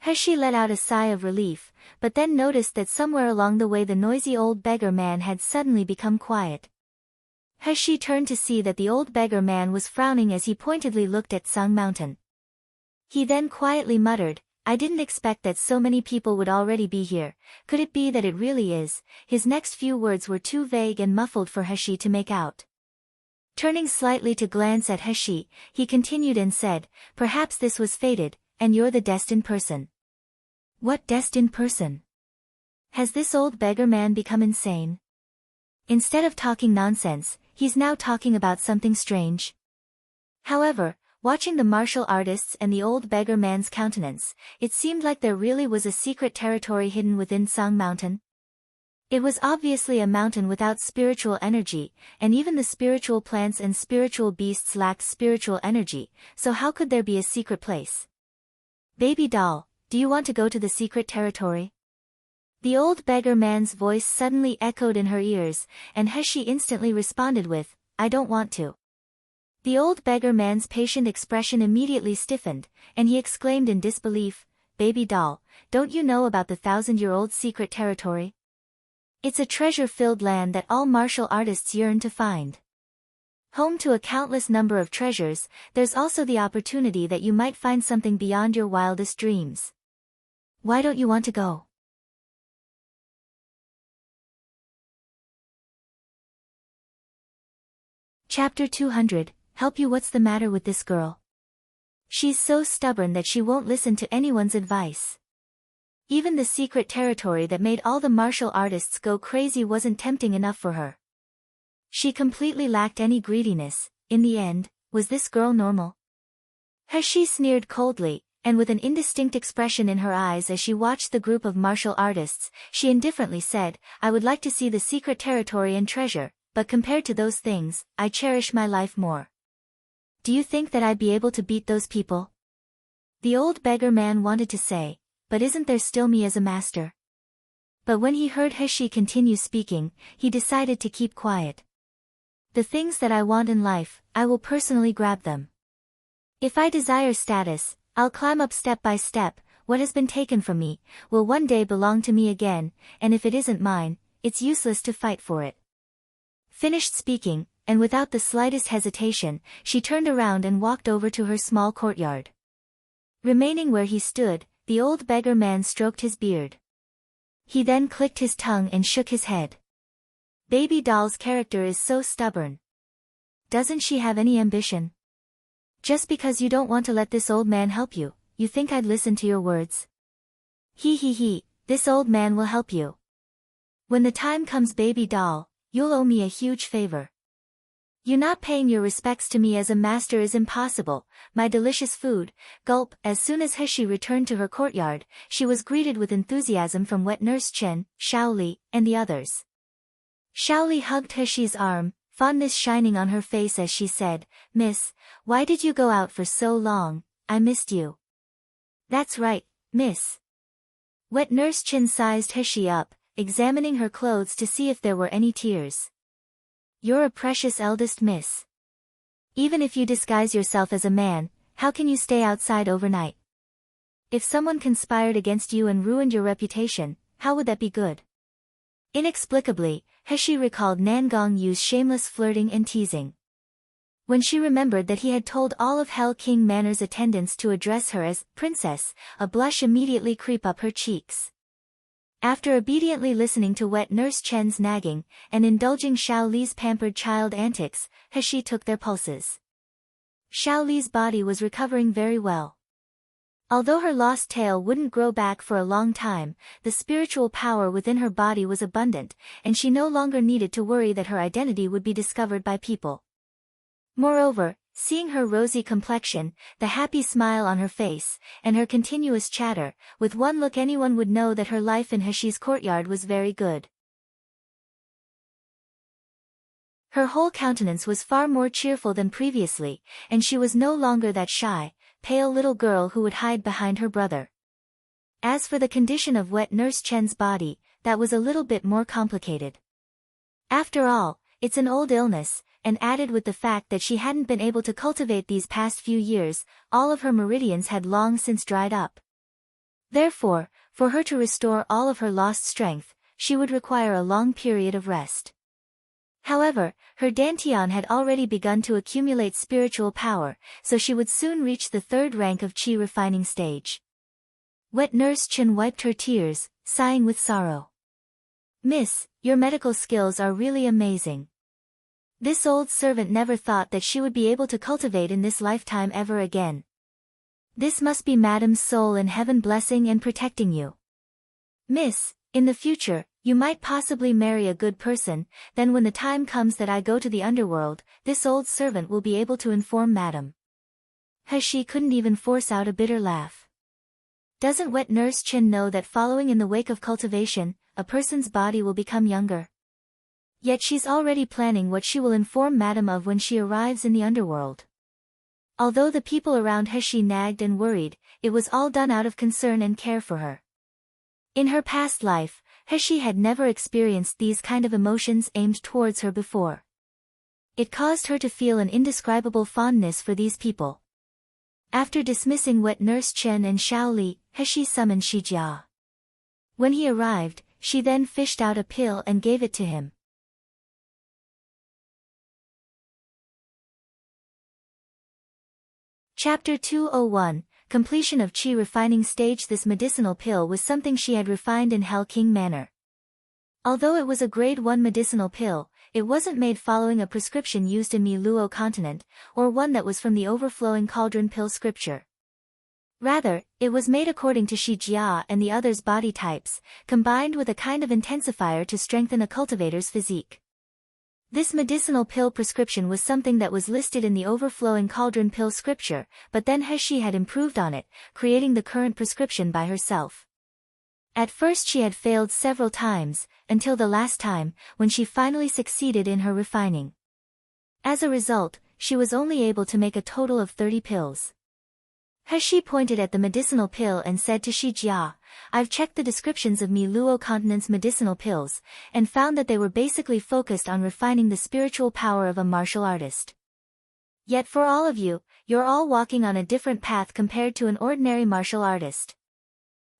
Speaker 1: Heshi let out a sigh of relief, but then noticed that somewhere along the way the noisy old beggar man had suddenly become quiet. Heshi turned to see that the old beggar man was frowning as he pointedly looked at Tsang Mountain. He then quietly muttered, "I didn't expect that so many people would already be here. Could it be that it really is?" His next few words were too vague and muffled for Heshi to make out. Turning slightly to glance at Heshi, he continued and said, "Perhaps this was fated, and you're the destined person." What destined person? Has this old beggar man become insane? Instead of talking nonsense, he's now talking about something strange. However, watching the martial artists and the old beggar man's countenance, it seemed like there really was a secret territory hidden within Tsang Mountain. It was obviously a mountain without spiritual energy, and even the spiritual plants and spiritual beasts lacked spiritual energy, so how could there be a secret place? "Baby doll, do you want to go to the secret territory?" The old beggar man's voice suddenly echoed in her ears, and Heshi instantly responded with, "I don't want to." The old beggar man's patient expression immediately stiffened, and he exclaimed in disbelief, "Baby doll, don't you know about the 1,000-year-old secret territory? It's a treasure-filled land that all martial artists yearn to find. Home to a countless number of treasures, there's also the opportunity that you might find something beyond your wildest dreams. Why don't you want to go?" Chapter 200, Help You. What's the matter with this girl? She's so stubborn that she won't listen to anyone's advice. Even the secret territory that made all the martial artists go crazy wasn't tempting enough for her. She completely lacked any greediness. In the end, was this girl normal? Heshi sneered coldly, and with an indistinct expression in her eyes as she watched the group of martial artists, she indifferently said, "I would like to see the secret territory and treasure, but compared to those things, I cherish my life more. Do you think that I'd be able to beat those people?" The old beggar man wanted to say, "But isn't there still me as a master?" But when he heard Heshi continue speaking, he decided to keep quiet. "The things that I want in life, I will personally grab them. If I desire status, I'll climb up step by step. What has been taken from me, will one day belong to me again, and if it isn't mine, it's useless to fight for it." Finished speaking, and without the slightest hesitation, she turned around and walked over to her small courtyard. Remaining where he stood, the old beggar man stroked his beard. He then clicked his tongue and shook his head. "Baby doll's character is so stubborn. Doesn't she have any ambition? Just because you don't want to let this old man help you, you think I'd listen to your words? He, this old man will help you. When the time comes, baby doll, you'll owe me a huge favor." You not paying your respects to me as a master is impossible, my delicious food, gulp. As soon as Heshi returned to her courtyard, she was greeted with enthusiasm from wet nurse Chen, Shaoli, and the others. Shaoli hugged Heshi's arm, fondness shining on her face as she said, "Miss, why did you go out for so long? I missed you." "That's right, miss." Wet nurse Chen sized Heshi up, examining her clothes to see if there were any tears. "You're a precious eldest miss. Even if you disguise yourself as a man, how can you stay outside overnight? If someone conspired against you and ruined your reputation, how would that be good?" Inexplicably, Heshi recalled Nangong Yu's shameless flirting and teasing. When she remembered that he had told all of Hell King Manor's attendants to address her as princess, a blush immediately crept up her cheeks. After obediently listening to wet nurse Chen's nagging, and indulging Xiao Li's pampered child antics, Heshi took their pulses. Xiao Li's body was recovering very well. Although her lost tail wouldn't grow back for a long time, the spiritual power within her body was abundant, and she no longer needed to worry that her identity would be discovered by people. Moreover, seeing her rosy complexion, the happy smile on her face, and her continuous chatter, with one look anyone would know that her life in Heshi's courtyard was very good. Her whole countenance was far more cheerful than previously, and she was no longer that shy, pale little girl who would hide behind her brother. As for the condition of wet nurse Chen's body, that was a little bit more complicated. After all, it's an old illness, and added with the fact that she hadn't been able to cultivate these past few years, all of her meridians had long since dried up. Therefore, for her to restore all of her lost strength, she would require a long period of rest. However, her dantian had already begun to accumulate spiritual power, so she would soon reach the third rank of qi refining stage. Wet nurse Chen wiped her tears, sighing with sorrow. "Miss, your medical skills are really amazing. This old servant never thought that she would be able to cultivate in this lifetime ever again. This must be Madame's soul in heaven blessing and protecting you. Miss, in the future, you might possibly marry a good person, then when the time comes that I go to the underworld, this old servant will be able to inform Madame." Heshi couldn't even force out a bitter laugh. Doesn't wet nurse Chen know that following in the wake of cultivation, a person's body will become younger? Yet she's already planning what she will inform Madame of when she arrives in the underworld. Although the people around Heshi nagged and worried, it was all done out of concern and care for her. In her past life, Heshi had never experienced these kind of emotions aimed towards her before. It caused her to feel an indescribable fondness for these people. After dismissing wet nurse Chen and Xiao Li, Heshi summoned Shi Jia. When he arrived, she then fished out a pill and gave it to him. Chapter 201, Completion of Qi Refining Stage. This medicinal pill was something she had refined in Hell King Manor. Although it was a grade 1 medicinal pill, it wasn't made following a prescription used in Mi Luo continent, or one that was from the overflowing cauldron pill scripture. Rather, it was made according to Shi Jia and the others' body types, combined with a kind of intensifier to strengthen a cultivator's physique. This medicinal pill prescription was something that was listed in the overflowing cauldron pill scripture, but then Heshi had improved on it, creating the current prescription by herself. At first she had failed several times, until the last time, when she finally succeeded in her refining. As a result, she was only able to make a total of 30 pills. Heshi pointed at the medicinal pill and said to Shi Jia, "I've checked the descriptions of Mi Luo continent's medicinal pills, and found that they were basically focused on refining the spiritual power of a martial artist. Yet for all of you, you're all walking on a different path compared to an ordinary martial artist.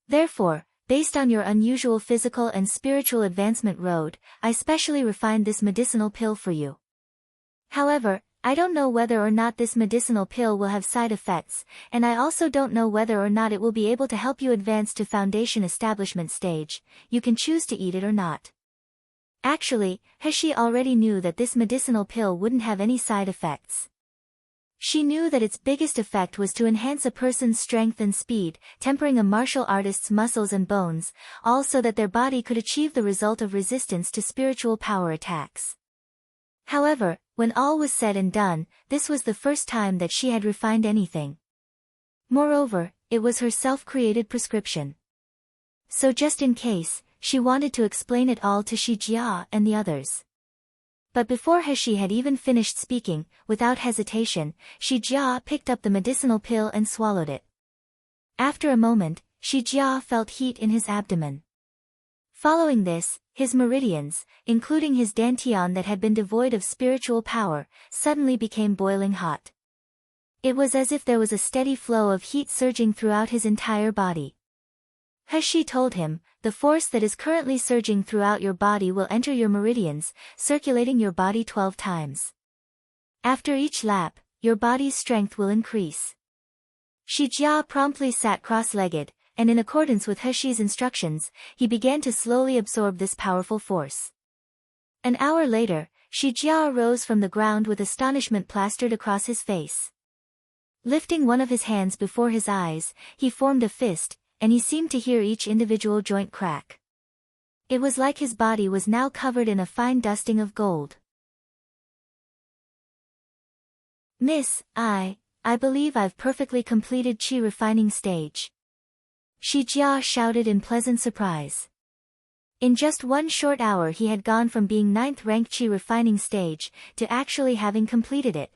Speaker 1: Therefore, based on your unusual physical and spiritual advancement road, I specially refined this medicinal pill for you. However, I don't know whether or not this medicinal pill will have side effects, and I also don't know whether or not it will be able to help you advance to foundation establishment stage. You can choose to eat it or not." Actually, Heshi already knew that this medicinal pill wouldn't have any side effects. She knew that its biggest effect was to enhance a person's strength and speed, tempering a martial artist's muscles and bones, all so that their body could achieve the result of resistance to spiritual power attacks. However, when all was said and done, this was the first time that she had refined anything. Moreover, it was her self-created prescription. So just in case, she wanted to explain it all to Shi Jia and the others. But before He had even finished speaking, without hesitation, Shi Jia picked up the medicinal pill and swallowed it. After a moment, Shi Jia felt heat in his abdomen. Following this, his meridians, including his dantian that had been devoid of spiritual power, suddenly became boiling hot. It was as if there was a steady flow of heat surging throughout his entire body. He told him, the force that is currently surging throughout your body will enter your meridians, circulating your body 12 times. After each lap, your body's strength will increase. Shi Jia promptly sat cross-legged, and in accordance with He's instructions, he began to slowly absorb this powerful force. An hour later, Shi Jia rose from the ground with astonishment plastered across his face. Lifting one of his hands before his eyes, he formed a fist, and he seemed to hear each individual joint crack. It was like his body was now covered in a fine dusting of gold. Miss, I believe I've perfectly completed Qi refining stage. Shi Jia shouted in pleasant surprise. In just one short hour he had gone from being 9th rank Qi refining stage, to actually having completed it.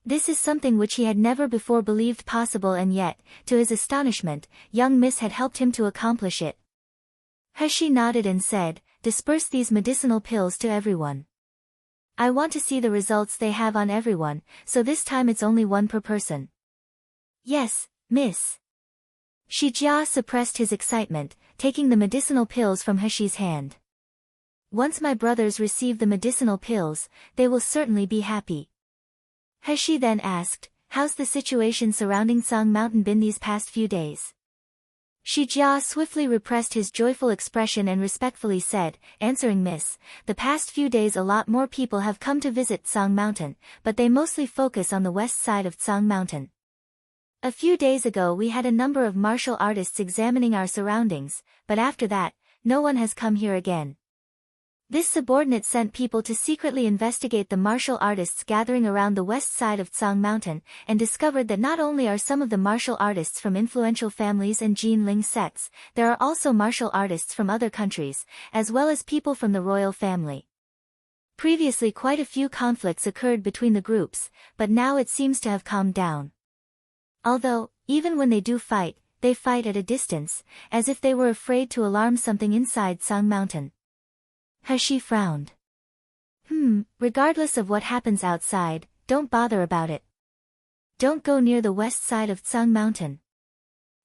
Speaker 1: This is something which he had never before believed possible, and yet, to his astonishment, young Miss had helped him to accomplish it. He nodded and said, disperse these medicinal pills to everyone. I want to see the results they have on everyone, so this time it's only one per person. Yes, Miss. Shi Jia suppressed his excitement, taking the medicinal pills from He's hand. Once my brothers receive the medicinal pills, they will certainly be happy. He then asked, how's the situation surrounding Song Mountain been these past few days? Shi Jia swiftly repressed his joyful expression and respectfully said, answering Miss, the past few days a lot more people have come to visit Song Mountain, but they mostly focus on the west side of Song Mountain. A few days ago we had a number of martial artists examining our surroundings, but after that, no one has come here again. This subordinate sent people to secretly investigate the martial artists gathering around the west side of Song Mountain, and discovered that not only are some of the martial artists from influential families and Jinling sects, there are also martial artists from other countries, as well as people from the royal family. Previously quite a few conflicts occurred between the groups, but now it seems to have calmed down. Although, even when they do fight, they fight at a distance, as if they were afraid to alarm something inside Song Mountain. He frowned. Regardless of what happens outside, don't bother about it. Don't go near the west side of Song Mountain.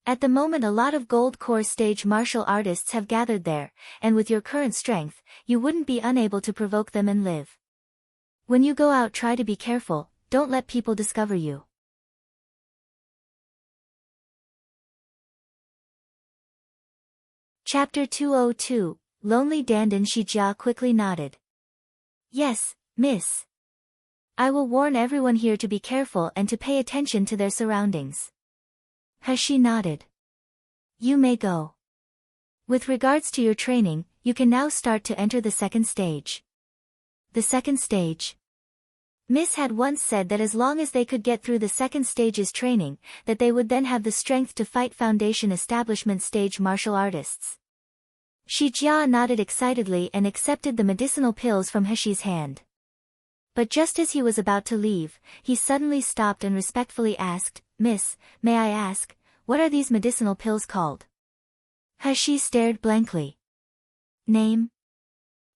Speaker 1: At the moment a lot of gold core stage martial artists have gathered there, and with your current strength, you wouldn't be unable to provoke them and live. When you go out try to be careful, don't let people discover you. Chapter 202, Lonely Dandan. Shi Jia quickly nodded. Yes, Miss. I will warn everyone here to be careful and to pay attention to their surroundings. He nodded. You may go. With regards to your training, you can now start to enter the second stage. The second stage? Miss had once said that as long as they could get through the second stage's training, that they would then have the strength to fight Foundation Establishment stage martial artists. Shi Jia nodded excitedly and accepted the medicinal pills from He's hand. But just as he was about to leave, he suddenly stopped and respectfully asked, Miss, may I ask, what are these medicinal pills called? He stared blankly. Name?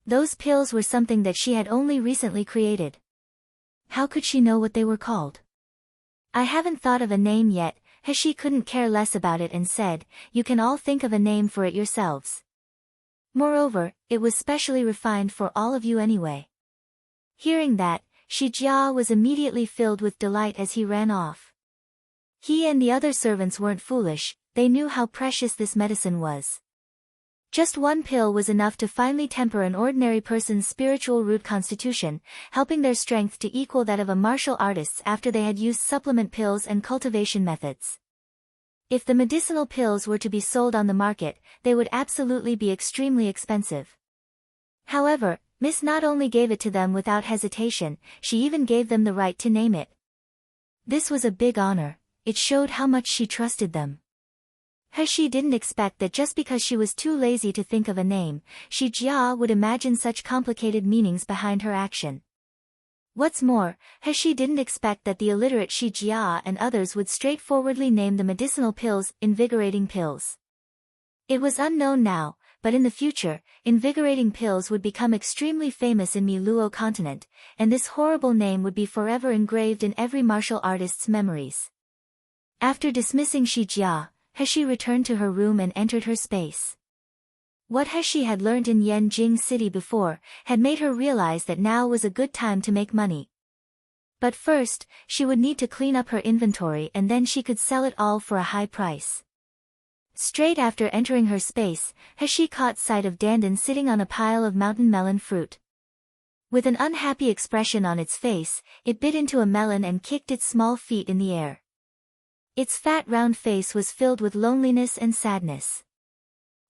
Speaker 1: Those pills were something that she had only recently created. How could she know what they were called? I haven't thought of a name yet. He couldn't care less about it and said, you can all think of a name for it yourselves. Moreover, it was specially refined for all of you anyway. Hearing that, Shi Jia was immediately filled with delight as he ran off. He and the other servants weren't foolish, they knew how precious this medicine was. Just one pill was enough to finally temper an ordinary person's spiritual root constitution, helping their strength to equal that of a martial artist's after they had used supplement pills and cultivation methods. If the medicinal pills were to be sold on the market, they would absolutely be extremely expensive. However, Miss not only gave it to them without hesitation, she even gave them the right to name it. This was a big honor. It showed how much she trusted them. He didn't expect that just because she was too lazy to think of a name, Shi Jia would imagine such complicated meanings behind her action. What's more, He didn't expect that the illiterate Shi Jia and others would straightforwardly name the medicinal pills invigorating pills. It was unknown now, but in the future, invigorating pills would become extremely famous in Miluo continent, and this horrible name would be forever engraved in every martial artist's memories. After dismissing Shi Jia, He returned to her room and entered her space. What He had learnt in Yanjing City before, had made her realize that now was a good time to make money. But first, she would need to clean up her inventory and then she could sell it all for a high price. Straight after entering her space, He caught sight of Dandan sitting on a pile of mountain melon fruit. With an unhappy expression on its face, it bit into a melon and kicked its small feet in the air. Its fat round face was filled with loneliness and sadness.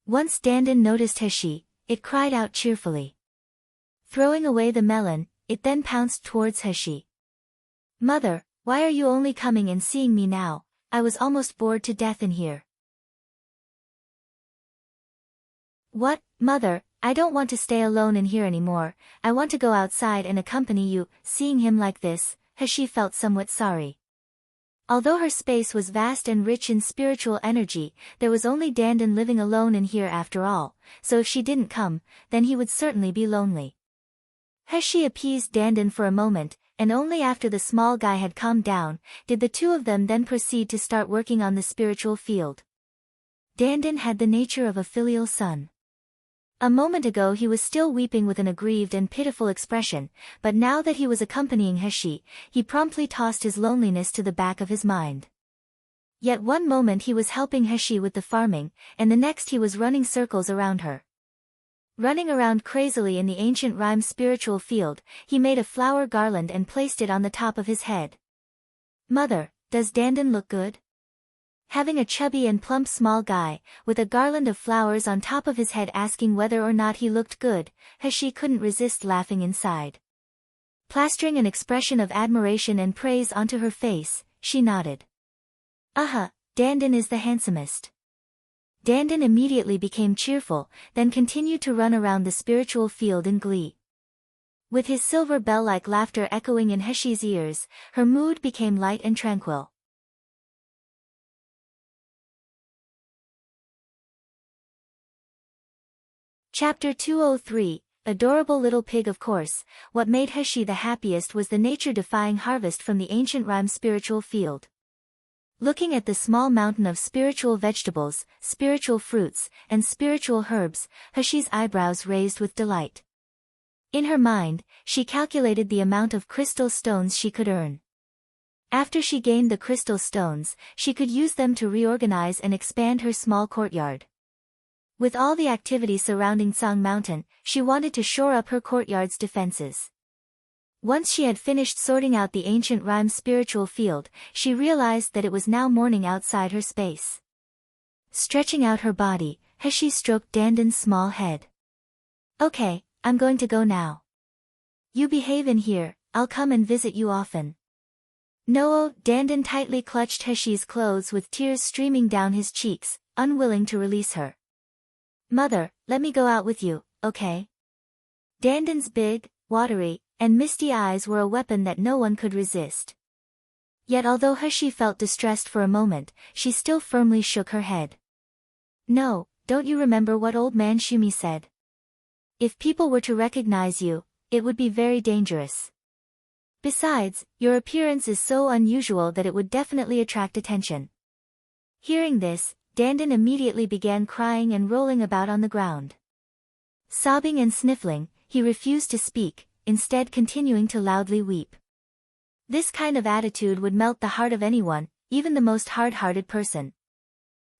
Speaker 1: Once Dandan noticed He, it cried out cheerfully. Throwing away the melon, it then pounced towards He. Mother, why are you only coming and seeing me now? I was almost bored to death in here. What, Mother, I don't want to stay alone in here anymore, I want to go outside and accompany you. Seeing him like this, He felt somewhat sorry. Although her space was vast and rich in spiritual energy, there was only Dandan living alone in here after all, so if she didn't come, then he would certainly be lonely. He appeased Dandan for a moment, and only after the small guy had calmed down, did the two of them then proceed to start working on the spiritual field. Dandan had the nature of a filial son. A moment ago he was still weeping with an aggrieved and pitiful expression, but now that he was accompanying He promptly tossed his loneliness to the back of his mind. Yet one moment he was helping He with the farming, and the next he was running circles around her. Running around crazily in the ancient rhyme spiritual field, he made a flower garland and placed it on the top of his head. Mother, does Dandan look good? Having a chubby and plump small guy, with a garland of flowers on top of his head asking whether or not he looked good, He couldn't resist laughing inside. Plastering an expression of admiration and praise onto her face, she nodded. Dandan is the handsomest. Dandan immediately became cheerful, then continued to run around the spiritual field in glee. With his silver bell-like laughter echoing in He's ears, her mood became light and tranquil. Chapter 203, Adorable Little Pig. Of course, what made He the happiest was the nature-defying harvest from the ancient rhyme spiritual field. Looking at the small mountain of spiritual vegetables, spiritual fruits, and spiritual herbs, He's eyebrows raised with delight. In her mind, she calculated the amount of crystal stones she could earn. After she gained the crystal stones, she could use them to reorganize and expand her small courtyard. With all the activity surrounding Song Mountain, she wanted to shore up her courtyard's defenses. Once she had finished sorting out the ancient rhyme spiritual field, she realized that it was now morning outside her space. Stretching out her body, He stroked Dandan's small head. Okay, I'm going to go now. You behave in here, I'll come and visit you often. No, Dandan tightly clutched He's clothes with tears streaming down his cheeks, unwilling to release her. Mother, let me go out with you, okay? Dandan's big, watery, and misty eyes were a weapon that no one could resist. Yet although He felt distressed for a moment, she still firmly shook her head. No, don't you remember what old man Shumi said? If people were to recognize you, it would be very dangerous. Besides, your appearance is so unusual that it would definitely attract attention. Hearing this, Dandan immediately began crying and rolling about on the ground. Sobbing and sniffling, he refused to speak, instead continuing to loudly weep. This kind of attitude would melt the heart of anyone, even the most hard-hearted person.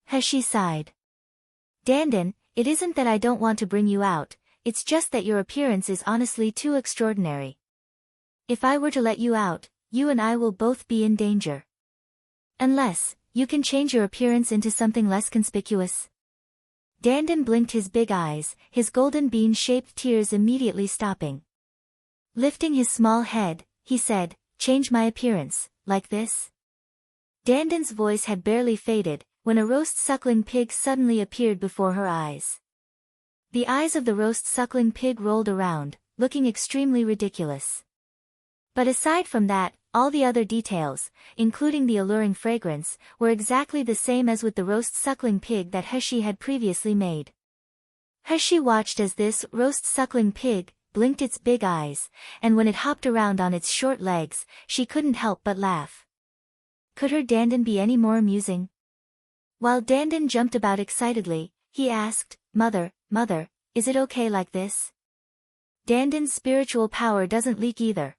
Speaker 1: He sighed. Dandan, it isn't that I don't want to bring you out, it's just that your appearance is honestly too extraordinary. If I were to let you out, you and I will both be in danger. Unless, you can change your appearance into something less conspicuous. Dandan blinked his big eyes, his golden bean-shaped tears immediately stopping. Lifting his small head, he said, "Change my appearance, like this?" Dandan's voice had barely faded, when a roast suckling pig suddenly appeared before her eyes. The eyes of the roast suckling pig rolled around, looking extremely ridiculous. But aside from that, all the other details, including the alluring fragrance, were exactly the same as with the roast suckling pig that Heshi had previously made. Heshi watched as this roast suckling pig blinked its big eyes, and when it hopped around on its short legs, she couldn't help but laugh. Could her Dandan be any more amusing? While Dandan jumped about excitedly, he asked, Mother, is it okay like this? Dandan's spiritual power doesn't leak either."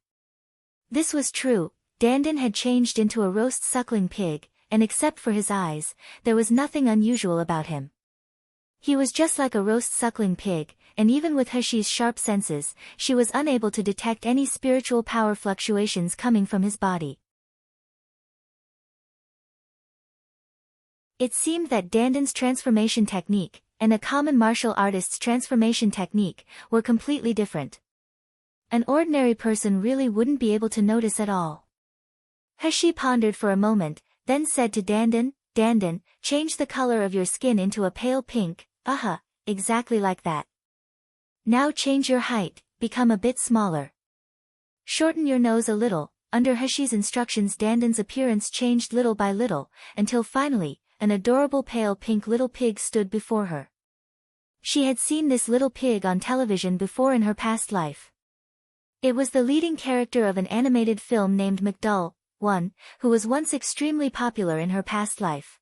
Speaker 1: This was true. Dandan had changed into a roast suckling pig, and except for his eyes, there was nothing unusual about him. He was just like a roast suckling pig, and even with Heshi's sharp senses, she was unable to detect any spiritual power fluctuations coming from his body. It seemed that Dandan's transformation technique, and a common martial artist's transformation technique, were completely different. An ordinary person really wouldn't be able to notice at all. Heshi pondered for a moment, then said to Dandan, "Dandan, change the color of your skin into a pale pink, exactly like that. Now change your height, become a bit smaller. Shorten your nose a little." Under Heshi's instructions, Dandan's appearance changed little by little, until finally, an adorable pale pink little pig stood before her. She had seen this little pig on television before in her past life. It was the leading character of an animated film named McDull, who was once extremely popular in her past life.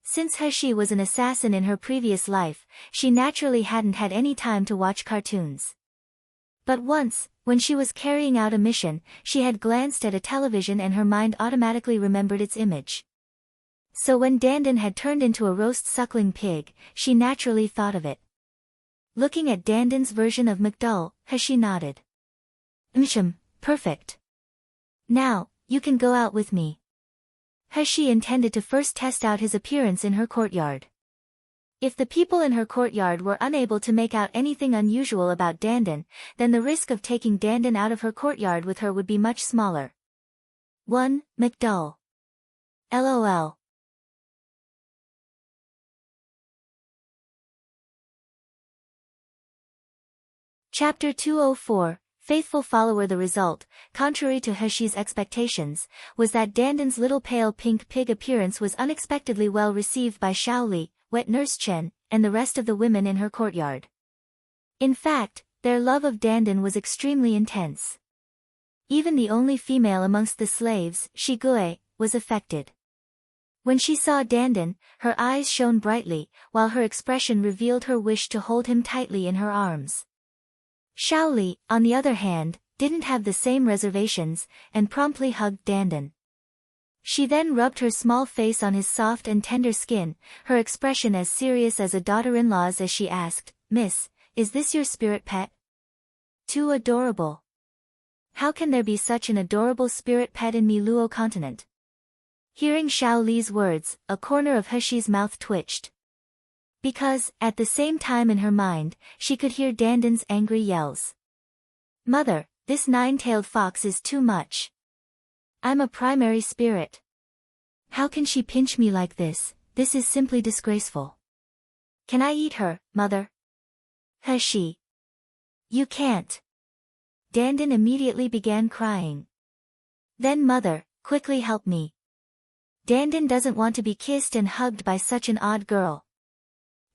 Speaker 1: Since Heshi was an assassin in her previous life, she naturally hadn't had any time to watch cartoons. But once, when she was carrying out a mission, she had glanced at a television and her mind automatically remembered its image. So when Dandan had turned into a roast suckling pig, she naturally thought of it. Looking at Dandan's version of McDull, Heshi nodded. Perfect. Now, you can go out with me." Heshi intended to first test out his appearance in her courtyard. If the people in her courtyard were unable to make out anything unusual about Dandan, then the risk of taking Dandan out of her courtyard with her would be much smaller. 1. McDull. LOL. Chapter 204, Faithful Follower. The result, contrary to Heshi's expectations, was that Dandan's little pale pink pig appearance was unexpectedly well received by Shaoli, Wet Nurse Chen, and the rest of the women in her courtyard. In fact, their love of Dandan was extremely intense. Even the only female amongst the slaves, Shigue, was affected. When she saw Dandan, her eyes shone brightly, while her expression revealed her wish to hold him tightly in her arms. Shaoli, on the other hand, didn't have the same reservations, and promptly hugged Dandan. She then rubbed her small face on his soft and tender skin, her expression as serious as a daughter-in-law's as she asked, "Miss, is this your spirit pet?" "Too adorable. How can there be such an adorable spirit pet in Miluo continent?" Hearing Shaoli's words, a corner of Heshi's mouth twitched. Because, at the same time in her mind, she could hear Dandan's angry yells. "Mother, this nine-tailed fox is too much. I'm a primary spirit. How can she pinch me like this? This is simply disgraceful. Can I eat her, Mother?" "Heshi. You can't." Dandan immediately began crying. "Then Mother, quickly help me. Dandan doesn't want to be kissed and hugged by such an odd girl.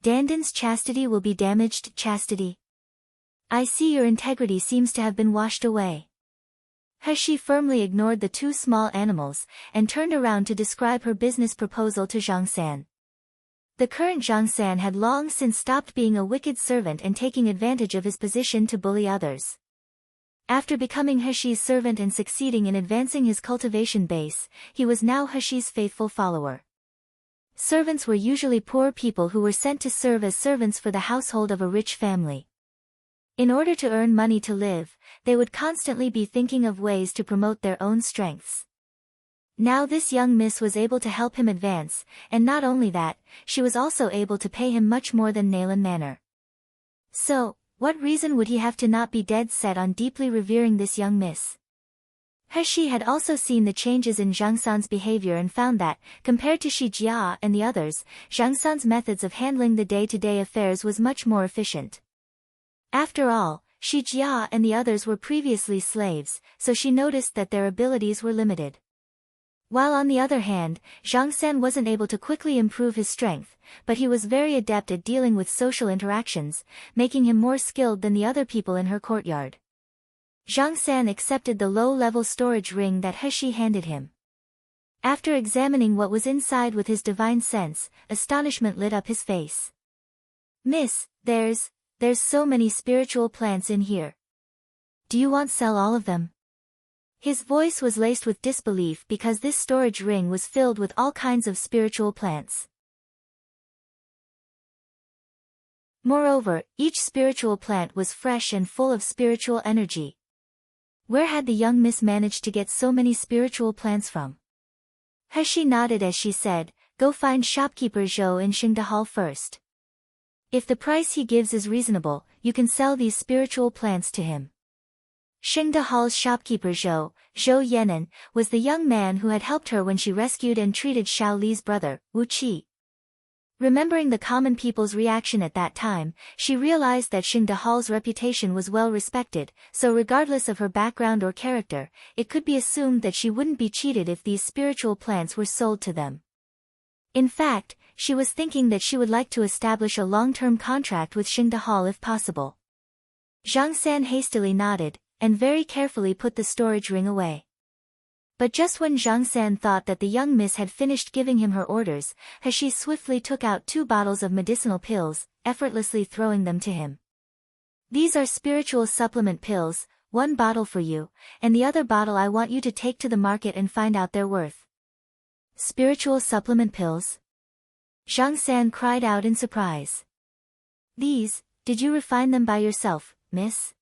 Speaker 1: Dandan's chastity will be damaged." "Chastity? I see your integrity seems to have been washed away." Heshi firmly ignored the two small animals, and turned around to describe her business proposal to Zhang San. The current Zhang San had long since stopped being a wicked servant and taking advantage of his position to bully others. After becoming Heshi's servant and succeeding in advancing his cultivation base, he was now Heshi's faithful follower. Servants were usually poor people who were sent to serve as servants for the household of a rich family. In order to earn money to live, they would constantly be thinking of ways to promote their own strengths. Now this young miss was able to help him advance, and not only that, she was also able to pay him much more than Nalan Manor. So, what reason would he have to not be dead set on deeply revering this young miss? He had also seen the changes in Zhang San's behavior and found that, compared to Shi Jia and the others, Zhang San's methods of handling the day-to-day affairs was much more efficient. After all, Shi Jia and the others were previously slaves, so she noticed that their abilities were limited. While on the other hand, Zhang San wasn't able to quickly improve his strength, but he was very adept at dealing with social interactions, making him more skilled than the other people in her courtyard. Zhang San accepted the low-level storage ring that He handed him. After examining what was inside with his divine sense, astonishment lit up his face. "Miss, there's so many spiritual plants in here. Do you want to sell all of them?" His voice was laced with disbelief because this storage ring was filled with all kinds of spiritual plants. Moreover, each spiritual plant was fresh and full of spiritual energy. Where had the young miss managed to get so many spiritual plants from? He nodded as she said, "Go find shopkeeper Zhou in Xingda Hall first. If the price he gives is reasonable, you can sell these spiritual plants to him." Xingda Hall's shopkeeper Zhou Yenan, was the young man who had helped her when she rescued and treated Xiao Li's brother, Wu Qi. Remembering the common people's reaction at that time, she realized that Xingda Hall's reputation was well respected, so regardless of her background or character, it could be assumed that she wouldn't be cheated if these spiritual plants were sold to them. In fact, she was thinking that she would like to establish a long-term contract with Xingda Hall if possible. Zhang San hastily nodded, and very carefully put the storage ring away. But just when Zhang San thought that the young miss had finished giving him her orders, He swiftly took out 2 bottles of medicinal pills, effortlessly throwing them to him. "These are spiritual supplement pills, 1 bottle for you, and the other bottle I want you to take to the market and find out their worth." "Spiritual supplement pills?" Zhang San cried out in surprise. Did you refine them by yourself, miss?"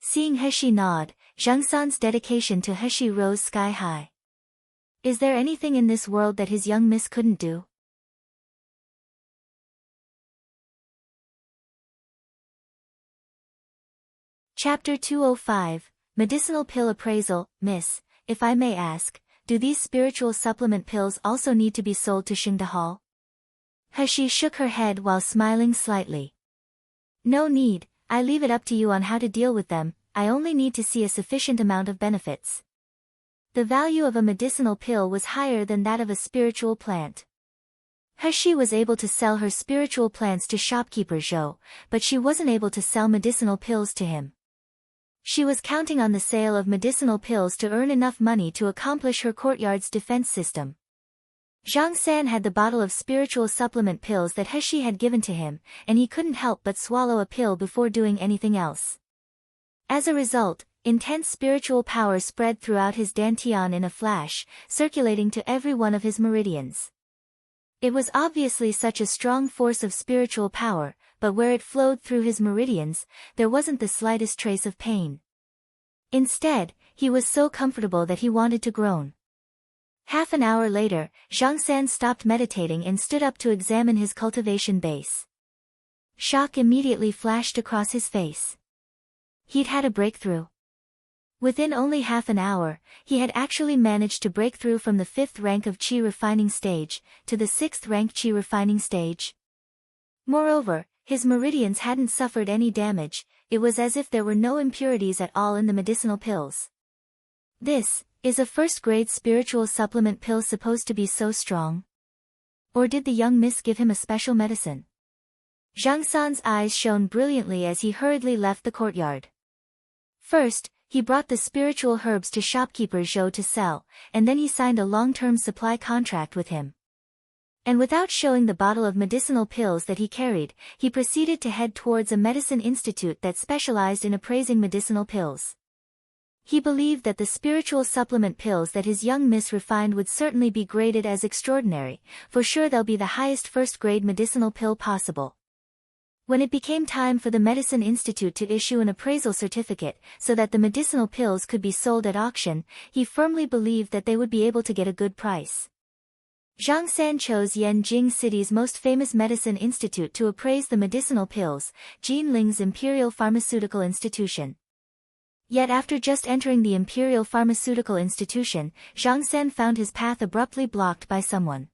Speaker 1: Seeing He nod, Zhang San's dedication to He rose sky high. Is there anything in this world that his young miss couldn't do? Chapter 205, Medicinal Pill Appraisal. "Miss, if I may ask, do these spiritual supplement pills also need to be sold to Xingda Hall?" He shook her head while smiling slightly. "No need, I leave it up to you on how to deal with them, I only need to see a sufficient amount of benefits." The value of a medicinal pill was higher than that of a spiritual plant. He was able to sell her spiritual plants to shopkeeper Zhou, but she wasn't able to sell medicinal pills to him. She was counting on the sale of medicinal pills to earn enough money to accomplish her courtyard's defense system. Zhang San had the bottle of spiritual supplement pills that He had given to him, and he couldn't help but swallow a pill before doing anything else. As a result, intense spiritual power spread throughout his dantian in a flash, circulating to every one of his meridians. It was obviously such a strong force of spiritual power, but where it flowed through his meridians, there wasn't the slightest trace of pain. Instead, he was so comfortable that he wanted to groan. Half an hour later, Zhang San stopped meditating and stood up to examine his cultivation base. Shock immediately flashed across his face. He'd had a breakthrough. Within only half an hour, he had actually managed to break through from the 5th rank of Qi refining stage, to the 6th rank Qi refining stage. Moreover, his meridians hadn't suffered any damage, it was as if there were no impurities at all in the medicinal pills. Is a first-grade spiritual supplement pill supposed to be so strong? Or did the young miss give him a special medicine? Zhang San's eyes shone brilliantly as he hurriedly left the courtyard. First, he brought the spiritual herbs to shopkeeper Zhou to sell, and then he signed a long-term supply contract with him. And without showing the bottle of medicinal pills that he carried, he proceeded to head towards a medicine institute that specialized in appraising medicinal pills. He believed that the spiritual supplement pills that his young miss refined would certainly be graded as extraordinary, for sure they'll be the highest first-grade medicinal pill possible. When it became time for the Medicine Institute to issue an appraisal certificate so that the medicinal pills could be sold at auction, he firmly believed that they would be able to get a good price. Zhang San chose Yanjing City's most famous medicine institute to appraise the medicinal pills, Jinling's Imperial Pharmaceutical Institution. Yet after just entering the Imperial Pharmaceutical Institution, Zhang San found his path abruptly blocked by someone.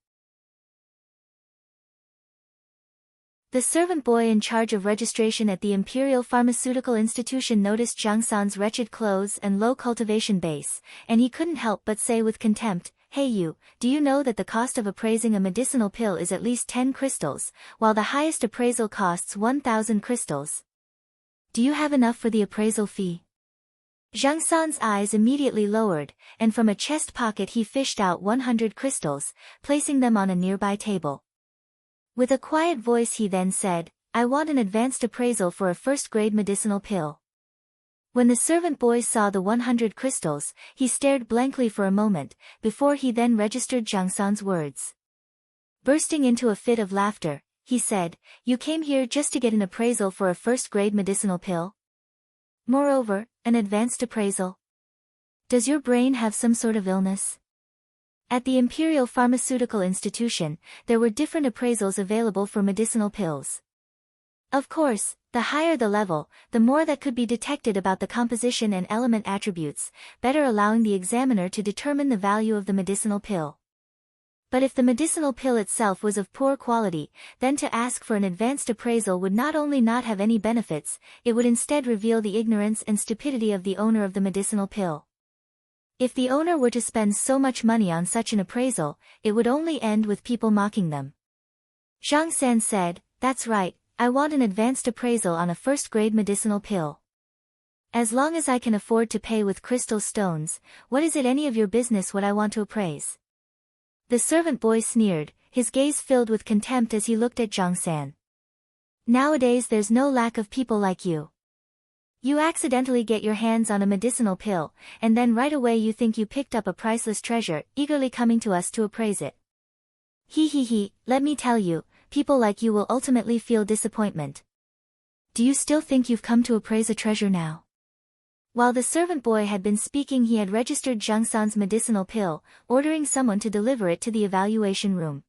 Speaker 1: The servant boy in charge of registration at the Imperial Pharmaceutical Institution noticed Zhang San's wretched clothes and low cultivation base, and he couldn't help but say with contempt, "Hey you, do you know that the cost of appraising a medicinal pill is at least 10 crystals, while the highest appraisal costs 1,000 crystals? Do you have enough for the appraisal fee?" Zhang San's eyes immediately lowered, and from a chest pocket he fished out 100 crystals, placing them on a nearby table. With a quiet voice he then said, "I want an advanced appraisal for a first-grade medicinal pill." When the servant boy saw the 100 crystals, he stared blankly for a moment, before he then registered Zhang San's words. Bursting into a fit of laughter, he said, "You came here just to get an appraisal for a first-grade medicinal pill? Moreover, an advanced appraisal? Does your brain have some sort of illness?" At the Imperial Pharmaceutical Institution, there were different appraisals available for medicinal pills. Of course, the higher the level, the more that could be detected about the composition and element attributes, better allowing the examiner to determine the value of the medicinal pill. But if the medicinal pill itself was of poor quality, then to ask for an advanced appraisal would not only not have any benefits, it would instead reveal the ignorance and stupidity of the owner of the medicinal pill. If the owner were to spend so much money on such an appraisal, it would only end with people mocking them. Zhang San said, "That's right, I want an advanced appraisal on a first-grade medicinal pill. As long as I can afford to pay with crystal stones, what is it any of your business what I want to appraise?" The servant boy sneered, his gaze filled with contempt as he looked at Zhang San. "Nowadays there's no lack of people like you. You accidentally get your hands on a medicinal pill, and then right away you think you picked up a priceless treasure, eagerly coming to us to appraise it. He, let me tell you, people like you will ultimately feel disappointment. Do you still think you've come to appraise a treasure now?" While the servant boy had been speaking, he had registered Zhang San's medicinal pill, ordering someone to deliver it to the evaluation room.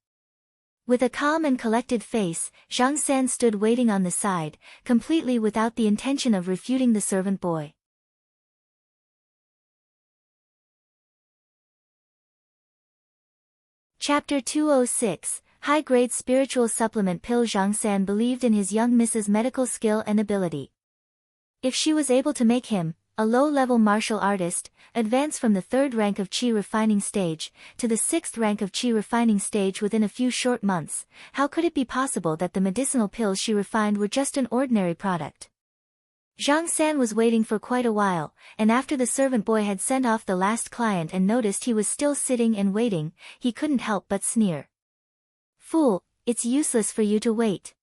Speaker 1: With a calm and collected face, Zhang San stood waiting on the side, completely without the intention of refuting the servant boy. Chapter 206, High-Grade Spiritual Supplement Pill. Zhang San believed in his young Mrs. medical skill and ability. If she was able to make him, a low-level martial artist, advance from the 3rd rank of Qi refining stage to the 6th rank of Qi refining stage within a few short months, how could it be possible that the medicinal pills she refined were just an ordinary product? Zhang San was waiting for quite a while, and after the servant boy had sent off the last client and noticed he was still sitting and waiting, he couldn't help but sneer. "Fool, it's useless for you to wait.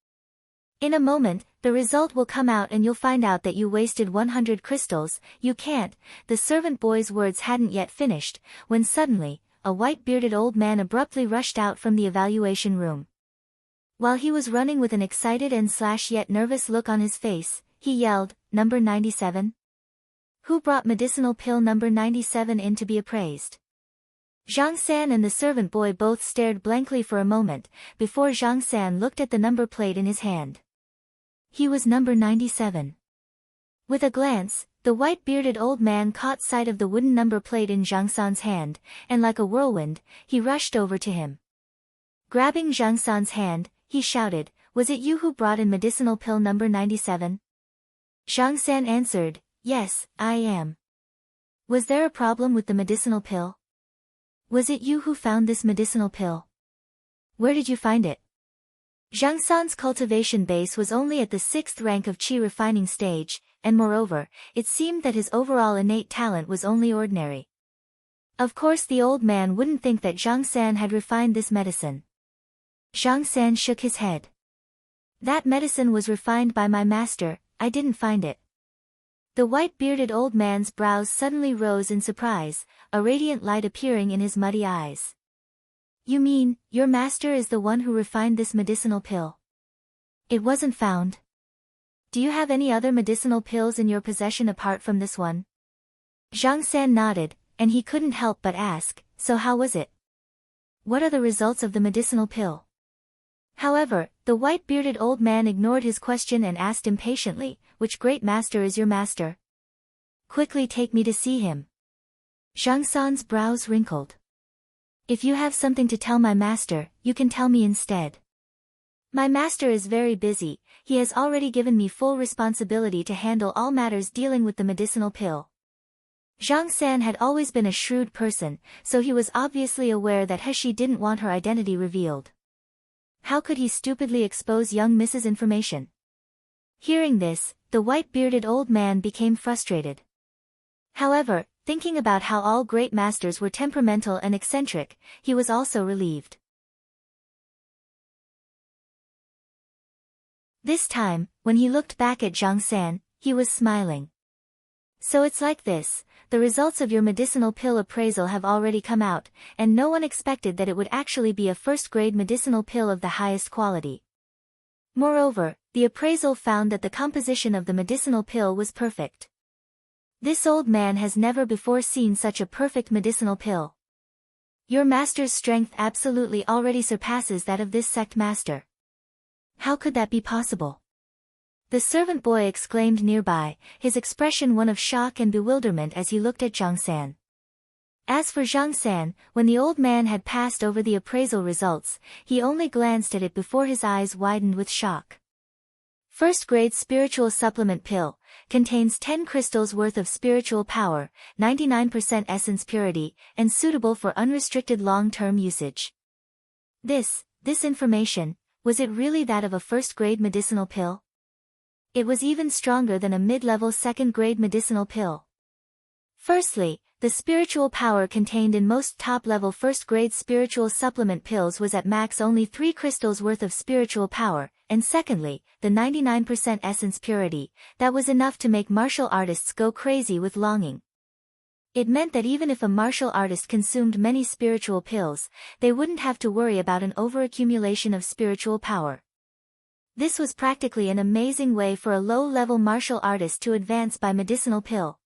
Speaker 1: In a moment, the result will come out and you'll find out that you wasted 100 crystals, you can't." The servant boy's words hadn't yet finished, when suddenly, a white-bearded old man abruptly rushed out from the evaluation room. While he was running with an excited and yet nervous look on his face, he yelled, "Number 97? Who brought medicinal pill number 97 in to be appraised?" Zhang San and the servant boy both stared blankly for a moment, before Zhang San looked at the number plate in his hand. He was number 97. With a glance, the white-bearded old man caught sight of the wooden number plate in Zhang San's hand, and like a whirlwind, he rushed over to him. Grabbing Zhang San's hand, he shouted, "Was it you who brought in medicinal pill number 97? Zhang San answered, "Yes, I am." "Was there a problem with the medicinal pill? Was it you who found this medicinal pill? Where did you find it?" Zhang San's cultivation base was only at the 6th rank of Qi refining stage, and moreover, it seemed that his overall innate talent was only ordinary. Of course the old man wouldn't think that Zhang San had refined this medicine. Zhang San shook his head. "That medicine was refined by my master, I didn't find it." The white-bearded old man's brows suddenly rose in surprise, a radiant light appearing in his muddy eyes. "You mean, your master is the one who refined this medicinal pill? It wasn't found?" do you have any other medicinal pills in your possession apart from this one? Zhang San nodded, and he couldn't help but ask, so how was it? What are the results of the medicinal pill? However, the white-bearded old man ignored his question and asked impatiently, which great master is your master? Quickly take me to see him. Zhang San's brows wrinkled. If you have something to tell my master, you can tell me instead. My master is very busy, he has already given me full responsibility to handle all matters dealing with the medicinal pill. Zhang San had always been a shrewd person, so he was obviously aware that He didn't want her identity revealed. How could he stupidly expose young Mrs. information? Hearing this, the white-bearded old man became frustrated. However, thinking about how all great masters were temperamental and eccentric, he was also relieved. This time, when he looked back at Zhang San, he was smiling. So it's like this, the results of your medicinal pill appraisal have already come out, and no one expected that it would actually be a first-grade medicinal pill of the highest quality. Moreover, the appraisal found that the composition of the medicinal pill was perfect. This old man has never before seen such a perfect medicinal pill. Your master's strength absolutely already surpasses that of this sect master. How could that be possible? The servant boy exclaimed nearby, his expression one of shock and bewilderment as he looked at Zhang San. As for Zhang San, when the old man had passed over the appraisal results, he only glanced at it before his eyes widened with shock. First-grade spiritual supplement pill, contains 10 crystals worth of spiritual power, 99% essence purity, and suitable for unrestricted long-term usage. This information, was it really that of a first-grade medicinal pill? It was even stronger than a mid-level second-grade medicinal pill. Firstly, the spiritual power contained in most top-level first-grade spiritual supplement pills was at max only 3 crystals worth of spiritual power, and secondly, the 99% essence purity, that was enough to make martial artists go crazy with longing. It meant that even if a martial artist consumed many spiritual pills, they wouldn't have to worry about an overaccumulation of spiritual power. This was practically an amazing way for a low-level martial artist to advance by medicinal pill.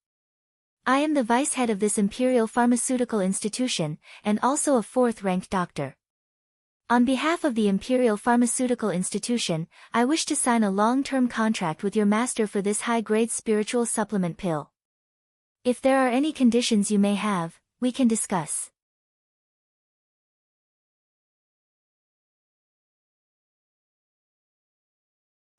Speaker 1: I am the vice head of this imperial pharmaceutical institution, and also a 4th-ranked doctor. On behalf of the imperial pharmaceutical institution, I wish to sign a long-term contract with your master for this high-grade spiritual supplement pill. If there are any conditions you may have, we can discuss.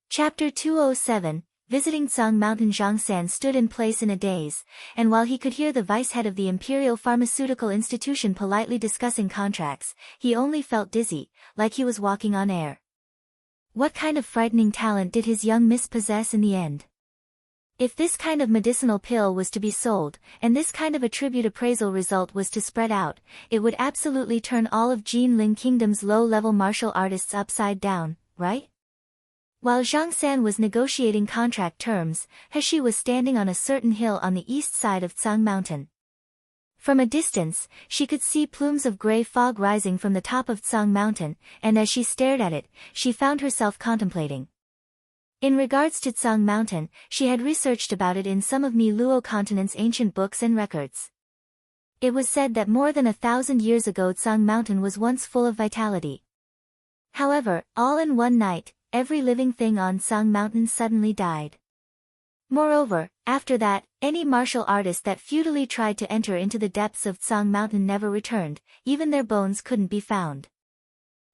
Speaker 1: Chapter 207, Visiting Tsang Mountain. Zhang San stood in place in a daze, and while he could hear the vice-head of the Imperial Pharmaceutical Institution politely discussing contracts, he only felt dizzy, like he was walking on air. What kind of frightening talent did his young miss possess in the end? If this kind of medicinal pill was to be sold, and this kind of attribute appraisal result was to spread out, it would absolutely turn all of Jinling Kingdom's low-level martial artists upside down, right? While Zhang San was negotiating contract terms, He was standing on a certain hill on the east side of Tsang Mountain. From a distance, she could see plumes of gray fog rising from the top of Tsang Mountain, and as she stared at it, she found herself contemplating. In regards to Tsang Mountain, she had researched about it in some of Mi Luo continent's ancient books and records. It was said that more than 1,000 years ago Tsang Mountain was once full of vitality. However, all in one night, every living thing on Tsang Mountain suddenly died. Moreover, after that, any martial artist that futilely tried to enter into the depths of Tsang Mountain never returned, even their bones couldn't be found.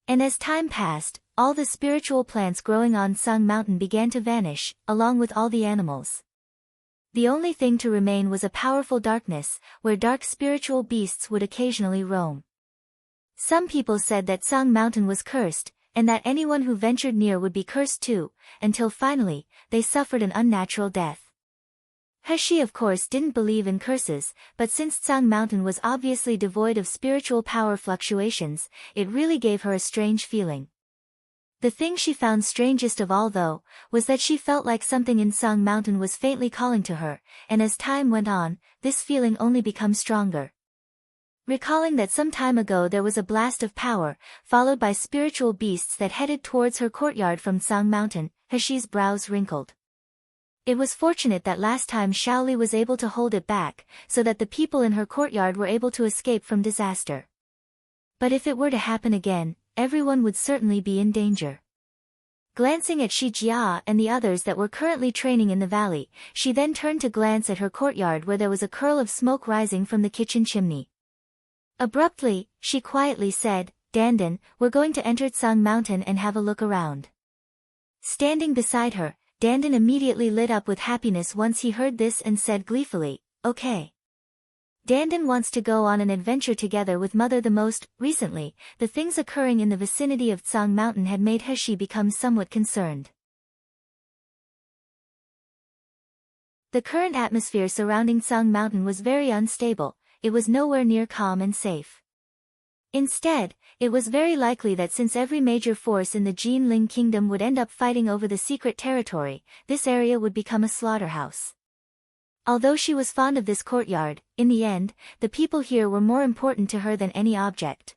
Speaker 1: And as time passed, all the spiritual plants growing on Tsang Mountain began to vanish, along with all the animals. The only thing to remain was a powerful darkness, where dark spiritual beasts would occasionally roam. Some people said that Tsang Mountain was cursed, and that anyone who ventured near would be cursed too, until finally, they suffered an unnatural death. He of course didn't believe in curses, but since Tsang Mountain was obviously devoid of spiritual power fluctuations, it really gave her a strange feeling. The thing she found strangest of all though, was that she felt like something in Tsang Mountain was faintly calling to her, and as time went on, this feeling only became stronger. Recalling that some time ago there was a blast of power, followed by spiritual beasts that headed towards her courtyard from Tsang Mountain, He's brows wrinkled. It was fortunate that last time Shaoli was able to hold it back, so that the people in her courtyard were able to escape from disaster. But if it were to happen again, everyone would certainly be in danger. Glancing at Shi Jia and the others that were currently training in the valley, she then turned to glance at her courtyard where there was a curl of smoke rising from the kitchen chimney. Abruptly, she quietly said, "Dandan, we're going to enter Tsang Mountain and have a look around." Standing beside her, Dandan immediately lit up with happiness once he heard this and said gleefully, "Okay." Dandan wants to go on an adventure together with Mother the most. Recently, the things occurring in the vicinity of Tsang Mountain had made Heshi become somewhat concerned. The current atmosphere surrounding Tsang Mountain was very unstable. It was nowhere near calm and safe. Instead, it was very likely that since every major force in the Jinling Kingdom would end up fighting over the secret territory, this area would become a slaughterhouse. Although she was fond of this courtyard, in the end, the people here were more important to her than any object.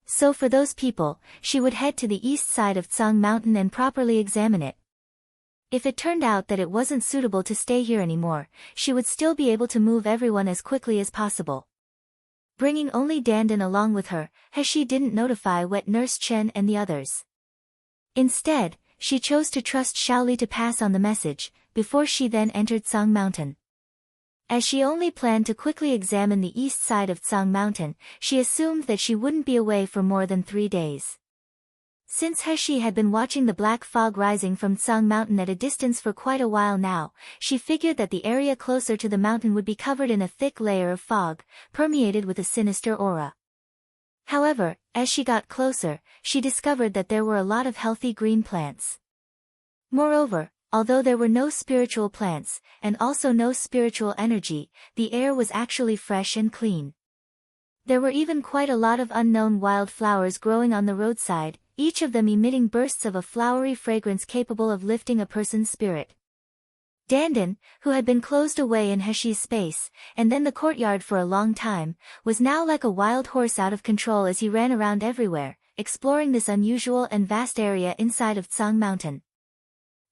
Speaker 1: So for those people, she would head to the east side of Tsang Mountain and properly examine it. If it turned out that it wasn't suitable to stay here anymore, she would still be able to move everyone as quickly as possible. Bringing only Dandan along with her, Heshi didn't notify Wet Nurse Chen and the others. Instead, she chose to trust Shaoli to pass on the message, before she then entered Tsang Mountain. As she only planned to quickly examine the east side of Tsang Mountain, she assumed that she wouldn't be away for more than 3 days. Since Heshi had been watching the black fog rising from Tsang Mountain at a distance for quite a while now, she figured that the area closer to the mountain would be covered in a thick layer of fog, permeated with a sinister aura. However, as she got closer, she discovered that there were a lot of healthy green plants. Moreover, although there were no spiritual plants, and also no spiritual energy, the air was actually fresh and clean. There were even quite a lot of unknown wild flowers growing on the roadside, each of them emitting bursts of a flowery fragrance capable of lifting a person's spirit. Dandan, who had been closed away in Heshi's space, and then the courtyard for a long time, was now like a wild horse out of control as he ran around everywhere, exploring this unusual and vast area inside of Tsang Mountain.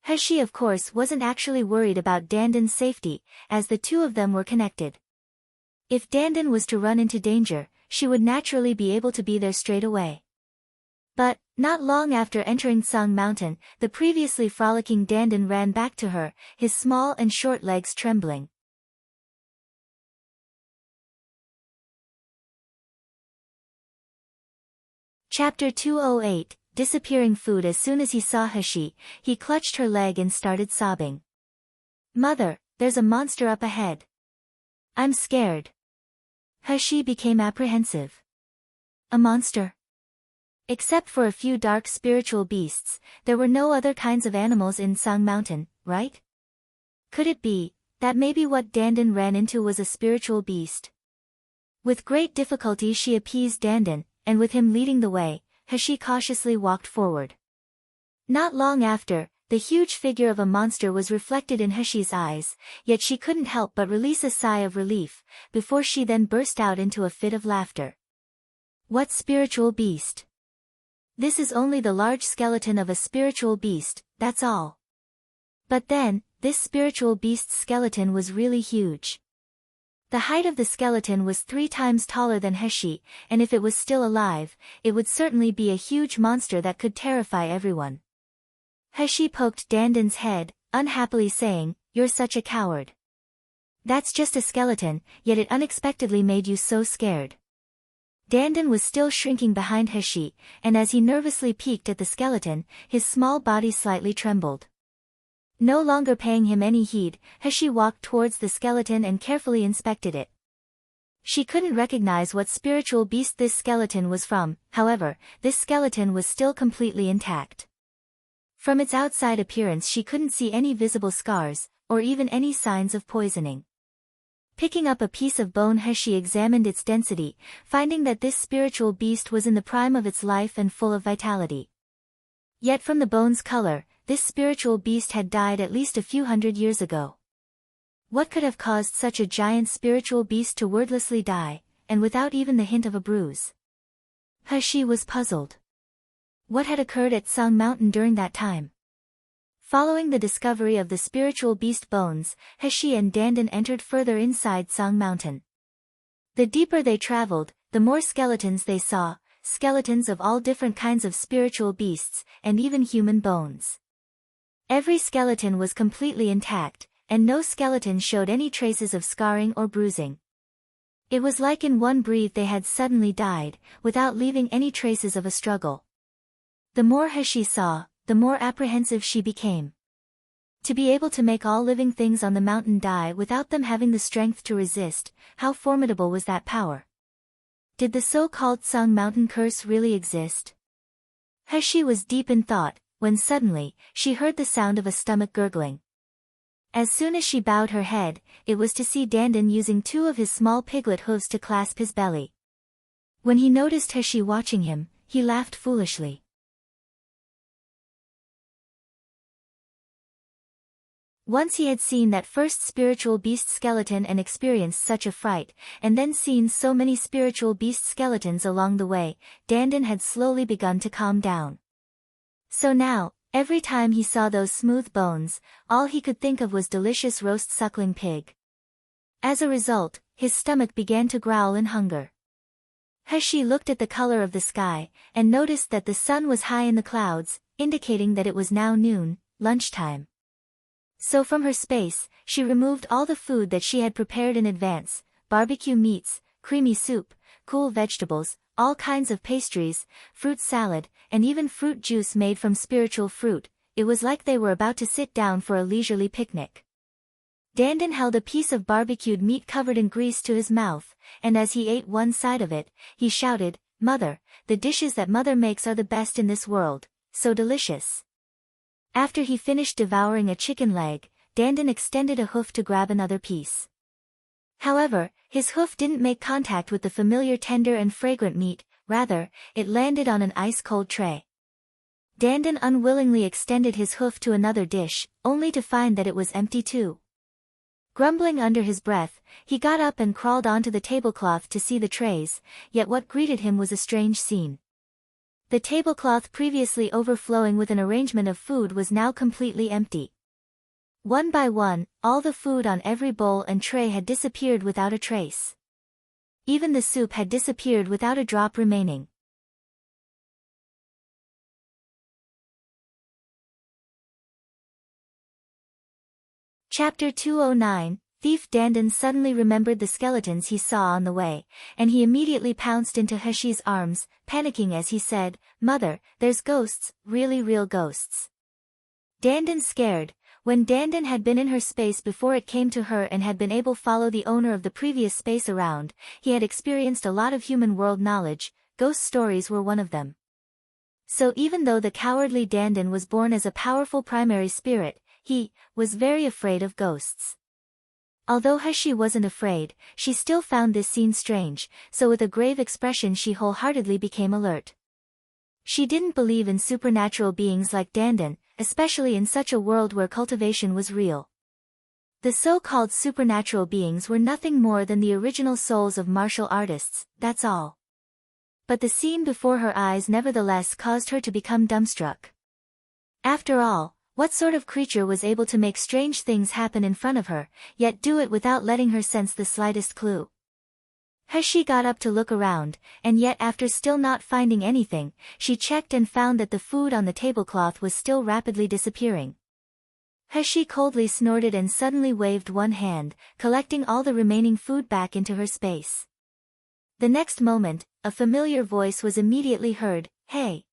Speaker 1: Heshi of course wasn't actually worried about Dandan's safety, as the two of them were connected. If Dandan was to run into danger, she would naturally be able to be there straight away. But, not long after entering Tsang Mountain, the previously frolicking Dandan ran back to her, his small and short legs trembling. Chapter 208, Disappearing Food. As soon as he saw Heshi, he clutched her leg and started sobbing. "Mother, there's a monster up ahead. I'm scared." Heshi became apprehensive. A monster? Except for a few dark spiritual beasts, there were no other kinds of animals in Tsang Mountain, right? Could it be that maybe what Dandan ran into was a spiritual beast? With great difficulty she appeased Dandan, and with him leading the way, Heshi cautiously walked forward. Not long after, the huge figure of a monster was reflected in Heshi's eyes, yet she couldn't help but release a sigh of relief, before she then burst out into a fit of laughter. What spiritual beast? This is only the large skeleton of a spiritual beast, that's all. But then, this spiritual beast's skeleton was really huge. The height of the skeleton was 3 times taller than Heshi, and if it was still alive, it would certainly be a huge monster that could terrify everyone. Heshi poked Dandan's head, unhappily saying, "You're such a coward. That's just a skeleton, yet it unexpectedly made you so scared." Dandan was still shrinking behind Heshi, and as he nervously peeked at the skeleton, his small body slightly trembled. No longer paying him any heed, Heshi walked towards the skeleton and carefully inspected it. She couldn't recognize what spiritual beast this skeleton was from, however, this skeleton was still completely intact. From its outside appearance she couldn't see any visible scars, or even any signs of poisoning. Picking up a piece of bone, Heshi examined its density, finding that this spiritual beast was in the prime of its life and full of vitality. Yet from the bone's color, this spiritual beast had died at least a few hundred years ago. What could have caused such a giant spiritual beast to wordlessly die, and without even the hint of a bruise? Heshi was puzzled. What had occurred at Tsang Mountain during that time? Following the discovery of the spiritual beast bones, Heshi and Dandan entered further inside Song Mountain. The deeper they traveled, the more skeletons they saw, skeletons of all different kinds of spiritual beasts, and even human bones. Every skeleton was completely intact, and no skeleton showed any traces of scarring or bruising. It was like in one breath they had suddenly died, without leaving any traces of a struggle. The more Heshi saw, the more apprehensive she became. To be able to make all living things on the mountain die without them having the strength to resist, how formidable was that power? Did the so-called Song Mountain curse really exist? Heshi was deep in thought, when suddenly, she heard the sound of a stomach gurgling. As soon as she bowed her head, it was to see Dandan using two of his small piglet hooves to clasp his belly. When he noticed Heshi watching him, he laughed foolishly. Once he had seen that first spiritual beast skeleton and experienced such a fright, and then seen so many spiritual beast skeletons along the way, Dandan had slowly begun to calm down. So now, every time he saw those smooth bones, all he could think of was delicious roast suckling pig. As a result, his stomach began to growl in hunger. Heshi looked at the color of the sky, and noticed that the sun was high in the clouds, indicating that it was now noon, lunchtime. So from her space, she removed all the food that she had prepared in advance, barbecue meats, creamy soup, cool vegetables, all kinds of pastries, fruit salad, and even fruit juice made from spiritual fruit. It was like they were about to sit down for a leisurely picnic. Dandan held a piece of barbecued meat covered in grease to his mouth, and as he ate one side of it, he shouted, "Mother, the dishes that Mother makes are the best in this world, so delicious." After he finished devouring a chicken leg, Dandan extended a hoof to grab another piece. However, his hoof didn't make contact with the familiar tender and fragrant meat, rather, it landed on an ice-cold tray. Dandan unwillingly extended his hoof to another dish, only to find that it was empty too. Grumbling under his breath, he got up and crawled onto the tablecloth to see the trays, yet what greeted him was a strange scene. The tablecloth previously overflowing with an arrangement of food was now completely empty. One by one, all the food on every bowl and tray had disappeared without a trace. Even the soup had disappeared without a drop remaining. Chapter 209, Thief Dandan suddenly remembered the skeletons he saw on the way, and he immediately pounced into Heshi's arms, panicking as he said, "Mother, there's ghosts, really real ghosts." Dandan scared. When Dandan had been in her space before it came to her and had been able to follow the owner of the previous space around, he had experienced a lot of human world knowledge, ghost stories were one of them. So even though the cowardly Dandan was born as a powerful primary spirit, he was very afraid of ghosts. Although Heshi wasn't afraid, she still found this scene strange, so with a grave expression she wholeheartedly became alert. She didn't believe in supernatural beings like Dandan, especially in such a world where cultivation was real. The so-called supernatural beings were nothing more than the original souls of martial artists, that's all. But the scene before her eyes nevertheless caused her to become dumbstruck. After all, what sort of creature was able to make strange things happen in front of her, yet do it without letting her sense the slightest clue? Heshi got up to look around, and yet after still not finding anything, she checked and found that the food on the tablecloth was still rapidly disappearing. Heshi coldly snorted and suddenly waved one hand, collecting all the remaining food back into her space. The next moment, a familiar voice was immediately heard, "Hey!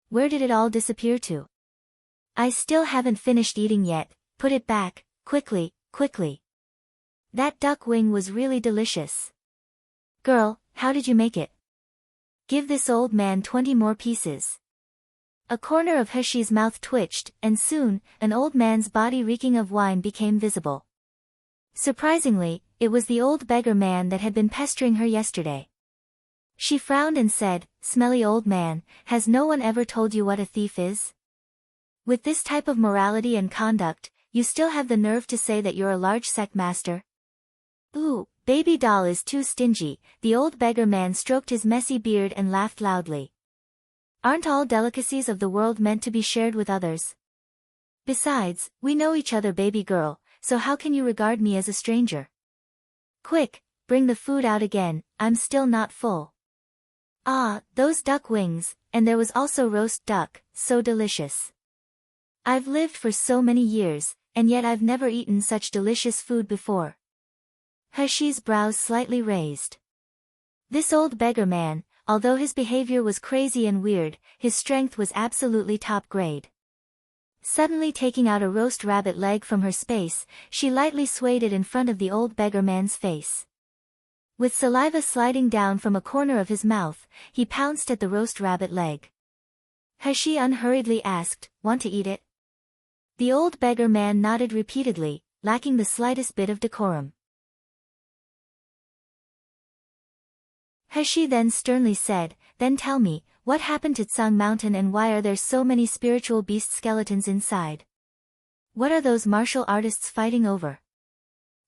Speaker 1: Where did it all disappear to? I still haven't finished eating yet, put it back, quickly, quickly. That duck wing was really delicious. Girl, how did you make it? Give this old man 20 more pieces." A corner of Heshi's mouth twitched, and soon, an old man's body reeking of wine became visible. Surprisingly, it was the old beggar man that had been pestering her yesterday. She frowned and said, "Smelly old man, has no one ever told you what a thief is? With this type of morality and conduct, you still have the nerve to say that you're a large sect master? Ooh, baby doll is too stingy." The old beggar man stroked his messy beard and laughed loudly. "Aren't all delicacies of the world meant to be shared with others? Besides, we know each other, baby girl, so how can you regard me as a stranger? Quick, bring the food out again, I'm still not full. Ah, those duck wings, and there was also roast duck, so delicious. I've lived for so many years, and yet I've never eaten such delicious food before. Heshi's brows slightly raised. This old beggar man, although his behavior was crazy and weird, his strength was absolutely top grade. Suddenly taking out a roast rabbit leg from her space, she lightly swayed it in front of the old beggar man's face. With saliva sliding down from a corner of his mouth, he pounced at the roast rabbit leg. Heshi unhurriedly asked, "Want to eat it?" The old beggar man nodded repeatedly, lacking the slightest bit of decorum. Heshi then sternly said, "Then tell me, what happened to Tsang Mountain and why are there so many spiritual beast skeletons inside? What are those martial artists fighting over?"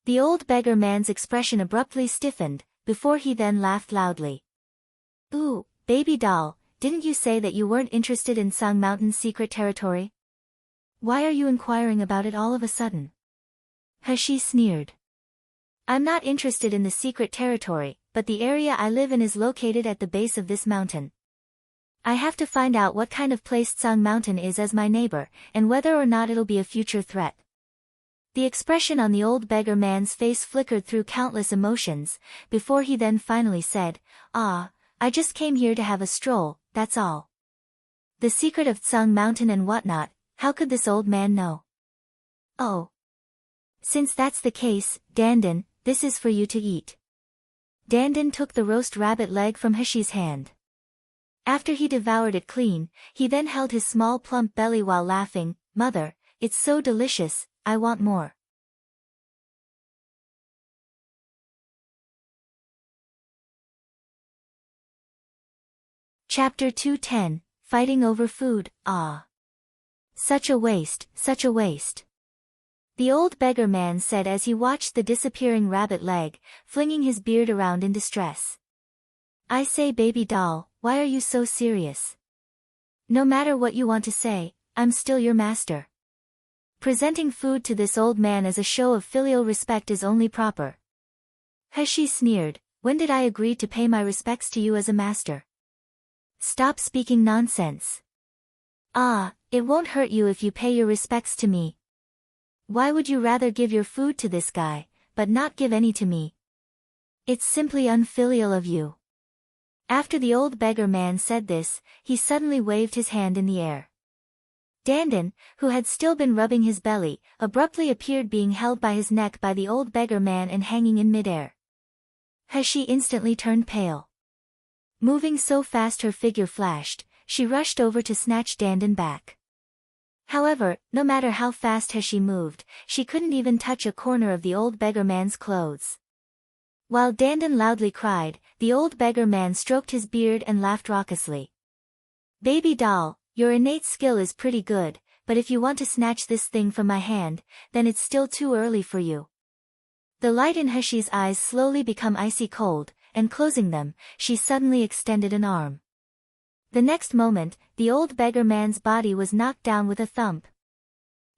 Speaker 1: The old beggar man's expression abruptly stiffened, before he then laughed loudly. "Ooh, baby doll, didn't you say that you weren't interested in Tsang Mountain's secret territory? Why are you inquiring about it all of a sudden?" Heshi sneered. "I'm not interested in the secret territory, but the area I live in is located at the base of this mountain. I have to find out what kind of place Tsang Mountain is as my neighbor, and whether or not it'll be a future threat." The expression on the old beggar man's face flickered through countless emotions, before he then finally said, "Ah, I just came here to have a stroll, that's all. The secret of Tsang Mountain and whatnot, how could this old man know?" "Oh. Since that's the case, Dandan, this is for you to eat." Dandan took the roast rabbit leg from Heshi's hand. After he devoured it clean, he then held his small plump belly while laughing, "Mother, it's so delicious, I want more." Chapter 210, Fighting Over Food, Ah. Such a waste, such a waste. The old beggar man said as he watched the disappearing rabbit leg, flinging his beard around in distress. "I say, baby doll, why are you so serious? No matter what you want to say, I'm still your master. Presenting food to this old man as a show of filial respect is only proper." Heshi sneered, "When did I agree to pay my respects to you as a master? Stop speaking nonsense. Ah, it won't hurt you if you pay your respects to me. Why would you rather give your food to this guy, but not give any to me? It's simply unfilial of you." After the old beggar man said this, he suddenly waved his hand in the air. Dandan, who had still been rubbing his belly, abruptly appeared being held by his neck by the old beggar man and hanging in midair. Heshi instantly turned pale. Moving so fast her figure flashed, she rushed over to snatch Dandan back. However, no matter how fast Heshi moved, she couldn't even touch a corner of the old beggar man's clothes. While Dandan loudly cried, the old beggar man stroked his beard and laughed raucously. "Baby doll, your innate skill is pretty good, but if you want to snatch this thing from my hand, then it's still too early for you." The light in Heshi's eyes slowly became icy cold, and closing them, she suddenly extended an arm. The next moment, the old beggar man's body was knocked down with a thump.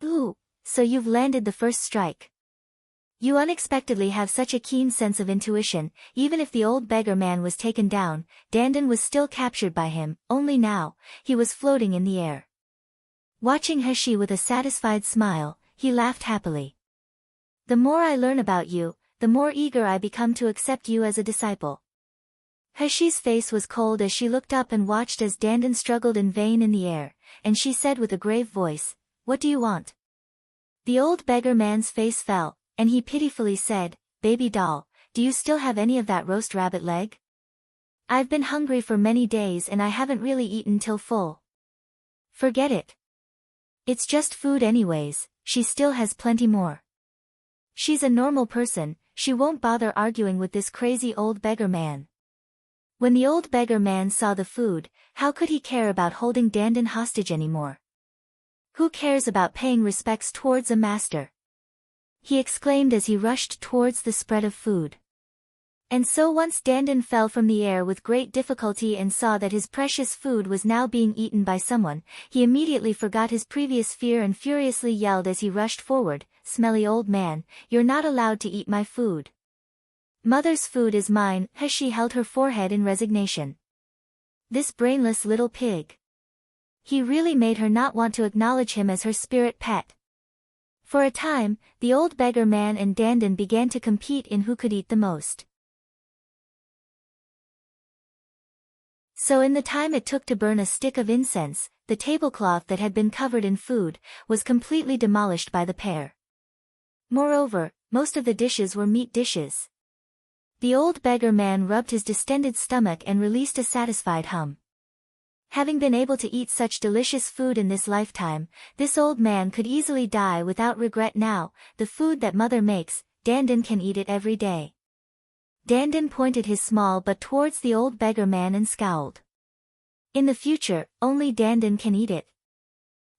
Speaker 1: "Ooh, so you've landed the first strike. You unexpectedly have such a keen sense of intuition." Even if the old beggar man was taken down, Dandan was still captured by him, only now, he was floating in the air. Watching Heshi with a satisfied smile, he laughed happily. "The more I learn about you, the more eager I become to accept you as a disciple." Heshi's face was cold as she looked up and watched as Dandan struggled in vain in the air, and she said with a grave voice, "What do you want?" The old beggar man's face fell, and he pitifully said, "Baby doll, do you still have any of that roast rabbit leg? I've been hungry for many days and I haven't really eaten till full." "Forget it. It's just food anyways, she still has plenty more. She's a normal person, she won't bother arguing with this crazy old beggar man." When the old beggar man saw the food, how could he care about holding Dandan hostage anymore? Who cares about paying respects towards a master? He exclaimed as he rushed towards the spread of food. And so once Dandan fell from the air with great difficulty and saw that his precious food was now being eaten by someone, he immediately forgot his previous fear and furiously yelled as he rushed forward, "Smelly old man, you're not allowed to eat my food. Mother's food is mine." She held her forehead in resignation. This brainless little pig. He really made her not want to acknowledge him as her spirit pet. For a time, the old beggar man and Dandan began to compete in who could eat the most. So in the time it took to burn a stick of incense, the tablecloth that had been covered in food was completely demolished by the pair. Moreover, most of the dishes were meat dishes. The old beggar man rubbed his distended stomach and released a satisfied hum. Having been able to eat such delicious food in this lifetime, this old man could easily die without regret now. The food that mother makes, Dandan can eat it every day. Dandan pointed his small butt towards the old beggar man and scowled. In the future, only Dandan can eat it.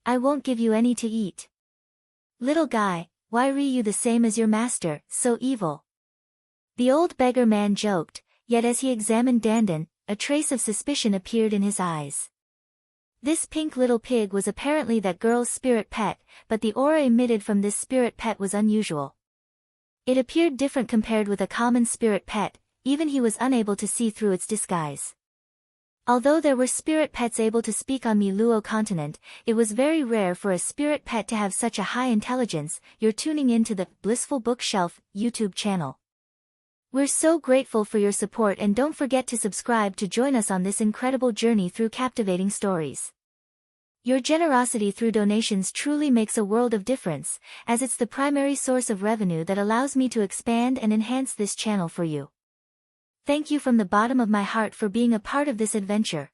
Speaker 1: I won't give you any to eat. Little guy, why re you the same as your master, so evil? The old beggar man joked, yet as he examined Dandan, a trace of suspicion appeared in his eyes. This pink little pig was apparently that girl's spirit pet, but the aura emitted from this spirit pet was unusual. It appeared different compared with a common spirit pet, even he was unable to see through its disguise. Although there were spirit pets able to speak on Miluo continent, it was very rare for a spirit pet to have such a high intelligence. You're tuning in to the Blissful Bookshelf YouTube channel. We're so grateful for your support, and don't forget to subscribe to join us on this incredible journey through captivating stories. Your generosity through donations truly makes a world of difference, as it's the primary source of revenue that allows me to expand and enhance this channel for you. Thank you from the bottom of my heart for being a part of this adventure.